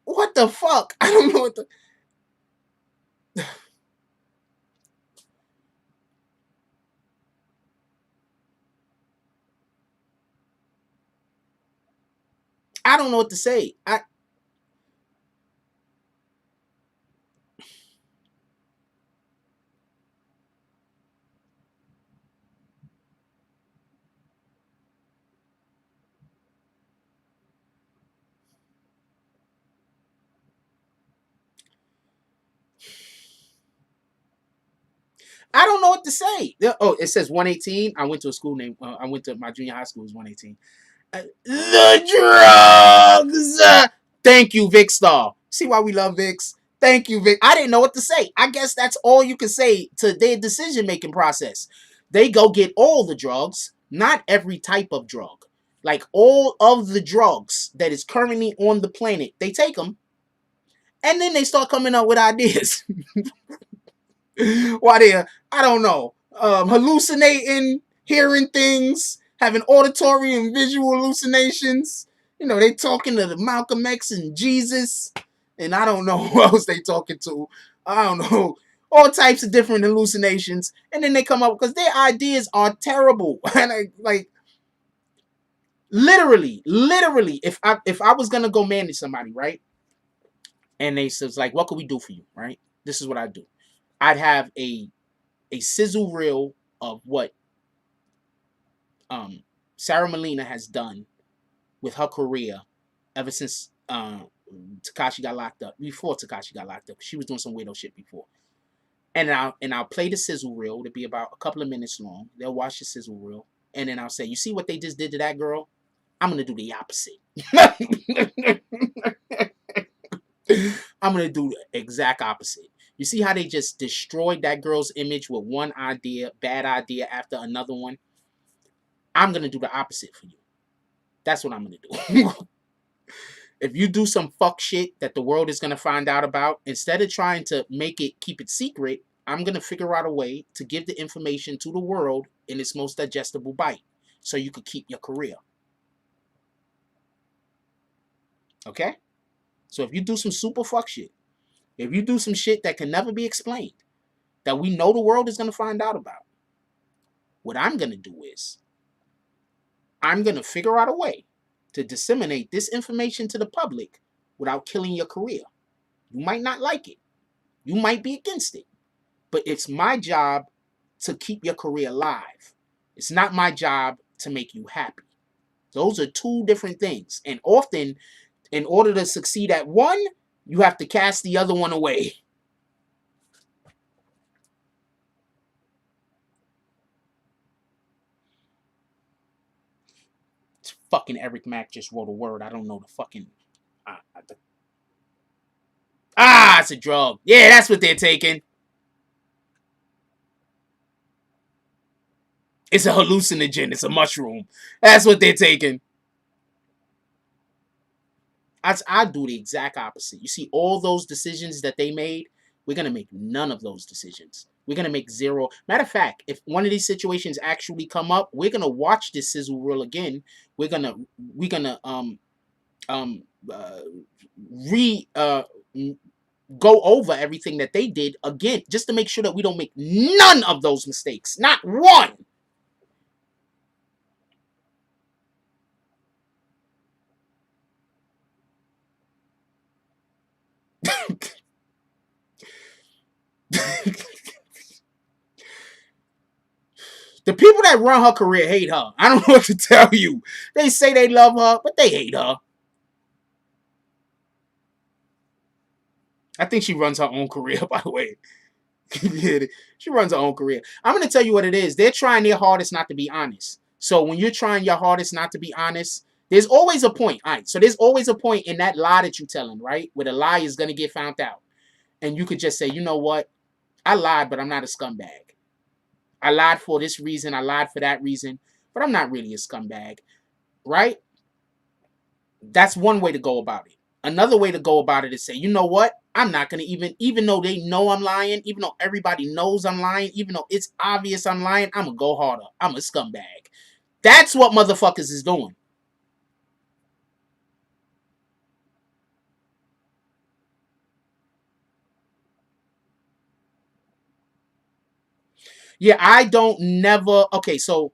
what the fuck? I don't know what the, I don't know what to say. I don't know what to say. Oh, it says 118. I went to a school named, I went to my junior high school, was 118. The drugs! Thank you, Vic Star. See why we love Vicks? Thank you, Vic. I didn't know what to say. I guess that's all you can say to their decision-making process. They go get all the drugs, not every type of drug. Like all of the drugs that is currently on the planet, they take them, and then they start coming up with ideas. Why they, I don't know, hallucinating, hearing things, having auditory and visual hallucinations. You know, they talking to the Malcolm X and Jesus, and I don't know who else they talking to. I don't know. All types of different hallucinations. And then they come up, because their ideas are terrible. And like, literally, if I was going to go manage somebody, right? And they says like, what could we do for you, right? This is what I do. I'd have a sizzle reel of what Sarah Molina has done with her career ever since Tekashi got locked up. Before Tekashi got locked up, she was doing some weirdo shit before. And I'll play the sizzle reel. It'll be about a couple of minutes long. They'll watch the sizzle reel, and then I'll say, "You see what they just did to that girl? I'm gonna do the opposite. I'm gonna do the exact opposite. You see how they just destroyed that girl's image with one idea, bad idea after another one? I'm going to do the opposite for you. That's what I'm going to do. If you do some fuck shit that the world is going to find out about, instead of trying to keep it secret, I'm going to figure out a way to give the information to the world in its most digestible bite so you could keep your career. Okay? So if you do some super fuck shit, if you do some shit that can never be explained, that we know the world is going to find out about, what I'm going to do is I'm going to figure out a way to disseminate this information to the public without killing your career. You might not like it. You might be against it. But it's my job to keep your career alive. It's not my job to make you happy. Those are two different things. And often, in order to succeed at one, you have to cast the other one away. It's fucking Eric Mack just wrote a word. I don't know the fucking... it's a drug. Yeah, that's what they're taking. It's a hallucinogen. It's a mushroom. That's what they're taking. I do the exact opposite. You see, all those decisions that they made, we're going to make none of those decisions. We're going to make zero. Matter of fact, if one of these situations actually come up, we're going to watch this sizzle reel again. We're going to go over everything that they did again, just to make sure that we don't make none of those mistakes. Not one. The people that run her career hate her. I don't know what to tell you. They say they love her, but they hate her. I think she runs her own career, by the way. She runs her own career. I'm going to tell you what it is. They're trying their hardest not to be honest. So when you're trying your hardest not to be honest, there's always a point. All right, so there's always a point in that lie that you're telling, right? Where the lie is going to get found out. And you could just say, you know what? I lied, but I'm not a scumbag. I lied for this reason. I lied for that reason. But I'm not really a scumbag, right? That's one way to go about it. Another way to go about it is say, you know what? I'm not going to even though they know I'm lying, even though everybody knows I'm lying, even though it's obvious I'm lying, I'm going to go harder. I'm a scumbag. That's what motherfuckers is doing. Yeah, I don't never. Okay, so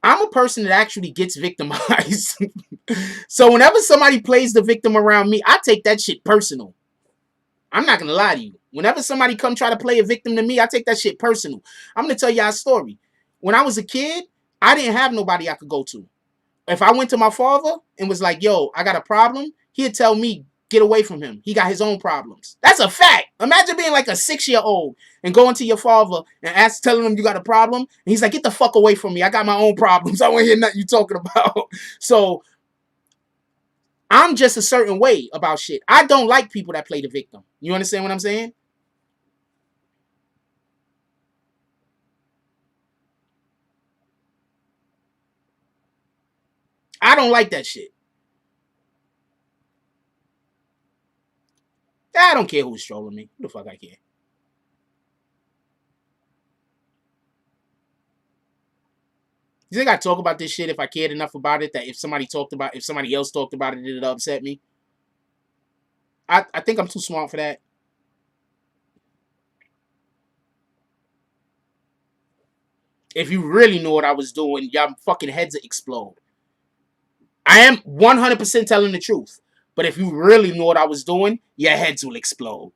I'm a person that actually gets victimized. So whenever somebody plays the victim around me, I take that shit personal. I'm not going to lie to you. Whenever somebody come try to play a victim to me, I take that shit personal. I'm going to tell y'all a story. When I was a kid, I didn't have nobody I could go to. If I went to my father and was like, yo, I got a problem, he'd tell me, get away from him. He got his own problems. That's a fact. Imagine being like a 6-year-old and going to your father and telling him you got a problem. And he's like, get the fuck away from me. I got my own problems. I don't want to hear nothing you talking about. So I'm just a certain way about shit. I don't like people that play the victim. You understand what I'm saying? I don't like that shit. I don't care who's trolling me. Who the fuck I care? You think I talk about this shit if I cared enough about it that if somebody else talked about it, it'd upset me? I think I'm too smart for that. If you really knew what I was doing, y'all fucking heads would explode. I am 100% telling the truth. But if you really knew what I was doing, your heads will explode.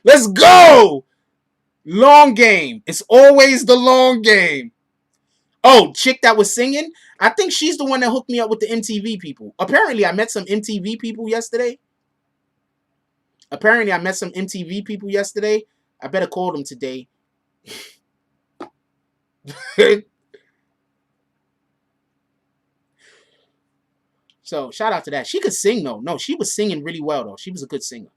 Let's go! Long game. It's always the long game. Oh, chick that was singing? I think she's the one that hooked me up with the MTV people. Apparently, I met some MTV people yesterday. I better call them today. So, shout out to that. She could sing, though. No, she was singing really well, though. She was a good singer.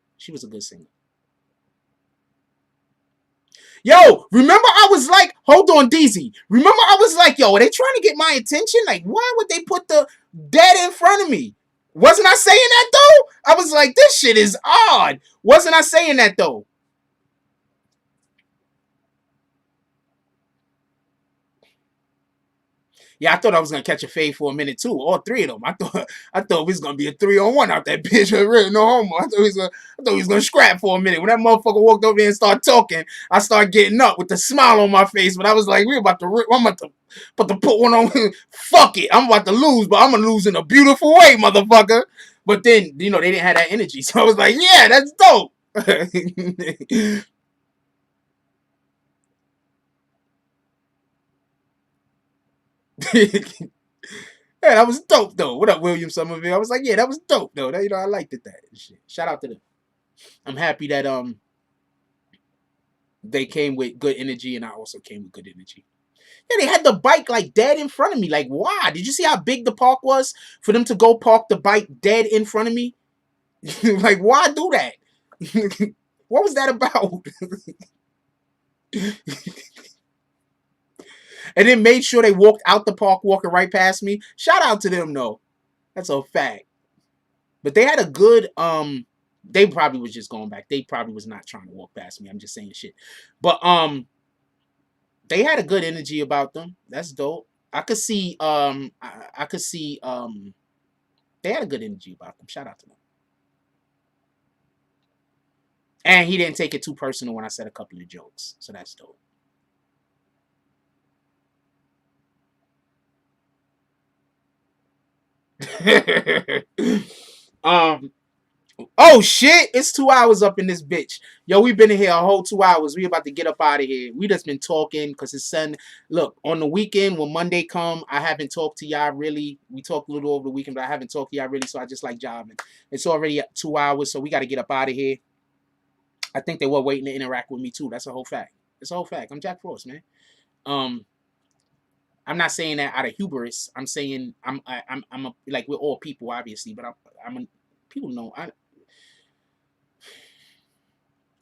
Yo, remember I was like, hold on, DZ. Remember I was like, yo, are they trying to get my attention? Like, why would they put the dead in front of me? Wasn't I saying that, though? I was like, this shit is odd. Wasn't I saying that, though? Yeah, I thought I was gonna catch a fade for a minute too. All three of them. I thought it was gonna be a 3-on-1 out that bitch. Really, no homo. I thought he was gonna scrap for a minute. When that motherfucker walked over there and started talking, I started getting up with the smile on my face. But I was like, I'm about to put one on. Fuck it. I'm about to lose, but I'm gonna lose in a beautiful way, motherfucker. But then, they didn't have that energy. So I was like, yeah, that's dope. Yeah, that was dope though. What up, William Somerville? I was like, yeah, that was dope though. I liked it. That shit. Shout out to them. I'm happy that they came with good energy and I also came with good energy. Yeah, they had the bike like dead in front of me. Like, why? Did you see how big the park was for them to go park the bike dead in front of me? Like, why do that? What was that about? And then made sure they walked out the park walking right past me. Shout out to them, though. That's a fact. But they had a good, they probably was just going back. They probably was not trying to walk past me. I'm just saying shit. But, they had a good energy about them. That's dope. I could see, they had a good energy about them. Shout out to them. And he didn't take it too personal when I said a couple of jokes. So that's dope. Oh shit, it's 2 hours up in this bitch. Yo, we been in here a whole 2 hours. We about to get up out of here. We just been talking because it's Sunday. Look, on the weekend when Monday come, I haven't talked to y'all really. We talked a little over the weekend, but I haven't talked to y'all really, so I just like jobbing. It's already 2 hours, so we got to get up out of here. I think they were waiting to interact with me too. That's a whole fact. It's a whole fact. I'm Jack Frost, man. I'm not saying that out of hubris. I'm saying I'm a, like we're all people, obviously, but I'm a, people know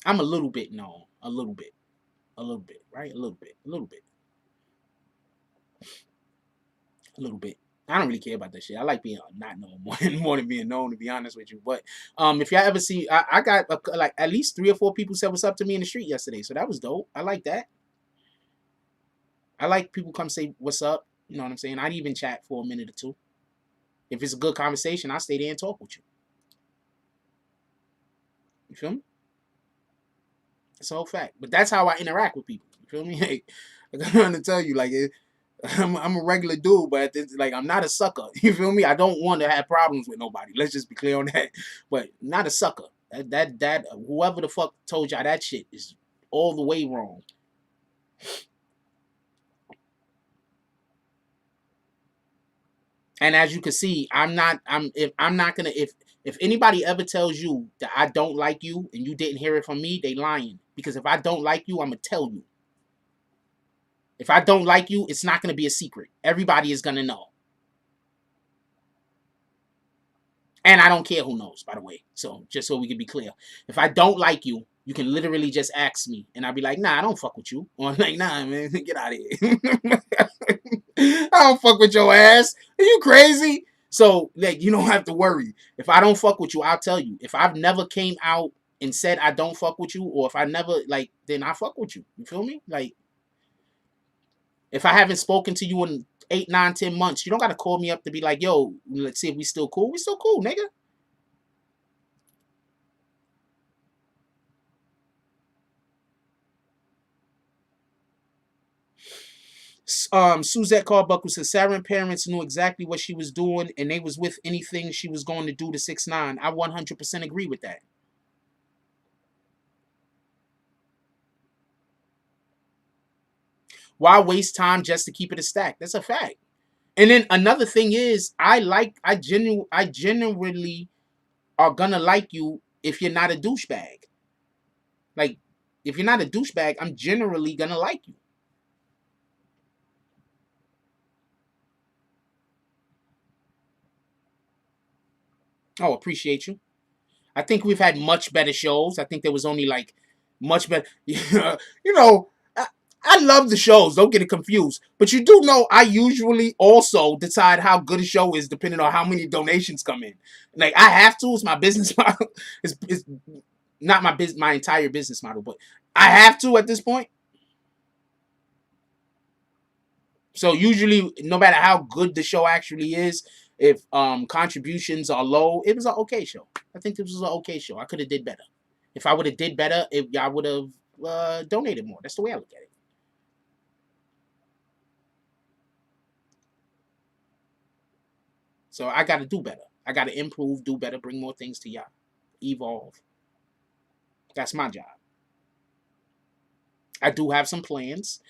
I'm a little bit known, a little bit, right? A little bit. I don't really care about that shit. I like being not known more than being known, to be honest with you. But if y'all ever see, I got like at least 3 or 4 people said what's up to me in the street yesterday, so that was dope. I like that. I like people come say what's up. You know what I'm saying? I'd even chat for a minute or two. If it's a good conversation, I'll stay there and talk with you. You feel me? It's a whole fact. But that's how I interact with people. You feel me? Like, I'm trying to tell you, like, I'm a regular dude, but like, I'm not a sucker. You feel me? I don't want to have problems with nobody. Let's just be clear on that. But not a sucker. That whoever the fuck told y'all that shit is all the way wrong. And as you can see, if anybody ever tells you that I don't like you and you didn't hear it from me, they lying. Because if I don't like you, I'm going to tell you. If I don't like you, it's not going to be a secret. Everybody is going to know. And I don't care who knows, by the way. So, just so we can be clear. If I don't like you, you can literally just ask me. And I'll be like, nah, I don't fuck with you. Or I'm like, nah, man, get out of here. I don't fuck with your ass. Are you crazy? So, like, you don't have to worry. If I don't fuck with you, I'll tell you. If I've never came out and said I don't fuck with you, or if I never, like, then I fuck with you. You feel me? Like, if I haven't spoken to you in 8, 9, 10 months, you don't got to call me up to be like, yo, let's see if we still cool. We still cool, nigga. Suzette Carbuckle says Sara parents knew exactly what she was doing and they was with anything she was going to do to 6ix9ine. I 100% agree with that. Why waste time just to keep it a stack? That's a fact. And then another thing is, I genuinely are gonna like you if you're not a douchebag. Like, if you're not a douchebag, I'm generally gonna like you. Oh, appreciate you. I think we've had much better shows. I think there was only like much better. You know, I love the shows. Don't get it confused. But you do know I usually also decide how good a show is depending on how many donations come in. Like, I have to. It's my business model. It's not my entire business model, but I have to at this point. So usually, no matter how good the show actually is, if contributions are low, it was an okay show. I think this was an okay show. I could have did better. If I would have did better, if y'all would have donated more. That's the way I look at it. So I got to do better. I got to improve, do better, bring more things to y'all. Evolve. That's my job. I do have some plans.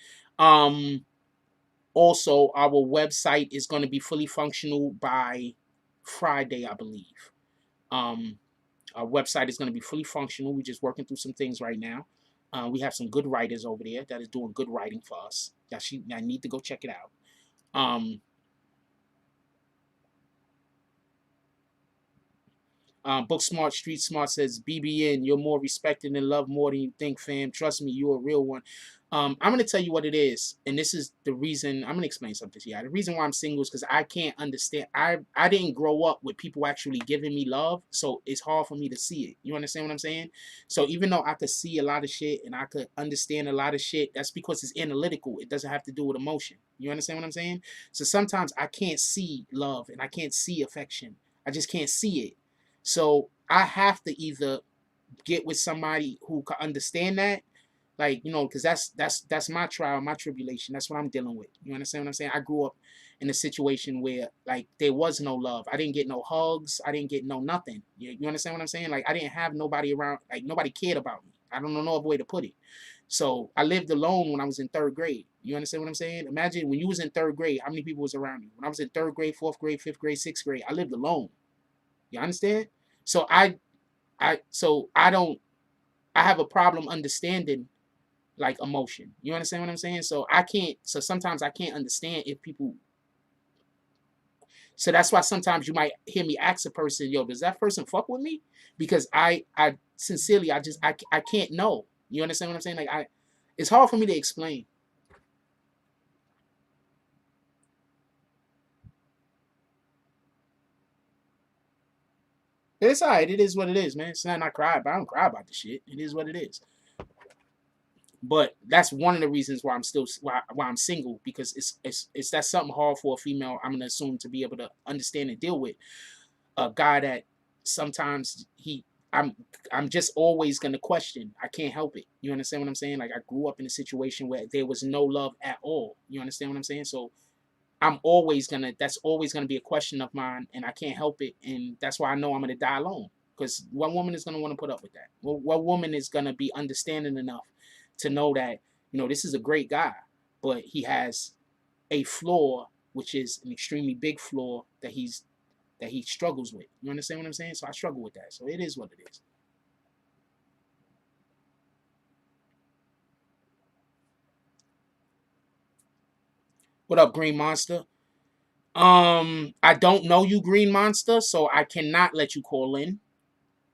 Also, our website is going to be fully functional by Friday, I believe. Our website is going to be fully functional. We're just working through some things right now. We have some good writers over there that is doing good writing for us. I need to go check it out. Book Smart, Street Smart says, BBN, you're more respected and loved more than you think, fam. Trust me, you're a real one. I'm going to tell you what it is. And this is the reason. I'm going to explain something to you. The reason why I'm single is because I can't understand. I didn't grow up with people actually giving me love. So it's hard for me to see it. You understand what I'm saying? So even though I could see a lot of shit and I could understand a lot of shit, that's because it's analytical. It doesn't have to do with emotion. You understand what I'm saying? So sometimes I can't see love and I can't see affection. I just can't see it. So I have to either get with somebody who can understand that, Like, you know, because that's my trial, my tribulation. That's what I'm dealing with. You understand what I'm saying? I grew up in a situation where like there was no love. I didn't get no hugs. I didn't get no nothing. You understand what I'm saying? Like I didn't have nobody around. Like nobody cared about me. I don't know no other way to put it. So I lived alone when I was in third grade. You understand what I'm saying? Imagine when you was in third grade, how many people was around you? When I was in third grade, fourth grade, fifth grade, sixth grade, I lived alone. You understand? So I have a problem understanding like emotion. You understand what I'm saying? So sometimes I can't understand if people. So that's why sometimes you might hear me ask a person, yo, does that person fuck with me? Because I sincerely, I can't know. You understand what I'm saying? Like it's hard for me to explain. It's all right. It is what it is, man. It's not I cry, but I don't cry about the shit. It is what it is. But that's one of the reasons why I'm still why I'm single, because it's that's something hard for a female. I'm gonna assume to be able to understand and deal with a guy that sometimes I'm just always gonna question. I can't help it. You understand what I'm saying? Like I grew up in a situation where there was no love at all. You understand what I'm saying? So that's always gonna be a question of mine, and I can't help it, and that's why I know I'm gonna die alone. Because one woman is gonna want to put up with that. Well, one woman is gonna be understanding enough to know that, you know, this is a great guy, but he has a flaw, which is an extremely big flaw that he struggles with. You understand what I'm saying? So I struggle with that. So it is what it is. What up, Green Monster? I don't know you, Green Monster, so I cannot let you call in.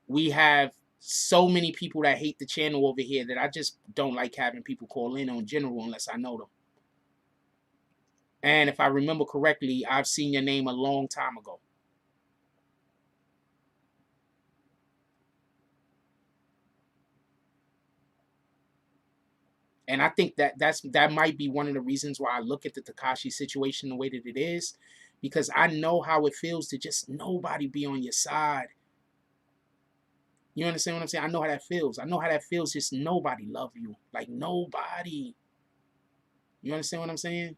We have so many people that hate the channel over here that I just don't like having people call in on general unless I know them. And if I remember correctly, I've seen your name a long time ago. And I think that might be one of the reasons why I look at the Tekashi situation the way that it is, because I know how it feels to just nobody be on your side. You understand what I'm saying? I know how that feels. I know how that feels just nobody love you. Like nobody. You understand what I'm saying?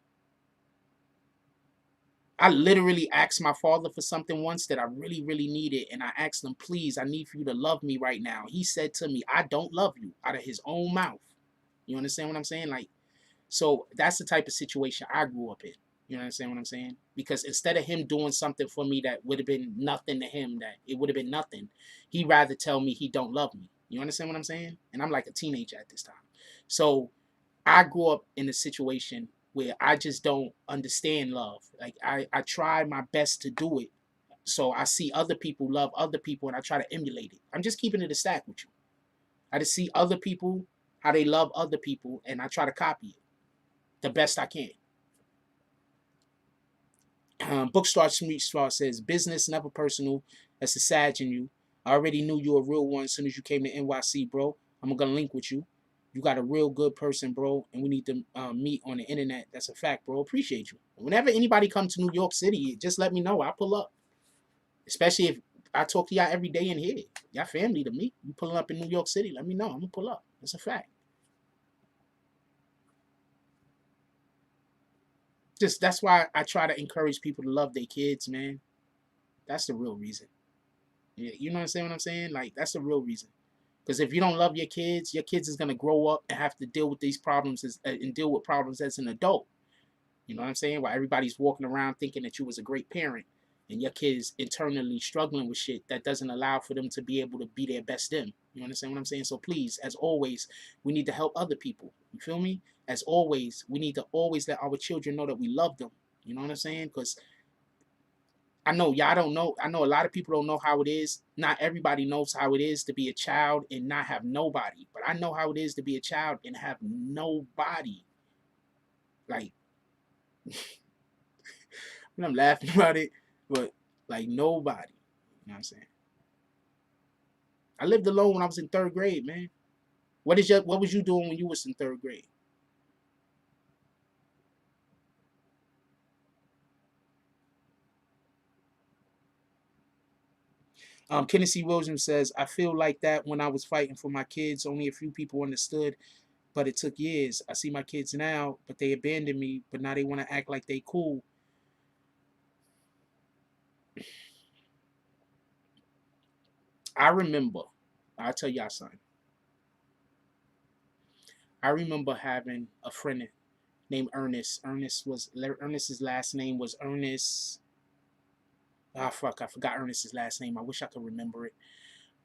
I literally asked my father for something once that I really, really needed. And I asked him, please, I need for you to love me right now. He said to me, I don't love you, out of his own mouth. You understand what I'm saying? Like, so that's the type of situation I grew up in. You understand what I'm saying? Because instead of him doing something for me that would have been nothing to him, that it would have been nothing, he'd rather tell me he don't love me. You understand what I'm saying? And I'm like a teenager at this time. So I grew up in a situation where I just don't understand love. Like I try my best to do it. So I see other people love other people and I try to emulate it. I'm just keeping it a stack with you. I just see other people, how they love other people, and I try to copy it the best I can. Bookstar Sweet Star says, business, never personal. That's the Sag in you. I already knew you were a real one as soon as you came to NYC, bro. I'm going to link with you. You got a real good person, bro, and we need to meet on the internet. That's a fact, bro. Appreciate you. Whenever anybody comes to New York City, just let me know. I'll pull up. Especially if I talk to y'all every day in here. Y'all family to me. You pulling up in New York City, let me know. I'm going to pull up. That's a fact. Just that's why I try to encourage people to love their kids, man. That's the real reason. Yeah, you know what I'm saying? Like, that's the real reason. Because if you don't love your kids is going to grow up and have to deal with these problems and deal with problems as an adult. You know what I'm saying? While everybody's walking around thinking that you was a great parent and your kids internally struggling with shit that doesn't allow for them to be able to be their best them. You understand what I'm saying? So please, as always, we need to help other people. You feel me? As always, we need to always let our children know that we love them. You know what I'm saying? Because I know y'all don't know. I know a lot of people don't know how it is. Not everybody knows how it is to be a child and not have nobody. But I know how it is to be a child and have nobody. Like, I'm laughing about it, but like nobody. You know what I'm saying? I lived alone when I was in third grade, man. What was you doing when you was in third grade? Kennedy Williams says, I feel like that when I was fighting for my kids, only a few people understood. But it took years. I see my kids now, but they abandoned me, but now they want to act like they cool. I remember, I'll tell y'all something. I remember having a friend named Ernest. Ernest's last name was Ernest. Ah, fuck, I forgot Ernest's last name. I wish I could remember it.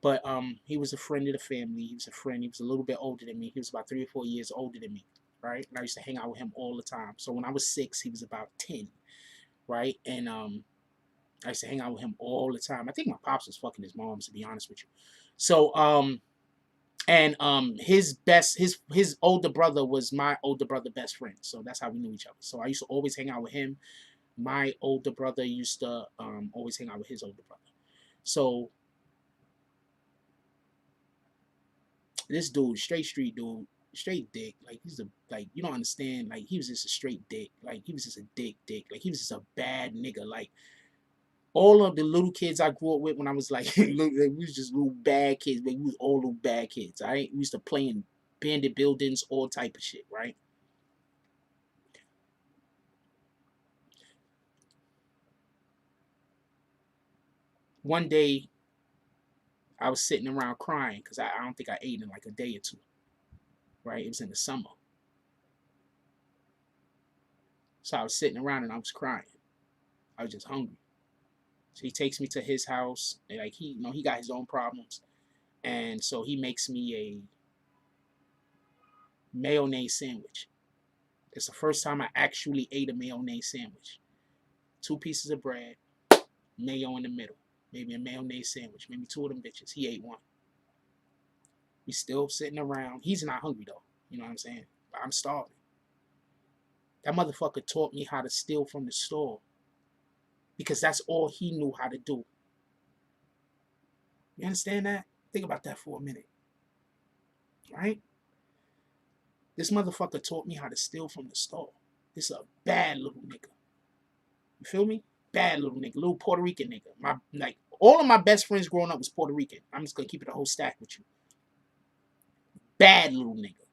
But he was a friend of the family. He was a friend. He was a little bit older than me. He was about 3 or 4 years older than me, right? And I used to hang out with him all the time. So when I was 6, he was about 10, right? And I used to hang out with him all the time. I think my pops was fucking his mom, to be honest with you. So his older brother was my older brother best friend. So that's how we knew each other. So I used to always hang out with him. My older brother used to always hang out with his older brother. So this dude, straight street dude, straight dick. Like you don't understand. Like he was just a straight dick. Like he was just a dick. Like he was just a bad nigga. Like all of the little kids I grew up with when I was like, we was just little bad kids. But we was all little bad kids. Right? We used to play in bandit buildings, all type of shit. Right? One day, I was sitting around crying because I don't think I ate in like a day or two. Right? It was in the summer. So I was sitting around and I was crying. I was just hungry. So he takes me to his house. And like he got his own problems. And so he makes me a mayonnaise sandwich. It's the first time I actually ate a mayonnaise sandwich. 2 pieces of bread, mayo in the middle. Maybe a mayonnaise sandwich. Maybe 2 of them bitches. He ate 1. We still sitting around. He's not hungry though. You know what I'm saying? But I'm starving. That motherfucker taught me how to steal from the store. Because that's all he knew how to do. You understand that? Think about that for a minute. Right? This motherfucker taught me how to steal from the store. This is a bad little nigga. You feel me? Bad little nigga. Little Puerto Rican nigga. All of my best friends growing up was Puerto Rican. I'm just going to keep it a whole stack with you. Bad little nigga.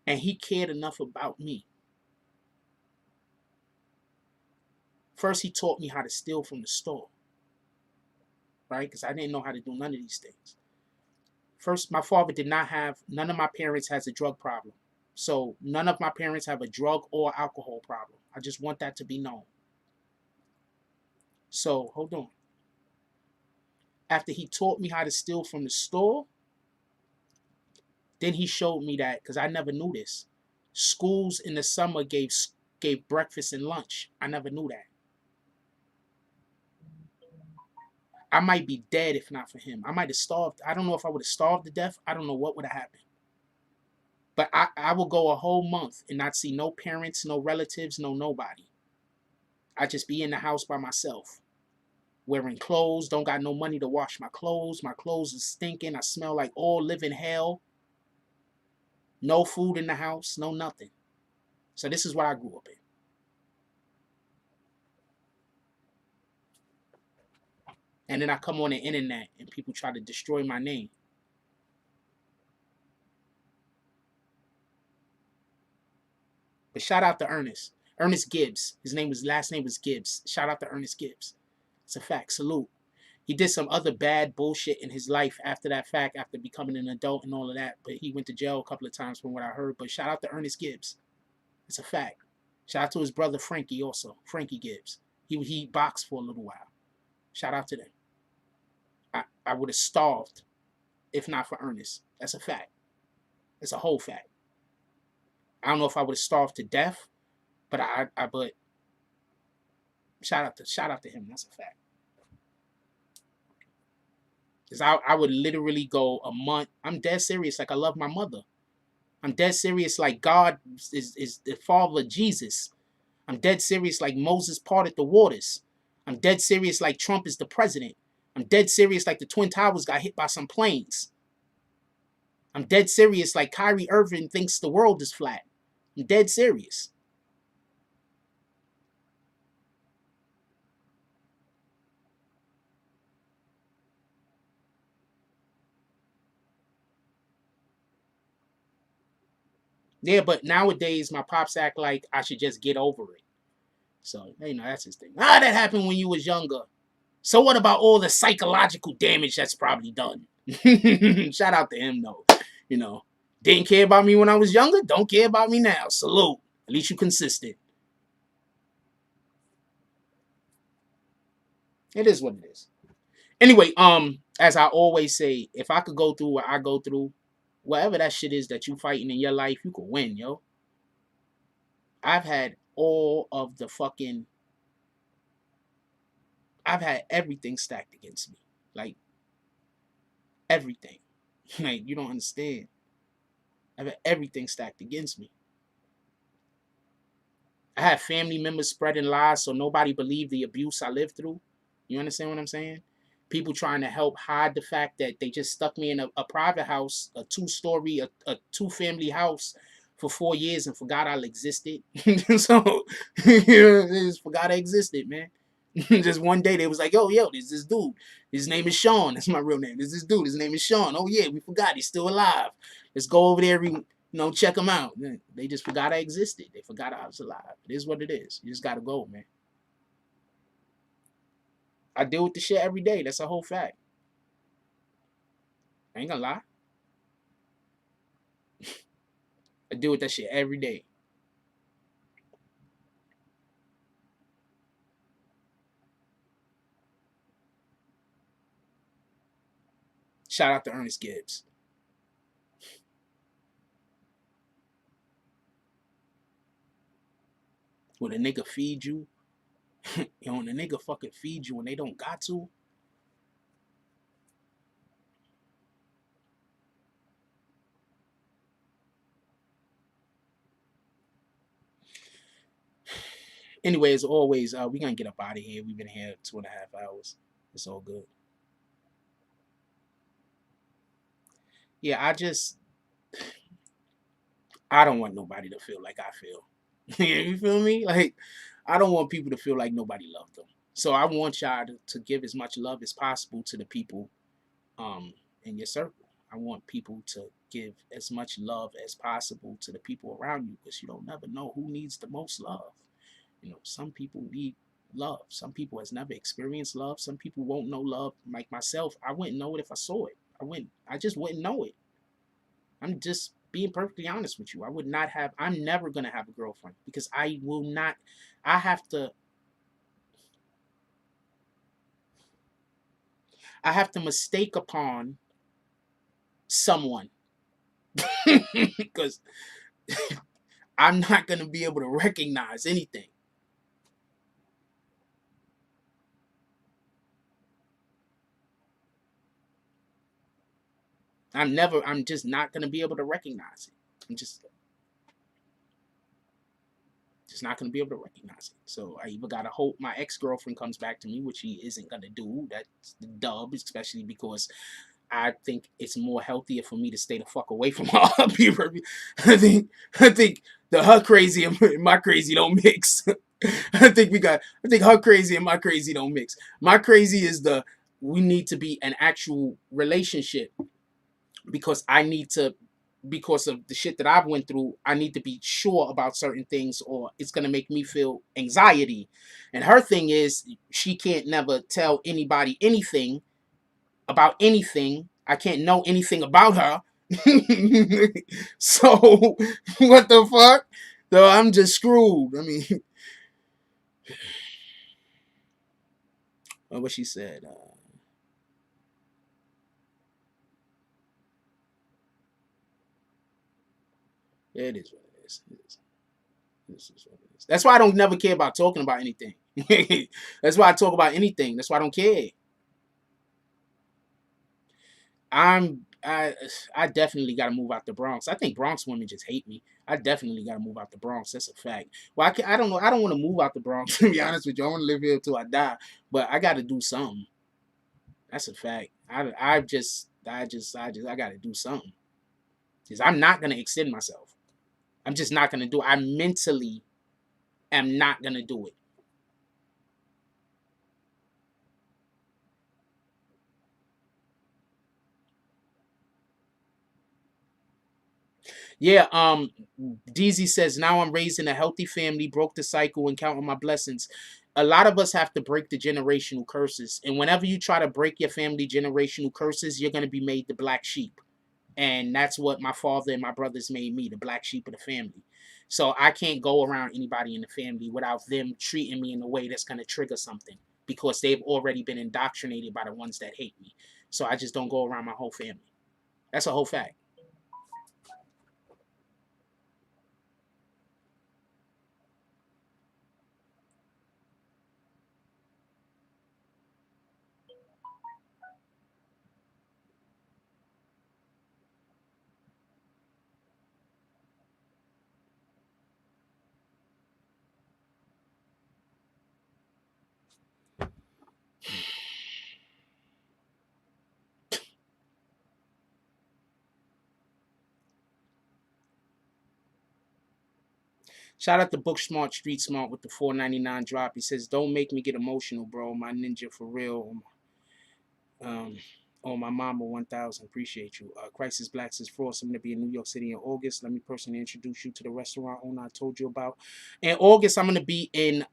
And he cared enough about me. First, he taught me how to steal from the store. Right? Because I didn't know how to do none of these things. First, my father did not have, none of my parents has a drug problem. So none of my parents have a drug or alcohol problem. I just want that to be known. So, hold on. After he taught me how to steal from the store, then he showed me that, because I never knew this. Schools in the summer gave breakfast and lunch. I never knew that. I might be dead if not for him. I might have starved. I don't know if I would have starved to death. I don't know what would have happened. But I will go a whole month and not see no parents, no relatives, no nobody. I just be in the house by myself. Wearing clothes, don't got no money to wash my clothes. My clothes is stinking. I smell like all living hell. No food in the house, no nothing. So this is what I grew up in. And then I come on the internet and people try to destroy my name. But shout out to Ernest. Ernest Gibbs. Last name was Gibbs. Shout out to Ernest Gibbs. It's a fact. Salute. He did some other bad bullshit in his life after that fact, after becoming an adult and all of that. But he went to jail a couple of times from what I heard. But shout out to Ernest Gibbs. It's a fact. Shout out to his brother Frankie also. Frankie Gibbs. He boxed for a little while. Shout out to them. I would have starved if not for Ernest. That's a fact. It's a whole fact. I don't know if I would have starved to death, but but shout out to him. That's a fact. Because I would literally go a month. I'm dead serious. Like I love my mother. I'm dead serious. Like God is the father of Jesus. I'm dead serious. Like Moses parted the waters. I'm dead serious. Like Trump is the president. I'm dead serious. Like the Twin Towers got hit by some planes. I'm dead serious. Like Kyrie Irving thinks the world is flat. I'm dead serious. Yeah, but nowadays my pops act like I should just get over it. So, that's his thing. That happened when you was younger. So what about all the psychological damage that's probably done? Shout out to him, though. Didn't care about me when I was younger. Don't care about me now. Salute. At least you consistent. It is what it is. Anyway, as I always say, if I could go through what I go through, whatever that shit is that you fighting in your life, you could win, yo. I've had everything stacked against me. Like, everything. Like, you don't understand. I've had everything stacked against me. I had family members spreading lies so nobody believed the abuse I lived through. You understand what I'm saying? People trying to help hide the fact that they just stuck me in a private house, a 2-story, a 2-family house for 4 years and forgot I existed. So, they just forgot I existed, man. Just one day they was like, yo, there's this dude. His name is Sean. That's my real name. There's this dude. His name is Sean. Oh, yeah, we forgot. He's still alive. Let's go over there check him out. They just forgot I existed. They forgot I was alive. It is what it is. You just got to go, man. I deal with the shit every day. That's a whole fact. I ain't gonna lie. I deal with that shit every day. Shout out to Ernest Gibbs. When a nigga feed you, when a nigga fucking feed you when they don't got to. Anyway, as always, we're gonna get up out of here. We've been here 2.5 hours. It's all good. Yeah, I don't want nobody to feel like I feel. You feel me? Like, I don't want people to feel like nobody loved them. So I want y'all to give as much love as possible to the people in your circle. I want people to give as much love as possible to the people around you, because you don't never know who needs the most love. Some people need love. Some people has never experienced love. Some people won't know love. Like myself, I wouldn't know it if I saw it. I just wouldn't know it. I'm just being perfectly honest with you. I'm never going to have a girlfriend, because I have to mistake upon someone because I'm not going to be able to recognize anything. I'm just not going to be able to recognize it. I'm just not going to be able to recognize it. So I either got to hope my ex-girlfriend comes back to me, which she isn't going to do. That's the dub, especially because I think it's more healthier for me to stay the fuck away from her. I think her crazy and my crazy don't mix. I think her crazy and my crazy don't mix. My crazy is we need to be an actual relationship, because because of the shit that I've went through, I need to be sure about certain things, or it's going to make me feel anxiety. And her thing is, she can't never tell anybody anything about anything. I can't know anything about her. So, what the fuck? So I'm just screwed. I mean, what she said. It is what it is. This is what it is. That's why I don't never care about talking about anything. That's why I talk about anything. That's why I don't care. I definitely got to move out the Bronx. I think Bronx women just hate me. I definitely got to move out the Bronx. That's a fact. Well, I don't know. I don't want to move out the Bronx, to be honest with you. I want to live here until I die. But I got to do something. That's a fact. I got to do something. Because I'm not going to extend myself. I'm just not going to do it. I mentally am not going to do it. Yeah, DZ says, now I'm raising a healthy family, broke the cycle, and counting my blessings. A lot of us have to break the generational curses. And whenever you try to break your family generational curses, you're going to be made the black sheep. And that's what my father and my brothers made me, the black sheep of the family. So I can't go around anybody in the family without them treating me in a way that's going to trigger something, because they've already been indoctrinated by the ones that hate me. So I just don't go around my whole family. That's a whole fact. Shout out to Book Smart, Street Smart with the $4.99 drop. He says, "Don't make me get emotional, bro. My ninja for real. Oh, my mama 1000. Appreciate you. Crisis Blacks is Frost. I'm gonna be in New York City in August. Let me personally introduce you to the restaurant owner I told you about. In August, I'm gonna be in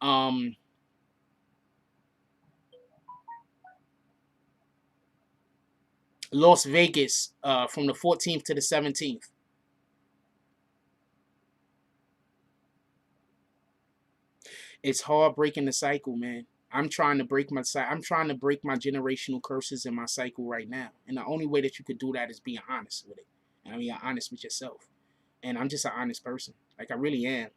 Las Vegas from the 14th to the 17th. It's hard breaking the cycle, man. I'm trying to break my generational curses in my cycle right now. And the only way that you could do that is being honest with it. I mean, you're honest with yourself. And I'm just an honest person. Like, I really am.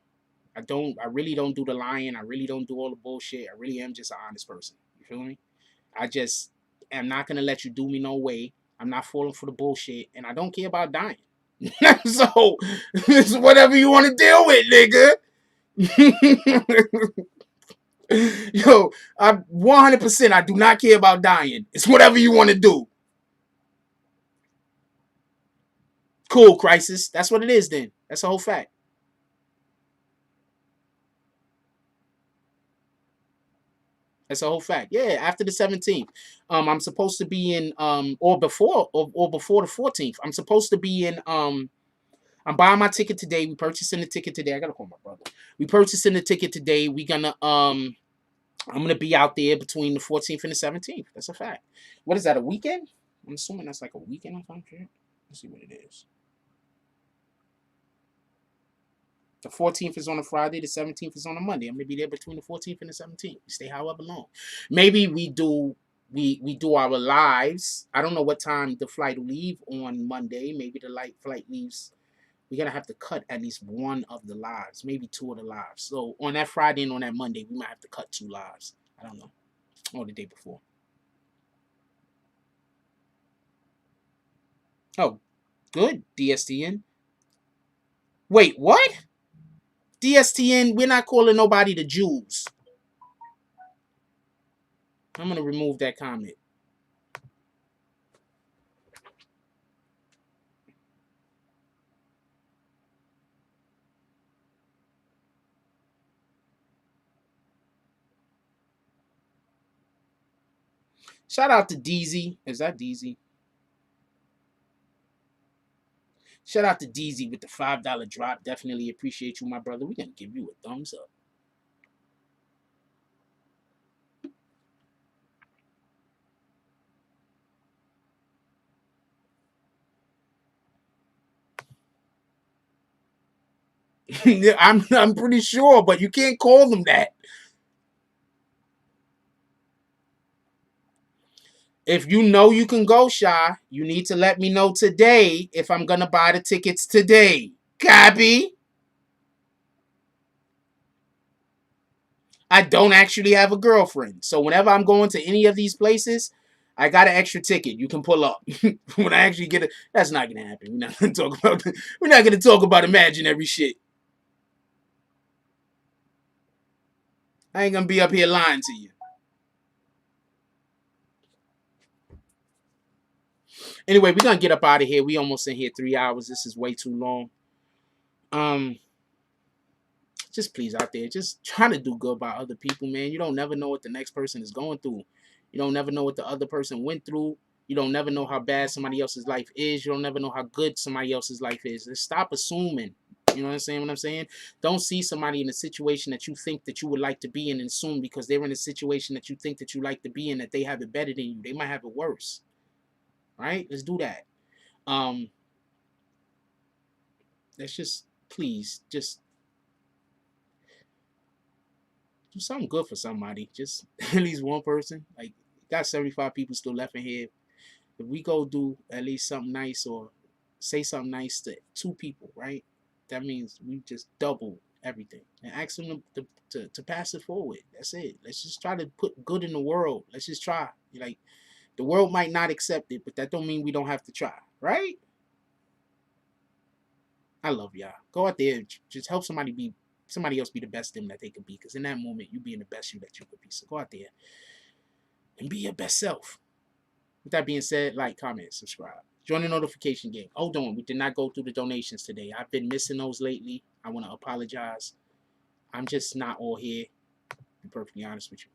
I really don't do the lying. I really don't do all the bullshit. I really am just an honest person. You feel me? I just am not gonna let you do me no way. I'm not falling for the bullshit, and I don't care about dying. So it's whatever you want to deal with, nigga. Yo, I 100%. I do not care about dying. It's whatever you want to do. Cool, Crisis. That's what it is. Then that's the whole fact. That's a whole fact. Yeah, after the 17th. I'm supposed to be in or before the 14th. I'm supposed to be in I'm buying my ticket today. We purchasing the ticket today. I gotta call my brother. We purchasing the ticket today. I'm gonna be out there between the 14th and the 17th. That's a fact. What is that, a weekend? I'm assuming that's like a weekend or something. Let's see what it is. The 14th is on a Friday. The 17th is on a Monday. I'm gonna be there between the 14th and the 17th. We stay however long. Maybe we do our lives. I don't know what time the flight will leave on Monday. Maybe the flight leaves. We're gonna have to cut at least one of the lives, maybe two of the lives. So on that Friday and on that Monday, we might have to cut 2 lives. I don't know. Or the day before. Oh, good, DSTN. Wait, what? DSTN, we're not calling nobody the Jews. I'm going to remove that comment. Shout out to DZ. Is that DZ? Shout out to DZ with the $5 drop. Definitely appreciate you, my brother. We're going to give you a thumbs up. I'm pretty sure, but you can't call them that. If you know you can go, Shy, you need to let me know today if I'm going to buy the tickets today. Copy? I don't actually have a girlfriend. So whenever I'm going to any of these places, I got an extra ticket. You can pull up. When I actually get it, that's not going to happen. We're not going to talk about imaginary shit. I ain't going to be up here lying to you. Anyway, we're going to get up out of here. We almost in here 3 hours. This is way too long. Just please out there, just try to do good by other people, man. You don't never know what the next person is going through. You don't never know what the other person went through. You don't never know how bad somebody else's life is. You don't never know how good somebody else's life is. Just stop assuming. You know what I'm saying? Don't see somebody in a situation that you think that you would like to be in and assume because they're in a situation that you think that you like to be in that they have it better than you. They might have it worse. Right? Let's do that. Let's just, please, just do something good for somebody. Just at least one person. Like, got 75 people still left in here. If we go do at least something nice or say something nice to 2 people, right? That means we just double everything. And ask them to pass it forward. That's it. Let's just try to put good in the world. Let's just try. Like, the world might not accept it, but that don't mean we don't have to try, right? I love y'all. Go out there, just help somebody else be the best them that they could be. Because in that moment, you being the best you that you could be. So go out there and be your best self. With that being said, like, comment, subscribe. Join the notification gang. Hold on, we did not go through the donations today. I've been missing those lately. I want to apologize. I'm just not all here, to be perfectly honest with you.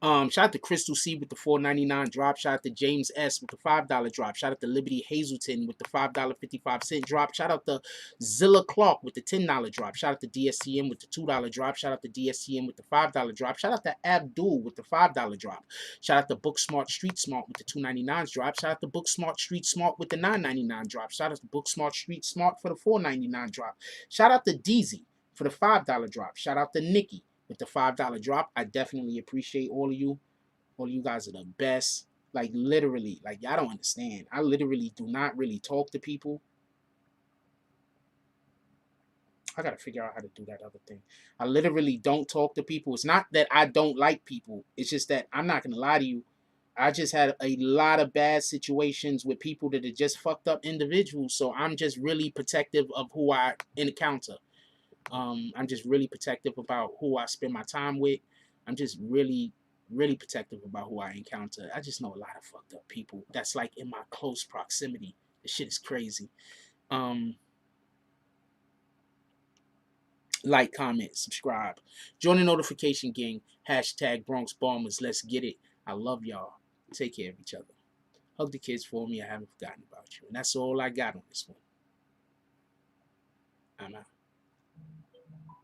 Shout out to Crystal C with the $4.99 drop. Shout out to James S with the $5 drop. Shout out to Liberty Hazelton with the $5.55 drop. Shout out to Zilla Clark with the $10 drop. Shout out to DSCM with the $2 drop. Shout out to DSCM with the $5 drop. Shout out to Abdul with the $5 drop. Shout out to Book Smart Street Smart with the $2.99 drop. Shout out to Book Smart Street Smart with the $9.99 drop. Shout out to Book Smart Street Smart for the $4.99 drop. Shout out to Deezy for the $5 drop. Shout out to Nikki with the $5 drop. I definitely appreciate all of you. All of you guys are the best. Like, literally, like, y'all don't understand. I literally do not really talk to people. I gotta figure out how to do that other thing. I literally don't talk to people. It's not that I don't like people. It's just that I'm not gonna lie to you. I just had a lot of bad situations with people that are just fucked up individuals. So I'm just really protective of who I encounter. I'm just really protective about who I spend my time with. I'm just really protective about who I encounter. I just know a lot of fucked up people that's like in my close proximity. This shit is crazy. Like, comment, subscribe. Join the notification gang. Hashtag Bronx Bombers. Let's get it. I love y'all. Take care of each other. Hug the kids for me. I haven't forgotten about you. And that's all I got on this one. I'm out.